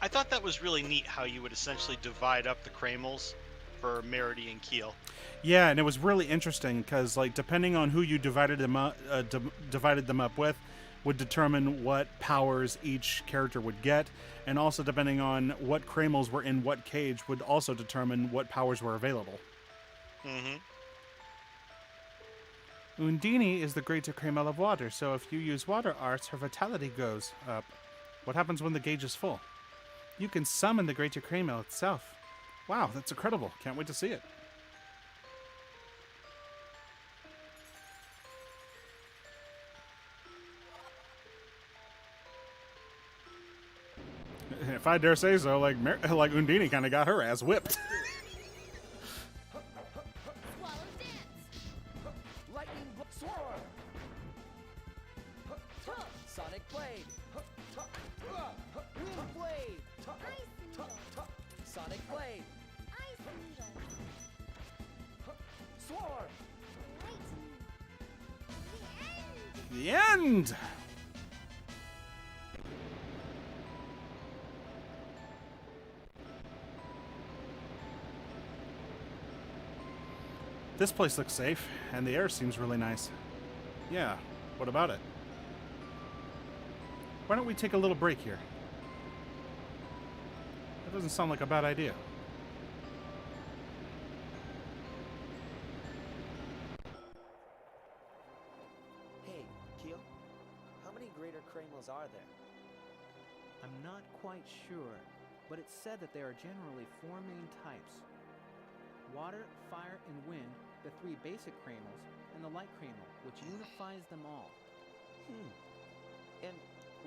I thought that was really neat how you would essentially divide up the Kramels for Merity and Keel. Yeah, and it was really interesting because, like, depending on who you divided them up with, would determine what powers each character would get, and also depending on what Kramels were in what cage would also determine what powers were available. Mm-hmm. Undini is the greater Kramel of water, so if you use water arts, her vitality goes up. What happens when the gauge is full? You can summon the greater Kramel itself. Wow, that's incredible. Can't wait to see it. If I dare say so, like Undini kind of got her ass whipped. Swallow Dance. Lightning Swarm! Sonic Blade! Wind Blade! Ice Needle. Sonic Blade! Ice Needle. Swarm! Lightning. The end! This place looks safe, and the air seems really nice. Yeah, what about it? Why don't we take a little break here? That doesn't sound like a bad idea. greater Kramos are there? I'm not quite sure, but it's said that there are generally 4 main types. Water, fire, and wind, the 3 basic Kramos, and the light Kramo, which unifies them all. And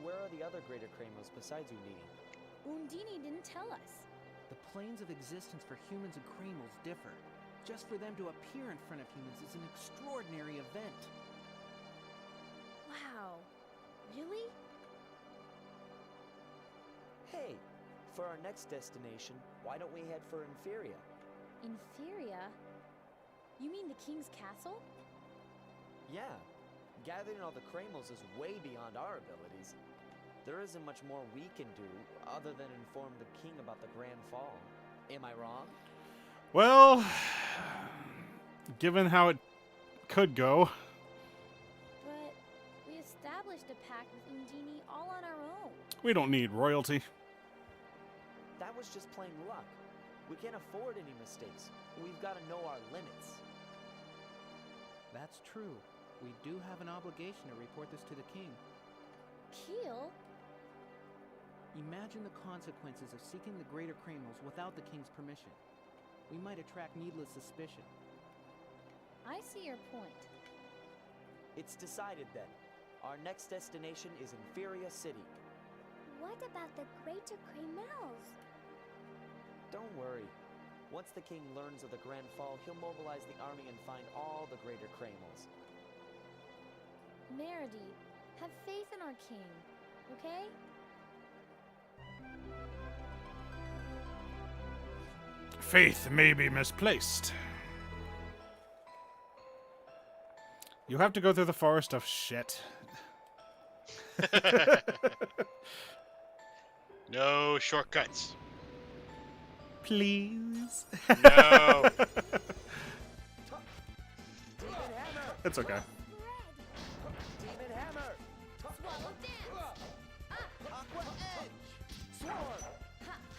where are the other greater Kramos besides Undini? Undini didn't tell us. The planes of existence for humans and Kramos differ. Just for them to appear in front of humans is an extraordinary event. Wow. Really? Hey, for our next destination, why don't we head for Inferia? Inferia? You mean the king's castle? Yeah, gathering all the Kramos is way beyond our abilities. There isn't much more we can do other than inform the king about the Grand Fall. Am I wrong? Well, given how it could go. But we established a pact with Undini all on our own. We don't need royalty. That was just plain luck. We can't afford any mistakes. We've got to know our limits. That's true. We do have an obligation to report this to the king. Keel? Imagine the consequences of seeking the greater Kramos without the king's permission. We might attract needless suspicion. I see your point. It's decided then. Our next destination is Inferia City. What about the greater Kramos? Don't worry. Once the king learns of the Grand Fall, he'll mobilize the army and find all the greater Kramos. Meredy, have faith in our king, okay? Faith may be misplaced. You have to go through the forest of shit. No shortcuts. Please. No. Demon Hammer! It's okay. Demon Hammer! Swallow dance! Aqua Edge! Swarm!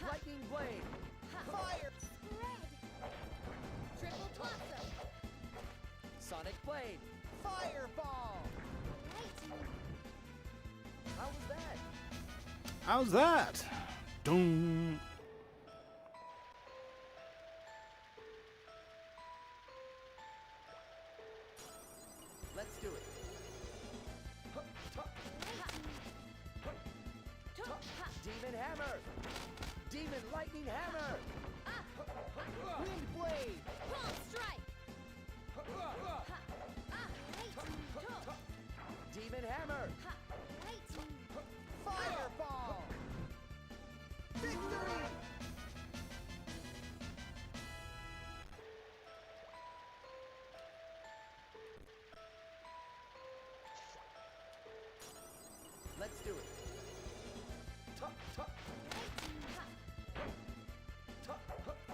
Lightning Blade! Fire! Triple blossom! Sonic Blade! Fireball! How was that? How's that? Doom. Let's do it. Demon Hammer! Demon Lightning Hammer! Wind Blade! Palm strike! Demon Hammer! Fireball! Victory! Let's do it.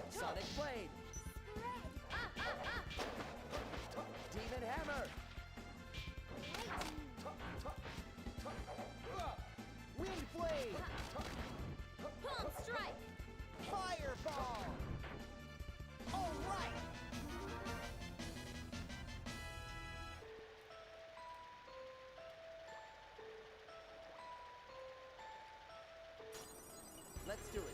Sonic Blade! Demon Hammer! Wind Blade! Palm strike! Fireball! All right! Let's do it.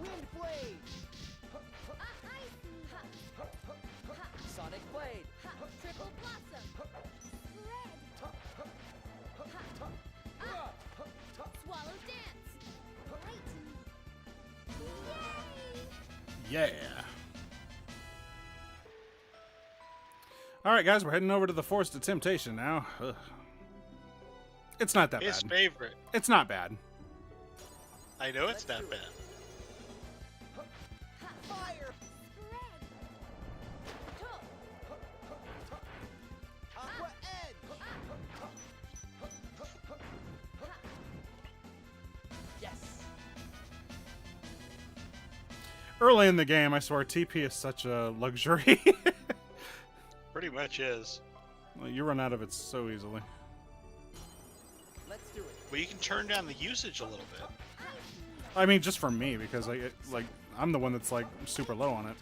Wind Blade! Sonic Blade! Triple blossom! Swallow dance! Yeah. All right, guys, we're heading over to the Forest of Temptation now. Ugh. It's not that His bad. favorite. It's not bad. I know it's not bad. Fire! Aqua Edge! Yes! Early in the game, I swear TP is such a luxury. Pretty much is. Well, you run out of it so easily. Let's do it. But you can turn down the usage a little bit. I mean, just for me, because I'm the one that's like super low on it.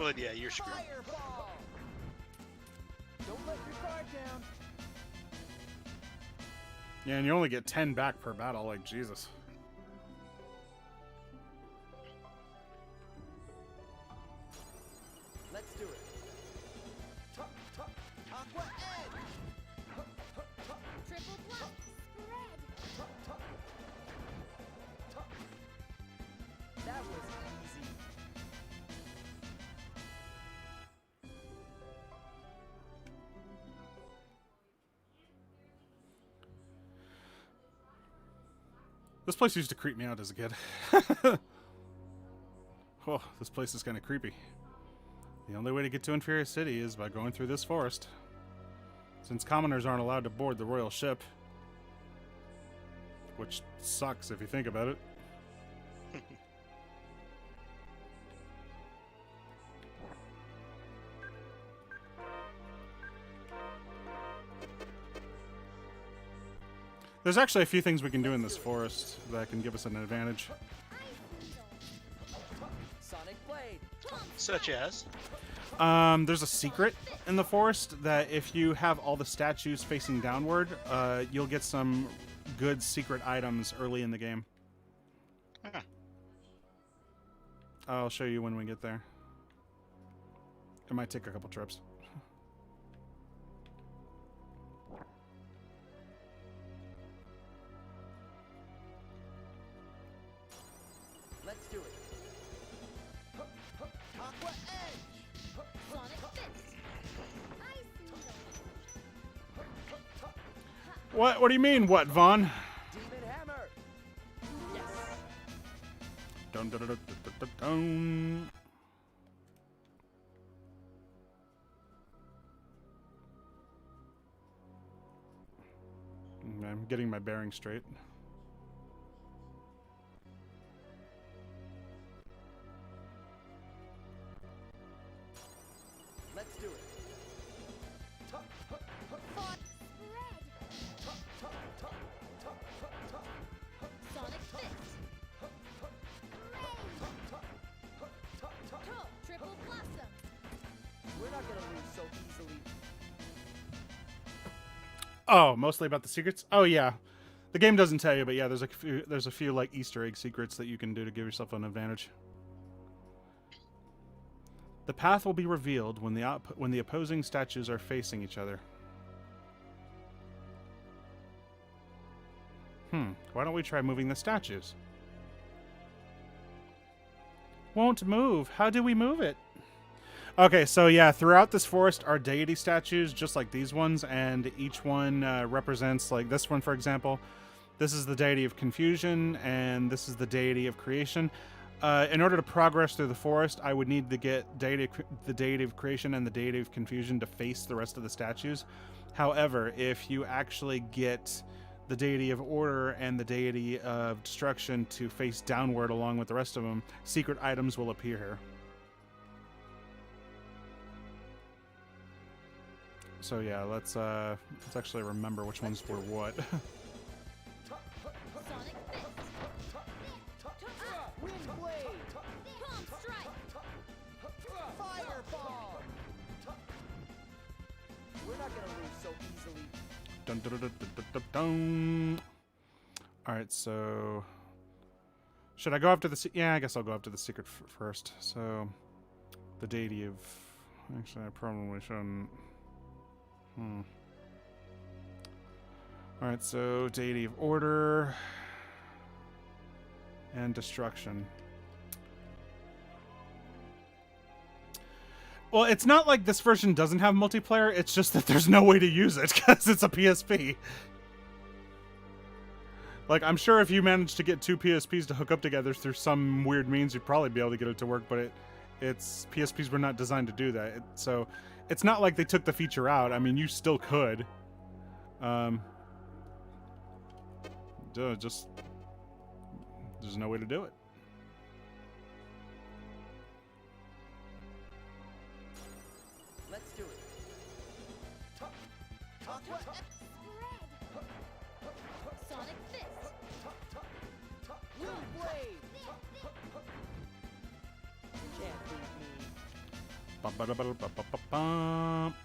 Well, yeah, you're screwed. Fireball! Don't let your guard down. Yeah, and you only get 10 back per battle, like Jesus. Let's do it. Aqua Edge! Triple plus. Spread. That was easy. This place used to creep me out as a kid. Oh, this place is kind of creepy. The only way to get to Inferior City is by going through this forest. Since commoners aren't allowed to board the royal ship. Which sucks if you think about it. There's actually a few things we can do in this forest that can give us an advantage. Sonic Blade! Such as? There's a secret in the forest that if you have all the statues facing downward, you'll get some good secret items early in the game. Huh. I'll show you when we get there. It might take a couple trips. Let's do it. Aqua Edge! Sonic Fist. Ice Needle. What do you mean, what, Vaughn? Demon Hammer! Yes! Dun, dun, dun, dun, dun, dun, dun. I'm getting my bearings straight. Let's do it. Sonic Fist. Triple Blossom. We're not gonna lose so easily. Oh, mostly about the secrets? Oh yeah. The game doesn't tell you, but yeah, there's a few like Easter egg secrets that you can do to give yourself an advantage. The path will be revealed when the opposing statues are facing each other. Why don't we try moving the statues? Won't move. How do we move it? Okay, so yeah, throughout this forest are deity statues, just like these ones, and each one represents, like this one, for example. This is the deity of confusion, and this is the deity of creation. In order to progress through the forest, I would need to get the deity of creation and the deity of confusion to face the rest of the statues. However, if you actually get the deity of order and the deity of destruction to face downward along with the rest of them, secret items will appear here. So yeah, let's actually remember which ones were what. Sonic Fist. Wind Blade! Palm Strike. Fireball! We're not gonna lose so easily. Dun, dun, dun, dun, dun, dun, dun. All right, so should I go after the? Yeah, I guess I'll go after the secret first. So the deity of. Actually, I probably shouldn't. All right, so deity of order and destruction. Well, it's not like this version doesn't have multiplayer. It's just that there's no way to use it because it's a PSP. Like, I'm sure if you managed to get two PSPs to hook up together through some weird means, you'd probably be able to get it to work, but PSPs were not designed to do that. So it's not like they took the feature out. I mean, you still could. Just there's no way to do it. Let's do it. Aqua Sonic Fist. Wind Blade! You can't beat me. Ba-da-ba-da-ba-ba-ba-bum.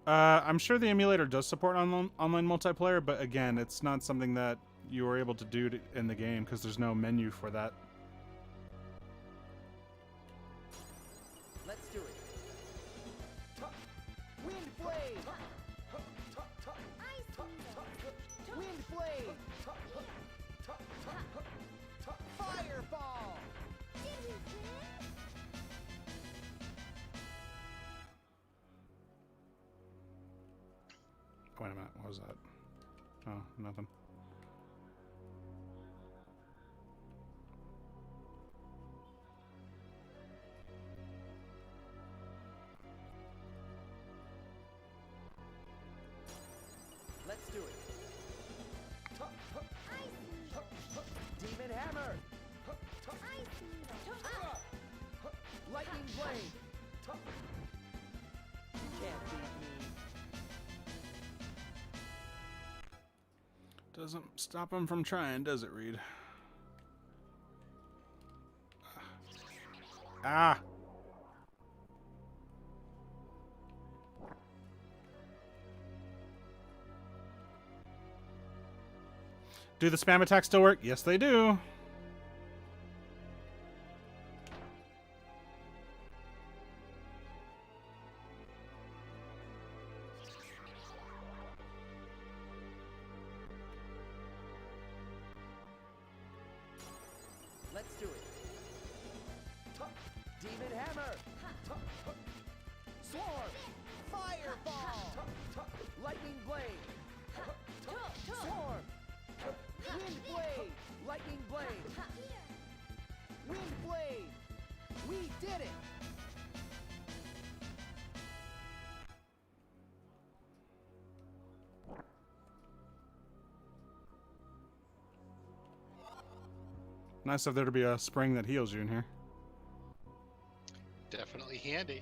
I'm sure the emulator does support online multiplayer, but again, it's not something that you are able to do in the game because there's no menu for that. Let's do it. Wind blade. Wind blade. Fireball. Did we win? Wait a minute, what was that? Oh, nothing. Let's do it. Demon hammer. Lightning blade. You can't beat me. Doesn't stop him from trying, does it, Reed? Ah! Do the spam attacks still work? Yes, they do. Let's do it. Demon hammer. Swarm. Fireball. Lightning blade. Swarm. Wind blade. Lightning blade. Wind blade. We did it. Nice of there to be a spring that heals you in here. Definitely handy.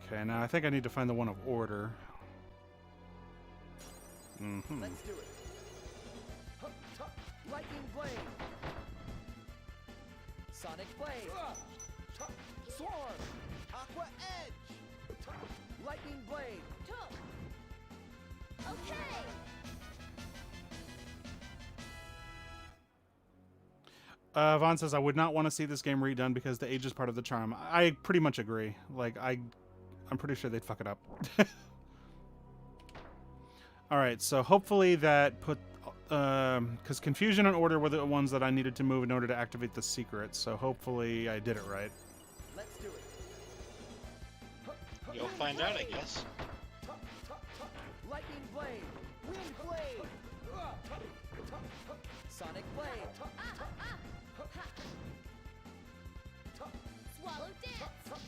Okay, now I think I need to find the one of order. Mm-hmm. Let's do it. Lightning blade. Sonic blade. Swarm. Aqua edge. Lightning blade. Okay. Vaughn says, I would not want to see this game redone because the age is part of the charm. I pretty much agree. Like, I'm pretty sure they'd fuck it up. Alright, so hopefully that put... because Confusion and Order were the ones that I needed to move in order to activate the secret, so hopefully I did it right. Let's do it. You'll find out, I guess. Lightning blade. Wind blade. Sonic blade. Swallow dance.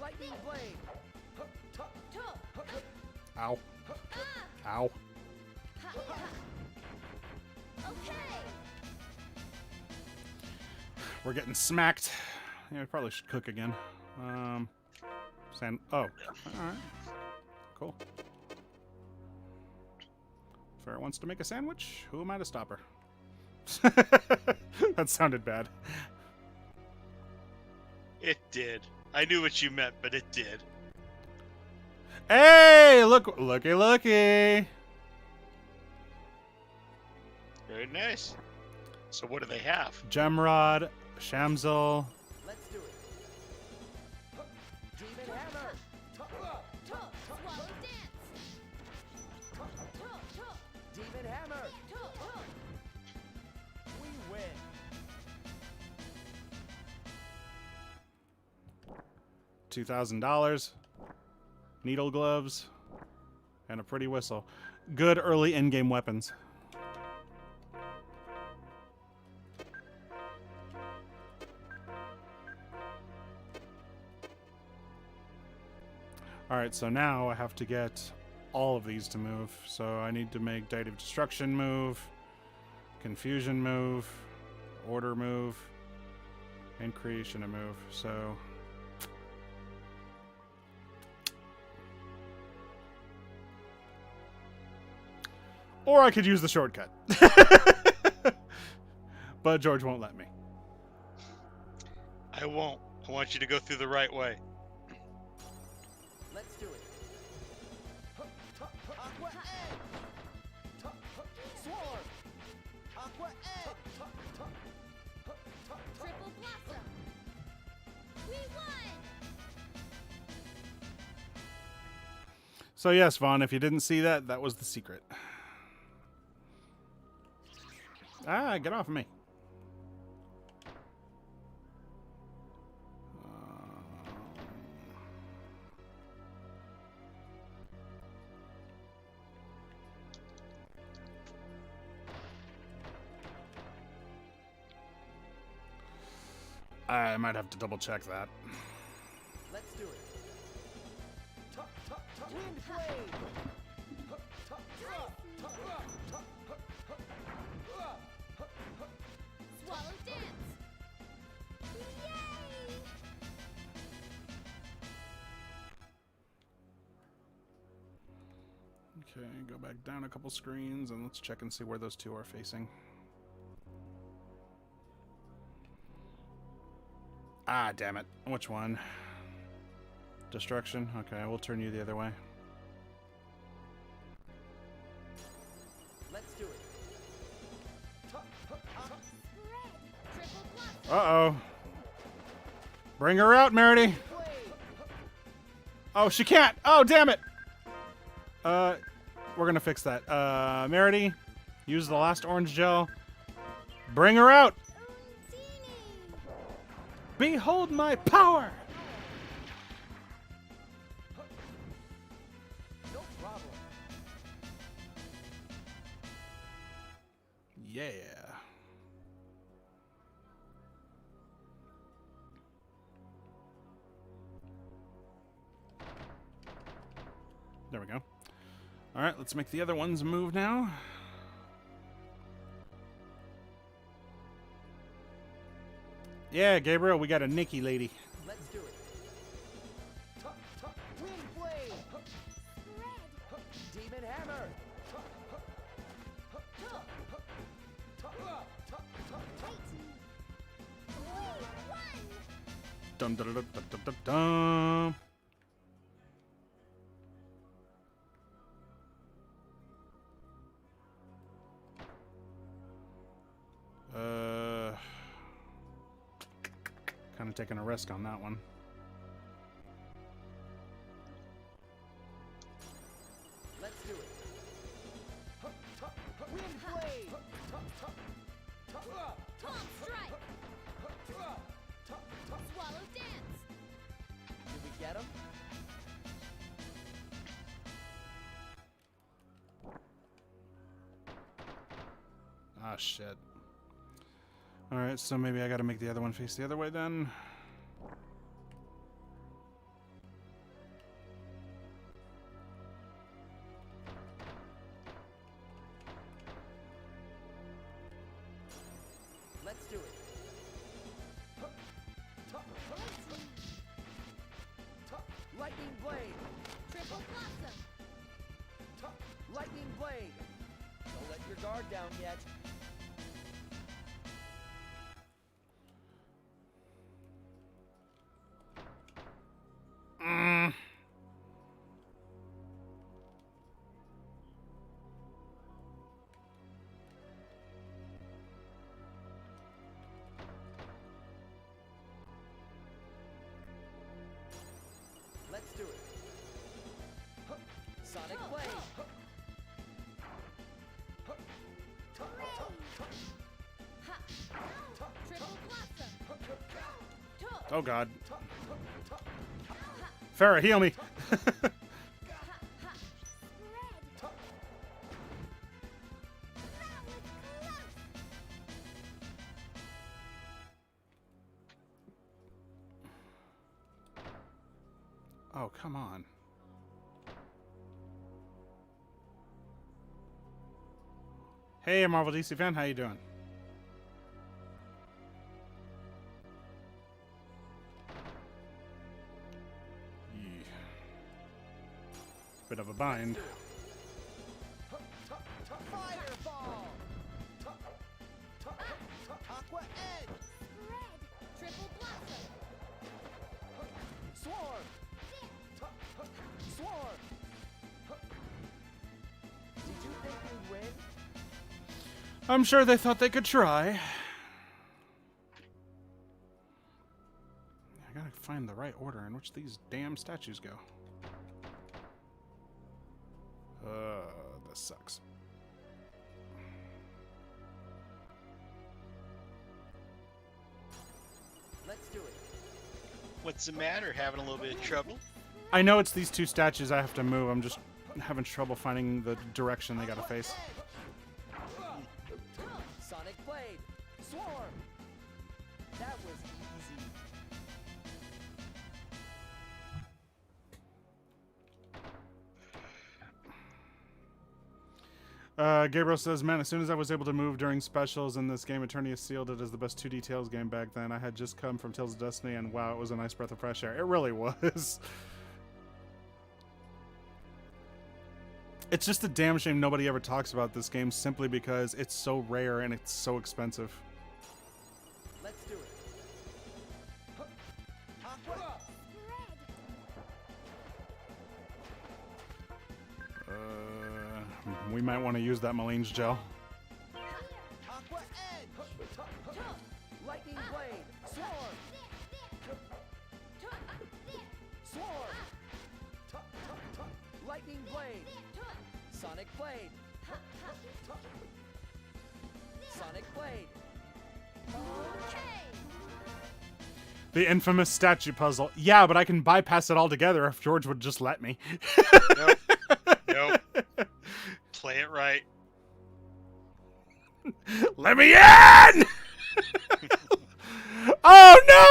Lightning blade. Ow. Ow. Okay. We're getting smacked. Yeah, we probably should cook again. Oh. Alright. Cool. Farrah wants to make a sandwich? Who am I to stop her? That sounded bad. It did. I knew what you meant, but it did. Hey! Looky! Very nice. So what do they have? Gemrod, Shamzel. Let's do it. Demon hammer. Swallow dance. Demon hammer. We win. $2,000. Needle gloves. And a pretty whistle. Good early in-game weapons. Alright, so now I have to get all of these to move. So I need to make Deity of Destruction move, Confusion move, Order move, and Creation a move. So... or I could use the shortcut. but George won't let me. I won't. I want you to go through the right way. Let's do it. Aqua Edge! Swarm! Aqua Edge! Triple Blossom! We won! So yes, Vaughn, if you didn't see that, that was the secret. Ah, get off of me. I might have to double check that. Let's do it. Wind Blade! Swallow Dance! Yay! Okay, go back down a couple screens and let's check and see where those two are facing. Ah, damn it. Which one? Destruction? Okay, we'll turn you the other way. Let's do it. Triple Blossom! Uh-oh. Bring her out, Merity. Blade! Oh, she can't. Oh, damn it. We're gonna fix that. Merity, use the last orange gel. Bring her out. Behold my power. No problem. Yeah. There we go. All right, let's make the other ones move now. Yeah, Gabriel, we got a Nikki lady. Let's do it. Wind Blade! Demon Hammer! Dum dum dum dum dum dum. Kind of taking a risk on that one. Let's do it. Wind Blade! Tom Strike! Swallow Dance! Did we get him? Ah, shit. Alright, so maybe I gotta make the other one face the other way then. Let's do it. Lightning Blade! Triple Blossom! Lightning Blade! Don't let your guard down yet. Let's do it. Sonic Blade! Triple Blossom! Oh god. Farrah, heal me! Oh, come on. Hey, Marvel DC fan, how you doing? Yeah. Bit of a bind. Fireball! Aqua Edge! Spread. Triple blossom. Swarm! Swarm! Did you think we'd win? I'm sure they thought they could try. I gotta find the right order in which these damn statues go. This sucks. Let's do it. What's the matter? Having a little bit of trouble? I know it's these two statues I have to move. I'm just having trouble finding the direction they gotta face. Sonic Blade! Swarm! That was easy. Gabriel says, man, as soon as I was able to move during specials in this game, Eternia sealed it as the best 2D Tales game back then. I had just come from Tales of Destiny, and wow, it was a nice breath of fresh air. It really was. It's just a damn shame nobody ever talks about this game simply because it's so rare and it's so expensive. Let's do it. Aqua! We might want to use that Maline's gel. Aqua Edge! Lightning Blade! Swarm! Swarm! Lightning Blade! Sonic Blade! Sonic Blade! The infamous statue puzzle. Yeah, but I can bypass it altogether if George would just let me. Nope. Nope. Play it right. Let me in! Oh no!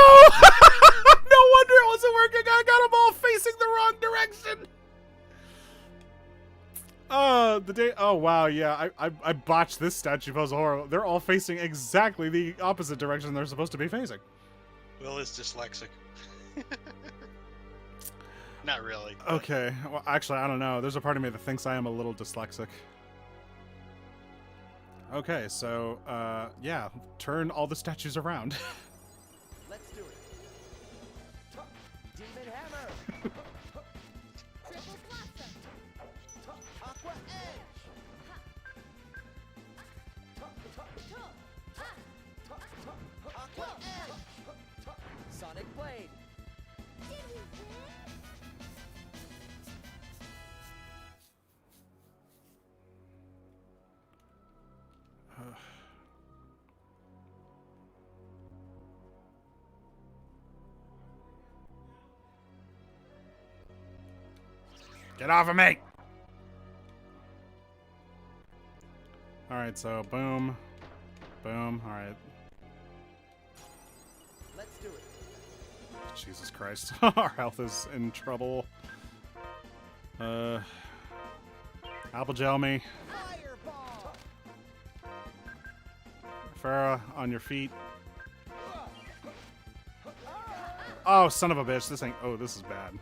No wonder it wasn't working. I got them all facing the wrong direction. Oh wow, yeah. I botched this statue puzzle horror. They're all facing exactly the opposite direction they're supposed to be facing. Will is dyslexic. Not really. but- Okay. Well, actually, I don't know. There's a part of me that thinks I am a little dyslexic. Okay, so, yeah. Turn all the statues around. Let's do it. Demon Hammer! Triple blossom. Aqua Edge! Aqua Edge! Sonic Blade! Did we win? Get off of me! Alright, so boom. Boom. Alright. Let's do it. Jesus Christ. Our health is in trouble. Apple gel me. Fireball! Farah, on your feet. Oh, son of a bitch. This ain't. Oh, this is bad.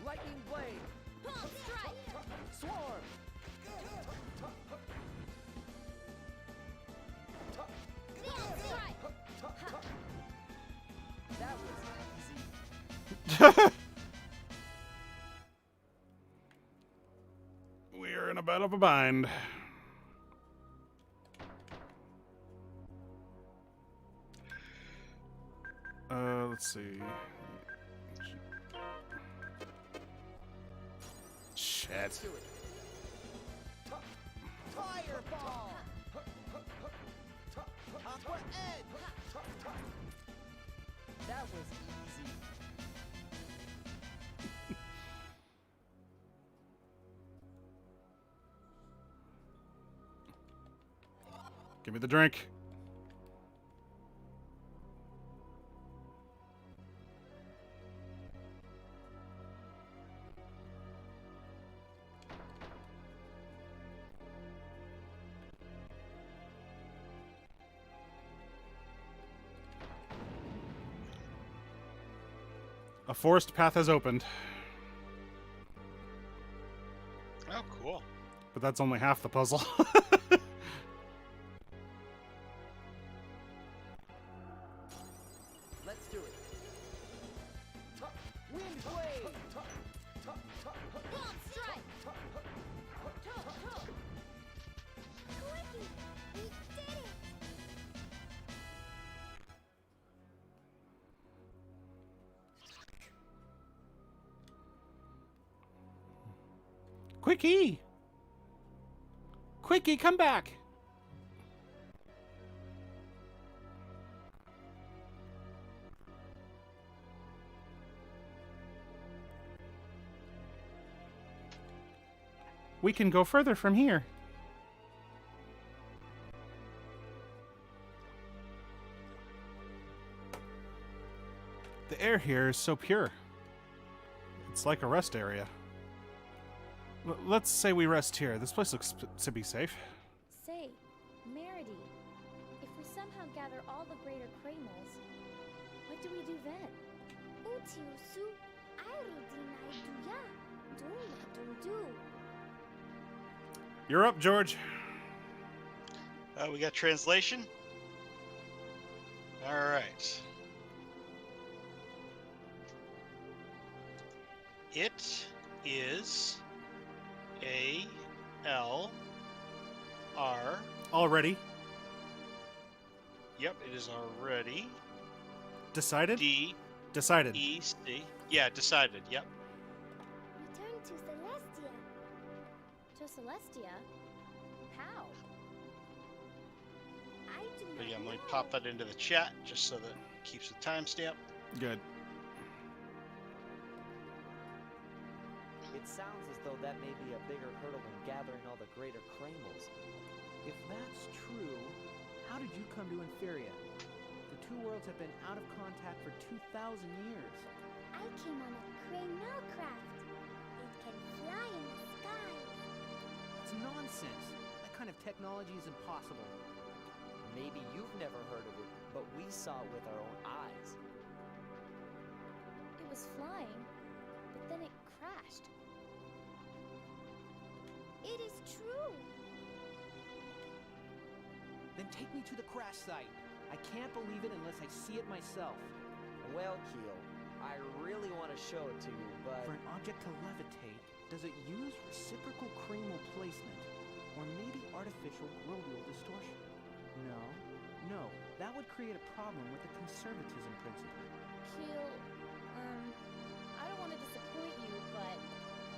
Lightning Blade! Palm strike. Swarm! Palm strike. That was easy. We're in a bit of a bind. Let's see. Shit. Let's do it. Fireball! Aqua Edge! That was easy. Give me the drink. A forest path has opened, Oh, cool. but that's only half the puzzle. Quickie! Quickie, come back! We can go further from here. The air here is so pure. It's like a rest area. Let's say we rest here. This place looks to be safe. Say, Meredy, if we somehow gather all the greater Kremls, what do we do then? Utiusu, Aerudinai Duya, Duma Dundu. You're up, George. We got translation. All right. It is A-L-R. Already. Yep, it is already. Decided? D-E-C. Decided. Yeah, decided. Yep. Return to Celestia. To Celestia? How? I do But not yeah, I'm going know. to pop that into the chat just so that it keeps the timestamp. Good. It sounds as though that may be a bigger hurdle than gathering all the greater Kremls. If that's true, how did you come to Inferia? The two worlds have been out of contact for 2,000 years. I came on a Kreml craft. It can fly in the sky. It's nonsense. That kind of technology is impossible. Maybe you've never heard of it, but we saw it with our own eyes. It was flying, but then it crashed. It is true. Then take me to the crash site. I can't believe it unless I see it myself. Well, Keel, I really want to show it to you, but... For an object to levitate, does it use reciprocal Kreml placement? Or maybe artificial world-wheel distortion? No, that would create a problem with the conservatism principle. Keel, I don't want to disappoint you, but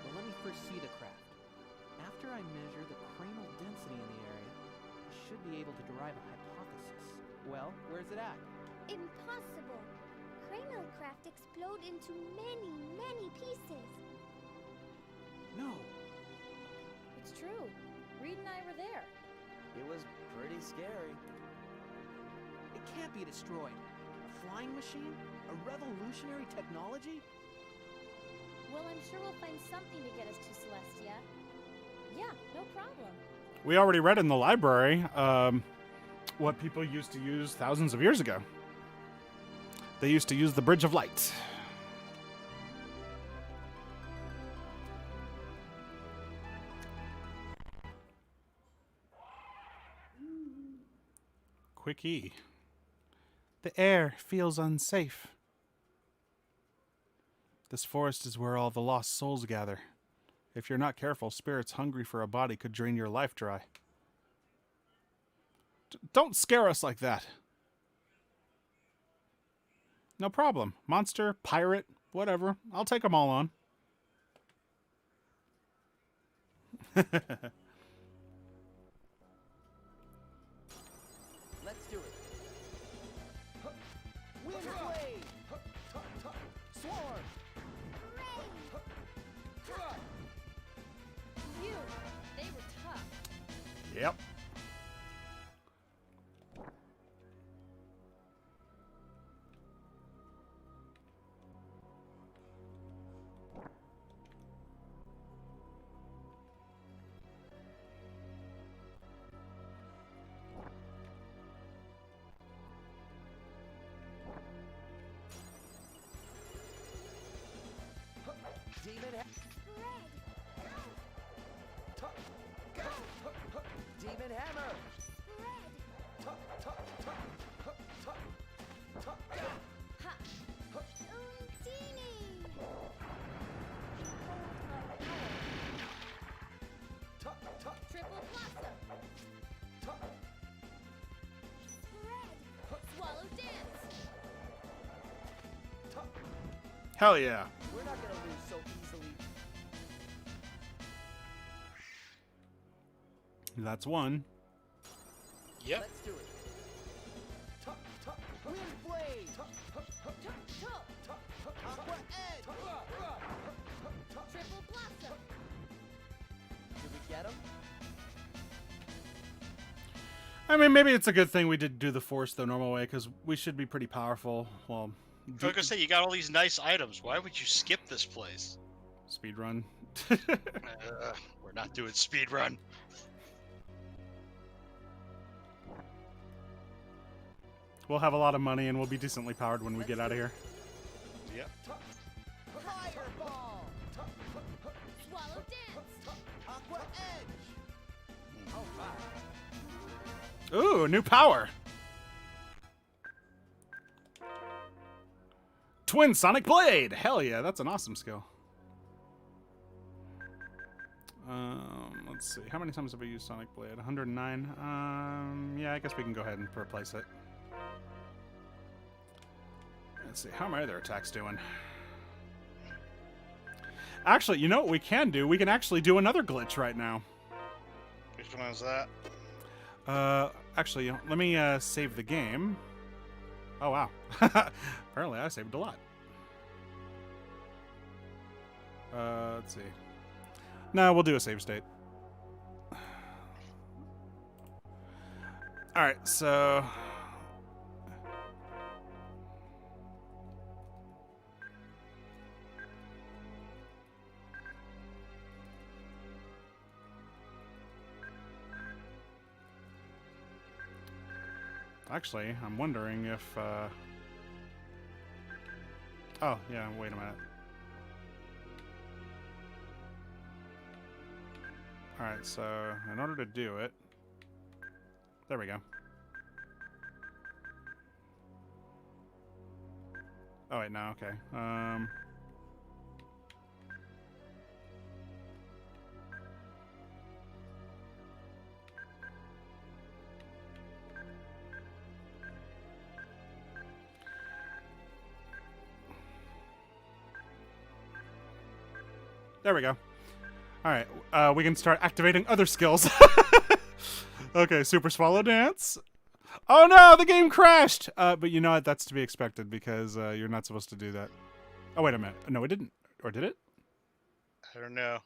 Well, let me first see the craft. After I measure the Kreml density in the area, I should be able to derive a hypothesis. Well, where's it at? Impossible. Kreml craft explode into many, many pieces. No, it's true. Reed and I were there. It was pretty scary. it can't be destroyed. A flying machine? A revolutionary technology? Well, I'm sure we'll find something to get us to Celestia. Yeah, no problem. We already read in the library what people used to use thousands of years ago. They used to use the Bridge of Light. Quickie. The air feels unsafe. This forest is where all the lost souls gather. If you're not careful, spirits hungry for a body could drain your life dry. Don't scare us like that. No problem. Monster, pirate, whatever. I'll take them all on. Let's do it. Wind blade! Swarm! Phew, they were tough. Yep. Demon Demon hammer! Triple blossom. Swallow dance. Hell yeah. We're not gonna lose so easily. That's one. Yep. Let's do it. Wind blade. Aqua edge. Triple blossom. Did we get him? I mean, maybe it's a good thing we did do the force the normal way, because we should be pretty powerful. Well, I was gonna say, you got all these nice items. Why would you skip this place? speed run. We're not doing speed run. We'll have a lot of money and we'll be decently powered when we get out of here. Yep. Fireball. Swallow dance. Aqua edge. All right. Ooh, new power. Twin Sonic Blade. Hell yeah, that's an awesome skill. Let's see. How many times have I used Sonic Blade? 109. Yeah, I guess we can go ahead and replace it. Let's see. How are my other attacks doing? Actually, you know what we can do? We can actually do another glitch right now. Which one is that? Actually, let me save the game. Oh, wow. Apparently, I saved a lot. Let's see. No, we'll do a save state. All right, so... Actually, I'm wondering if... Oh, yeah, wait a minute. Alright, so in order to do it... There we go. Oh, wait, no, okay. There we go. Alright, we can start activating other skills. Okay, Super Swallow Dance. Oh no, the game crashed! But you know what, that's to be expected because you're not supposed to do that. Oh, wait a minute. No, it didn't. Or did it? I don't know.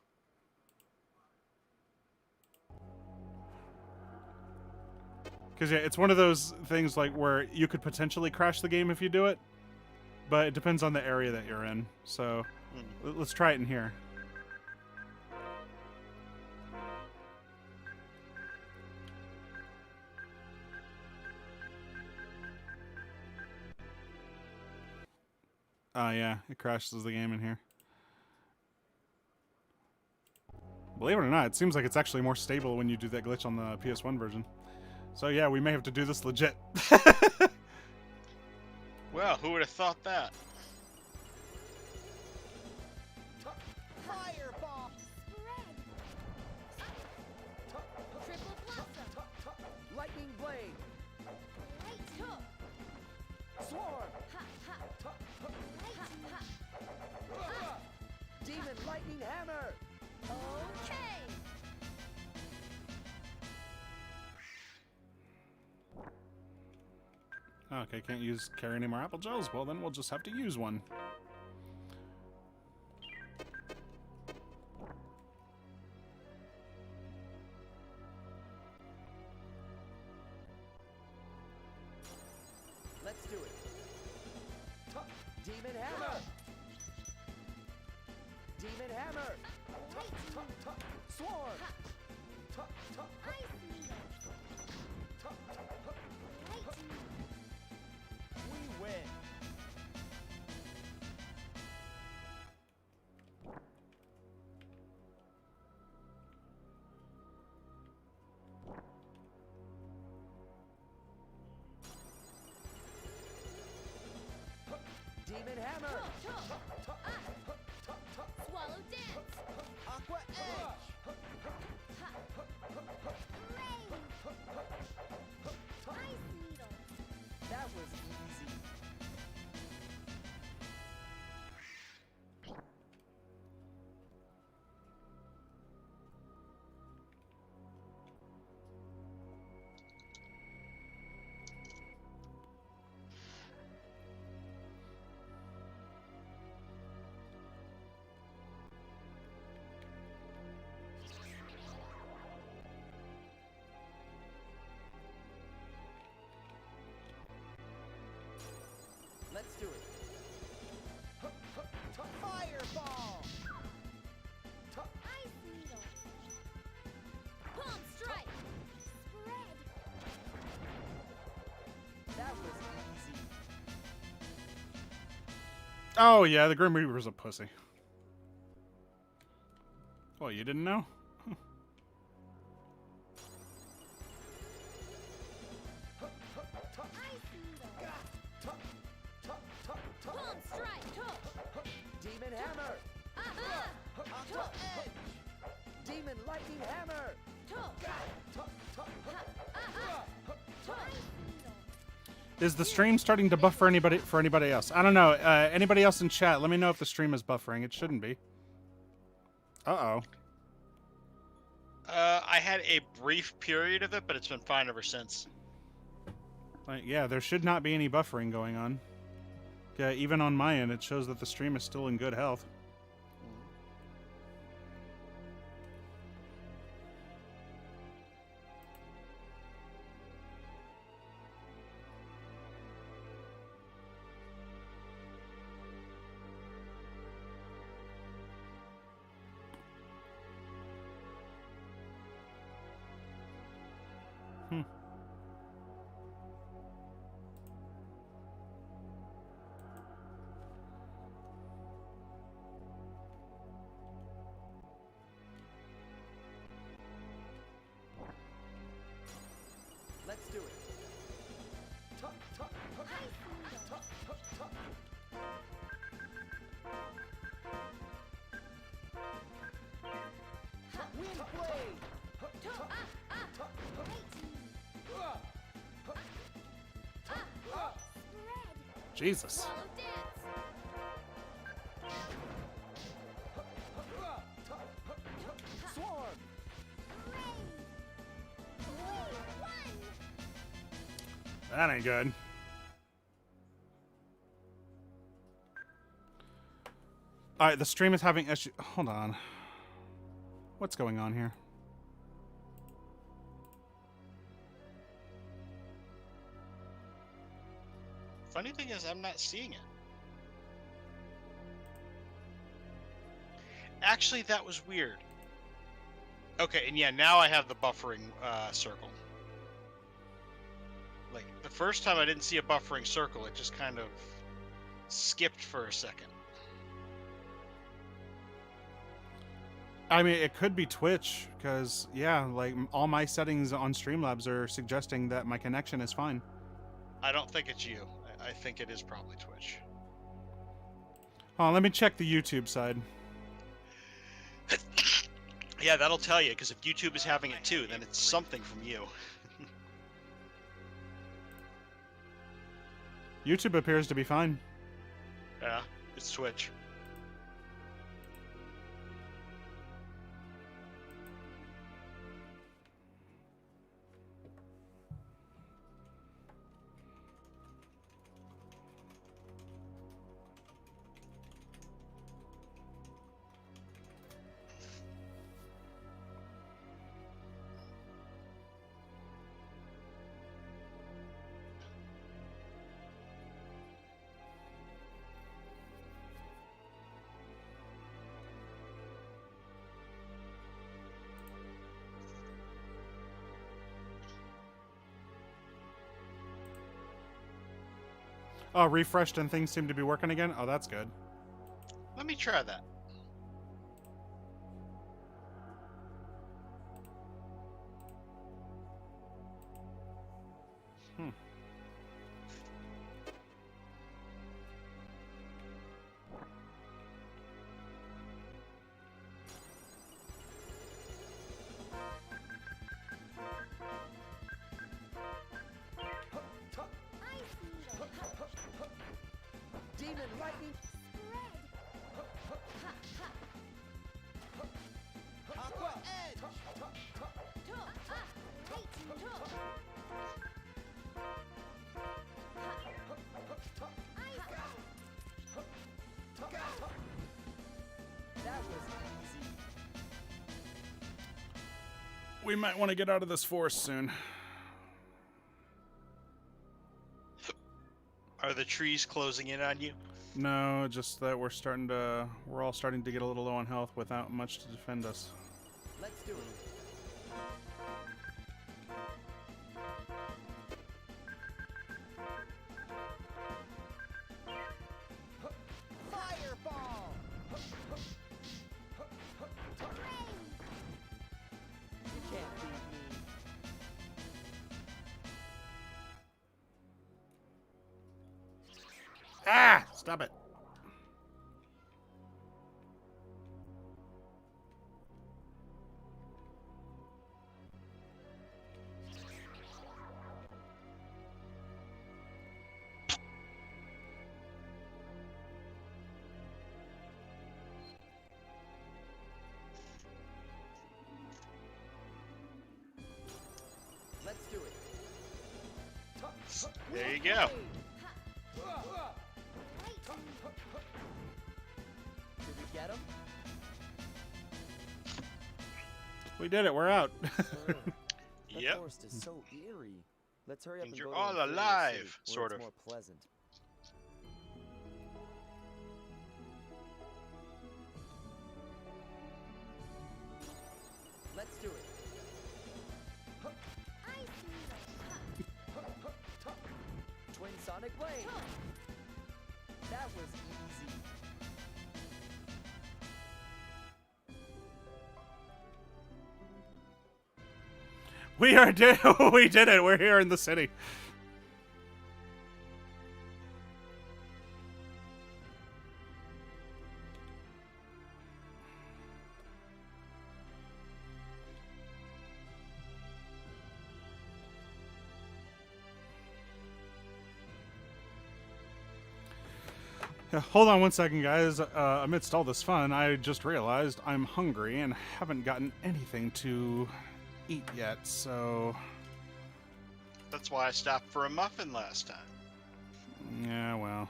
Because, yeah, it's one of those things like where you could potentially crash the game if you do it. But it depends on the area that you're in. So, let's try it in here. Oh, yeah, it crashes the game in here. Believe it or not, it seems like it's actually more stable when you do that glitch on the PS1 version. So yeah, we may have to do this legit. Well, who would have thought that? Fireball. Triple blossom. Lightning blade. Swarm. Demon lightning hammer. Okay. Okay, can't carry any more apple gels? Well, then we'll just have to use one. Let's do it. Demon hammer. Demon hammer. Swarm. Ice needle. Lightning. We win. Demon hammer. Swallow dance. Aqua edge. Ice needle. That was easy. Oh, yeah, the Grim Reaper's a pussy. Oh, you didn't know? Palm strike. Demon hammer. Octo edge. Demon lightning hammer. Is the stream starting to buff for anybody else? I don't know. Anybody else in chat? Let me know if the stream is buffering. It shouldn't be. Uh-oh. I had a brief period of it, but it's been fine ever since. Yeah, there should not be any buffering going on. Yeah, even on my end, it shows that the stream is still in good health. Let's do it. Wind blade. Jesus. Swallow dance. Swarm. That ain't good. Alright, the stream is having issue. Hold on. What's going on here? Funny thing is, I'm not seeing it. Actually, that was weird. Okay, and yeah, now I have the buffering circle. Like, the first time I didn't see a buffering circle, it just kind of skipped for a second. I mean, it could be Twitch, because, yeah, like, all my settings on Streamlabs are suggesting that my connection is fine. I don't think it's you. I think it is probably Twitch. Oh, let me check the YouTube side. Yeah, that'll tell you, because if YouTube is having it too, then it's something from you. YouTube appears to be fine. Yeah, it's Twitch. Oh, refreshed and things seem to be working again? Oh, that's good. Let me try that. Demon lightning. Aqua edge. That was easy. We might want to get out of this forest soon. Are the trees closing in on you? No, just that we're all starting to get a little low on health without much to defend us. Let's do it. Ah! Stop it. Let's do it. There you go. Did we get him? We did it. We're out. That Yep. forest is so eerie. Let's hurry up And and you're go to all Inferior alive, City, where sort it's of. more pleasant. Let's do it. Twin Sonic Blade. That was easy. We we did it. We're here in the city. Yeah, hold on one second, guys. Amidst all this fun, I just realized I'm hungry and haven't gotten anything to eat yet, so... That's why I stopped for a muffin last time. Yeah, well...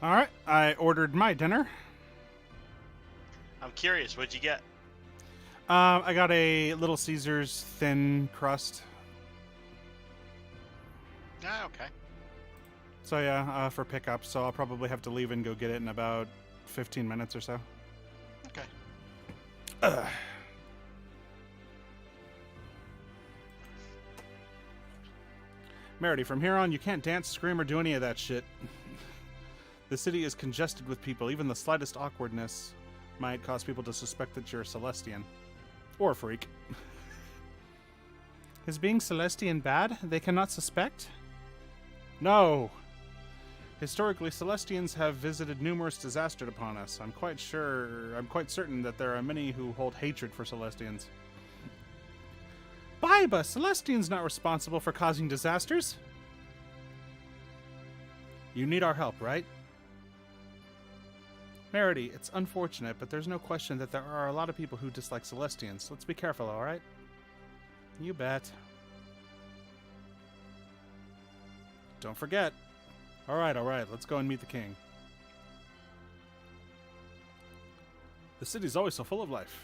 Alright, I ordered my dinner. I'm curious, what'd you get? I got a Little Caesars thin crust. Ah, okay. So yeah, for pickup, so I'll probably have to leave and go get it in about 15 minutes or so. Okay. Ugh. Merity, from here on, you can't dance, scream, or do any of that shit. The city is congested with people. Even the slightest awkwardness might cause people to suspect that you're a Celestian. Or a freak. Is being Celestian bad? They cannot suspect? No. Historically, Celestians have visited numerous disasters upon us. I'm quite certain that there are many who hold hatred for Celestians. Biba, Celestian's not responsible for causing disasters. You need our help, right? Merity, it's unfortunate, but there's no question that there are a lot of people who dislike Celestians. Let's be careful, alright? You bet. Don't forget. Alright, let's go and meet the king. The city's always so full of life.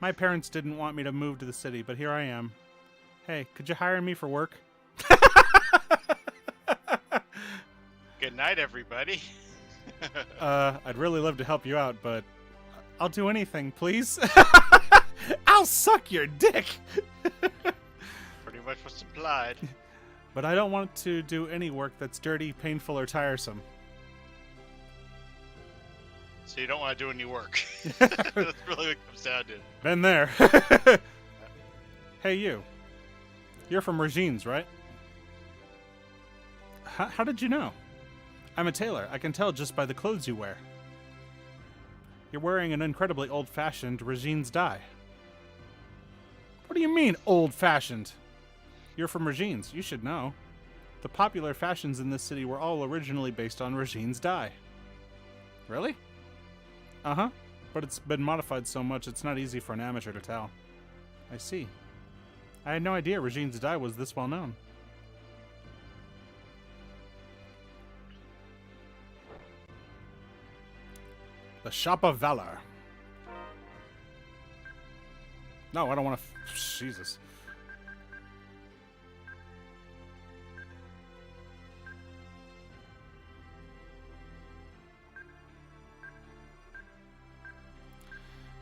My parents didn't want me to move to the city, but here I am. Hey, could you hire me for work? Good night, everybody. I'd really love to help you out, but I'll do anything, please. I'll suck your dick. Pretty much what's implied. But I don't want to do any work that's dirty, painful, or tiresome. So you don't want to do any work. That's really what it comes down to. Been there. Hey, you. You're from Regine's, right? How did you know? I'm a tailor. I can tell just by the clothes you wear. You're wearing an incredibly old-fashioned Regine's dye. What do you mean, old-fashioned? You're from Regine's. You should know. The popular fashions in this city were all originally based on Regine's dye. Really? Uh-huh. But it's been modified so much it's not easy for an amateur to tell. I see. I had no idea Regine's dye was this well known. The Shop of Valor. No, I don't want to... Jesus.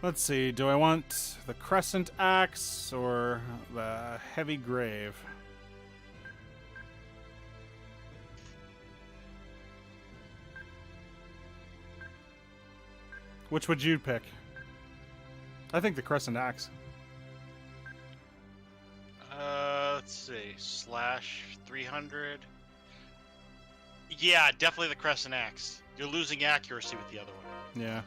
Let's see, do I want the Crescent Axe or the Heavy Grave? Which would you pick? I think the Crescent Axe. Let's see. Slash 300. Yeah, definitely the Crescent Axe. You're losing accuracy with the other one. Yeah.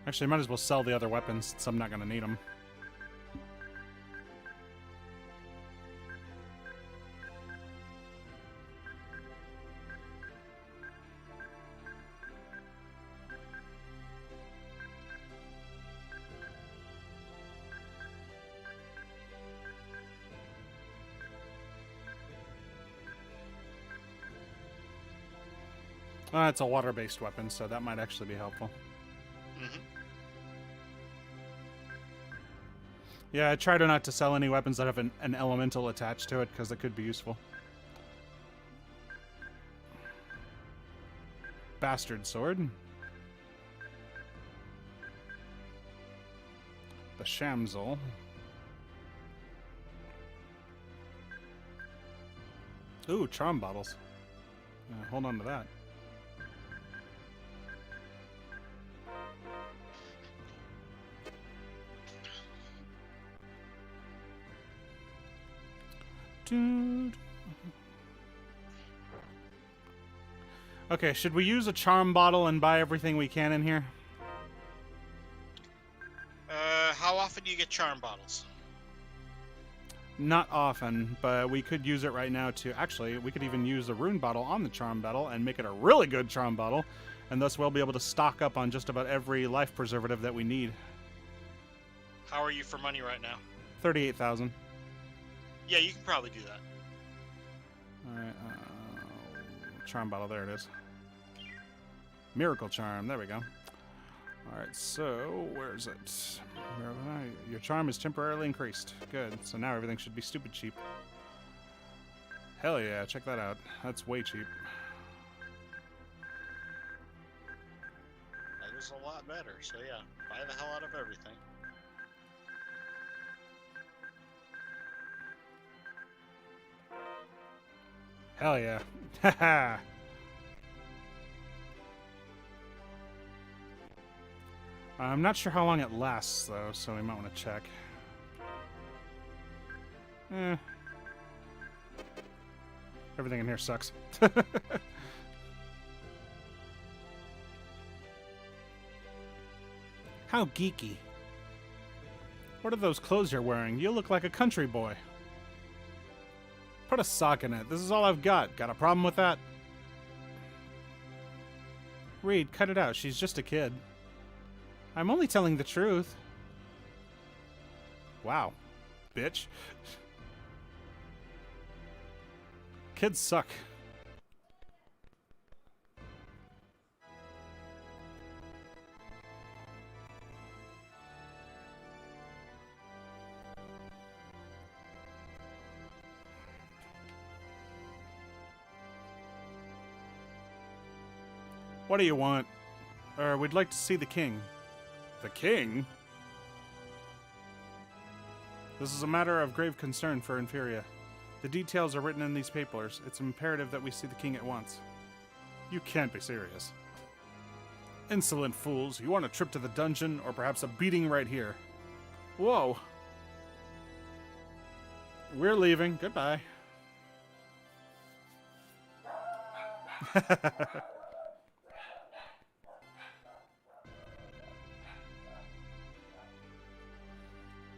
Actually, I might as well sell the other weapons since I'm not going to need them. It's a water-based weapon, so that might actually be helpful. Mm-hmm. Yeah, I try to not to sell any weapons that have an elemental attached to it, because it could be useful. Bastard sword. The Shamsel. Ooh, charm bottles. Hold on to that. Dude. Okay, should we use a charm bottle and buy everything we can in here? How often do you get charm bottles? Not often, but we could use it right now to... Actually, we could even use a rune bottle on the charm bottle and make it a really good charm bottle, and thus we'll be able to stock up on just about every life preservative that we need. How are you for money right now? 38,000. Yeah, you can probably do that. Alright, charm bottle, there it is. Miracle charm, there we go. Alright, so, where is it? Your charm is temporarily increased. Good, so now everything should be stupid cheap. Hell yeah, check that out. That's way cheap. That is a lot better, so yeah, buy the hell out of everything. Hell yeah. Haha. I'm not sure how long it lasts, though, so we might want to check. Everything in here sucks. How geeky. What are those clothes you're wearing? You look like a country boy. Put a sock in it. This is all I've got. Got a problem with that? Reed, cut it out. She's just a kid. I'm only telling the truth. Wow. Bitch. Kids suck. What do you want? We'd like to see the king. The king? This is a matter of grave concern for Inferia. The details are written in these papers. It's imperative that we see the king at once. You can't be serious. Insolent fools, you want a trip to the dungeon, or perhaps a beating right here? Whoa. We're leaving. Goodbye.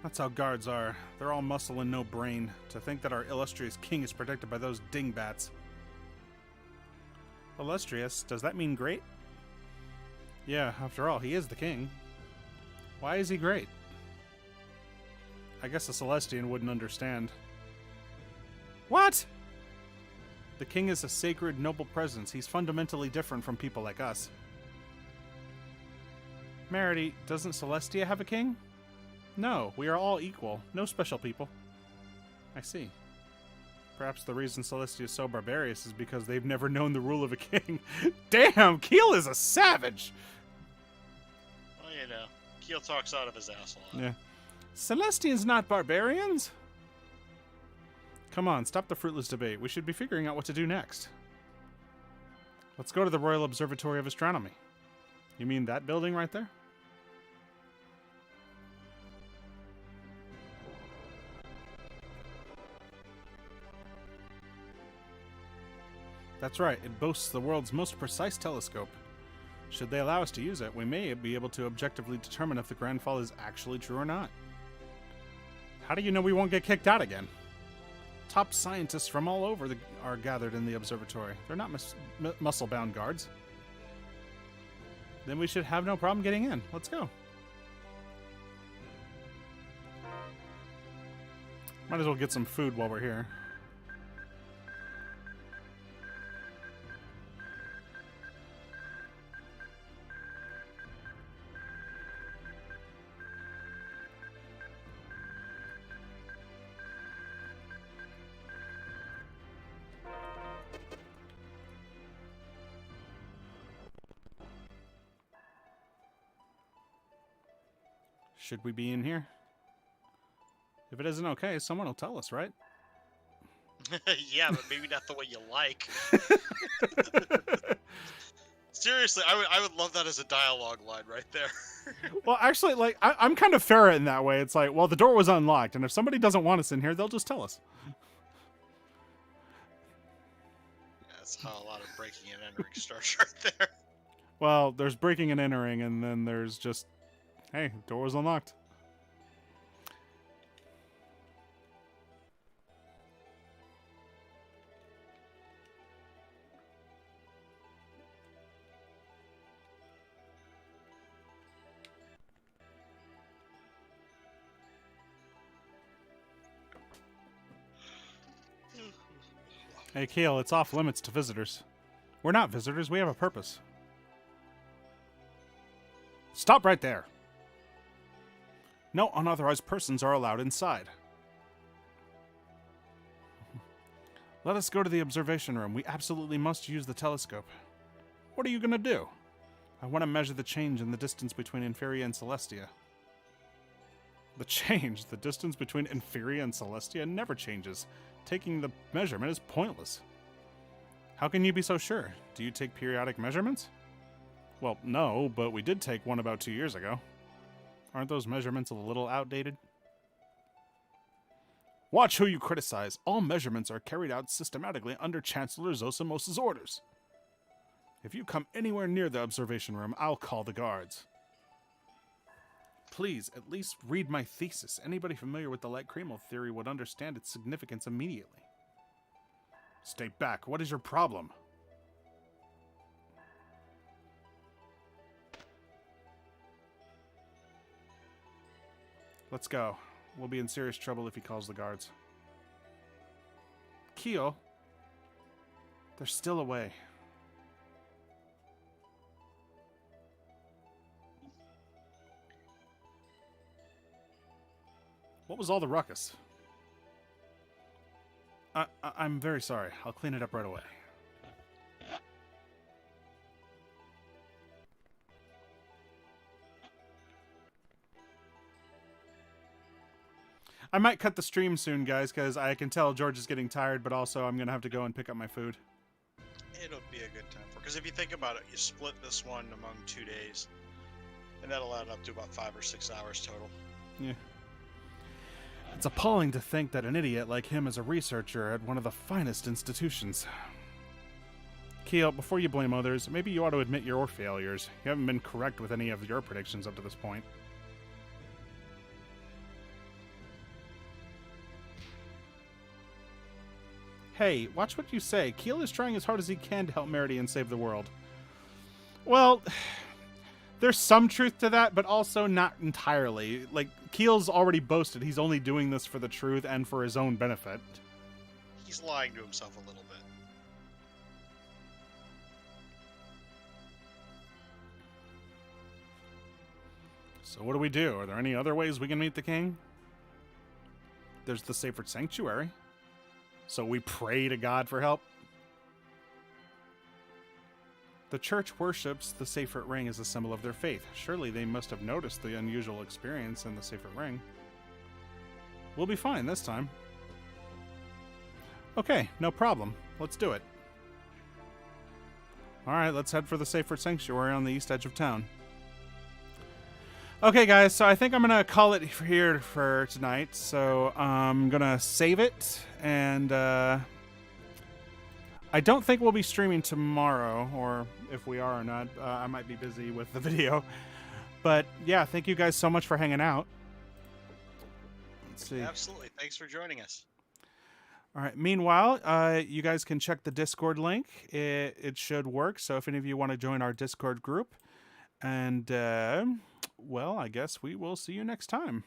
That's how guards are. They're all muscle and no brain. To think that our illustrious king is protected by those dingbats. Illustrious? Does that mean great? Yeah, after all, he is the king. Why is he great? I guess a Celestian wouldn't understand. What? The king is a sacred, noble presence. He's fundamentally different from people like us. Merity, doesn't Celestia have a king? No, we are all equal. No special people. I see. Perhaps the reason Celestia is so barbarous is because they've never known the rule of a king. Damn, Keel is a savage! Well, you know, Keel talks out of his ass a lot. Yeah. Celestians not barbarians? Come on, stop the fruitless debate. We should be figuring out what to do next. Let's go to the Royal Observatory of Astronomy. You mean that building right there? That's right, it boasts the world's most precise telescope. Should they allow us to use it, we may be able to objectively determine if the Grandfall is actually true or not. How do you know we won't get kicked out again? Top scientists from all over are gathered in the observatory. They're not muscle-bound guards. Then we should have no problem getting in. Let's go. Might as well get some food while we're here. Should we be in here? If it isn't okay, someone will tell us, right? Yeah, but maybe not the way you like. Seriously, I would love that as a dialogue line right there. Well, actually, like, I'm kind of fair in that way. It's like, well, the door was unlocked, and if somebody doesn't want us in here, they'll just tell us. Yeah, that's how a lot of breaking and entering starts right there. Well, there's breaking and entering, and then there's just, hey, door was unlocked. Hey, Keel, it's off limits to visitors. We're not visitors, we have a purpose. Stop right there! No unauthorized persons are allowed inside. Let us go to the observation room. We absolutely must use the telescope. What are you gonna do? I want to measure the change in the distance between Inferia and Celestia. The change? The distance between Inferia and Celestia never changes. Taking the measurement is pointless. How can you be so sure? Do you take periodic measurements? Well, no, but we did take one about 2 years ago. Aren't those measurements a little outdated? Watch who you criticize. All measurements are carried out systematically under Chancellor Zosimos' orders. If you come anywhere near the observation room, I'll call the guards. Please, at least read my thesis. Anybody familiar with the light Kreml theory would understand its significance immediately. Stay back. What is your problem? Let's go. We'll be in serious trouble if he calls the guards. Keel? They're still away. What was all the ruckus? I'm very sorry. I'll clean it up right away. I might cut the stream soon, guys, because I can tell George is getting tired, but also I'm going to have to go and pick up my food. It'll be a good time for Because if you think about it, you split this one among 2 days, and that'll add up to about 5 or 6 hours total. Yeah. It's appalling to think that an idiot like him is a researcher at one of the finest institutions. Keel, before you blame others, maybe you ought to admit your failures. You haven't been correct with any of your predictions up to this point. Hey, watch what you say. Keel is trying as hard as he can to help Meridian save the world. Well, there's some truth to that, but also not entirely. Like, Keel's already boasted he's only doing this for the truth and for his own benefit. He's lying to himself a little bit. So what do we do? Are there any other ways we can meet the king? There's the sacred sanctuary. So we pray to God for help. The church worships the sacred ring as a symbol of their faith. Surely they must have noticed the unusual experience in the sacred ring. We'll be fine this time. Okay, no problem. Let's do it. Alright, let's head for the sacred sanctuary on the east edge of town. Okay, guys, so I think I'm going to call it here for tonight. So I'm going to save it, and I don't think we'll be streaming tomorrow, or if we are or not, I might be busy with the video. But yeah, thank you guys so much for hanging out. Let's see. Absolutely. Thanks for joining us. All right. Meanwhile, you guys can check the Discord link. It should work. So if any of you want to join our Discord group, and well, I guess we will see you next time.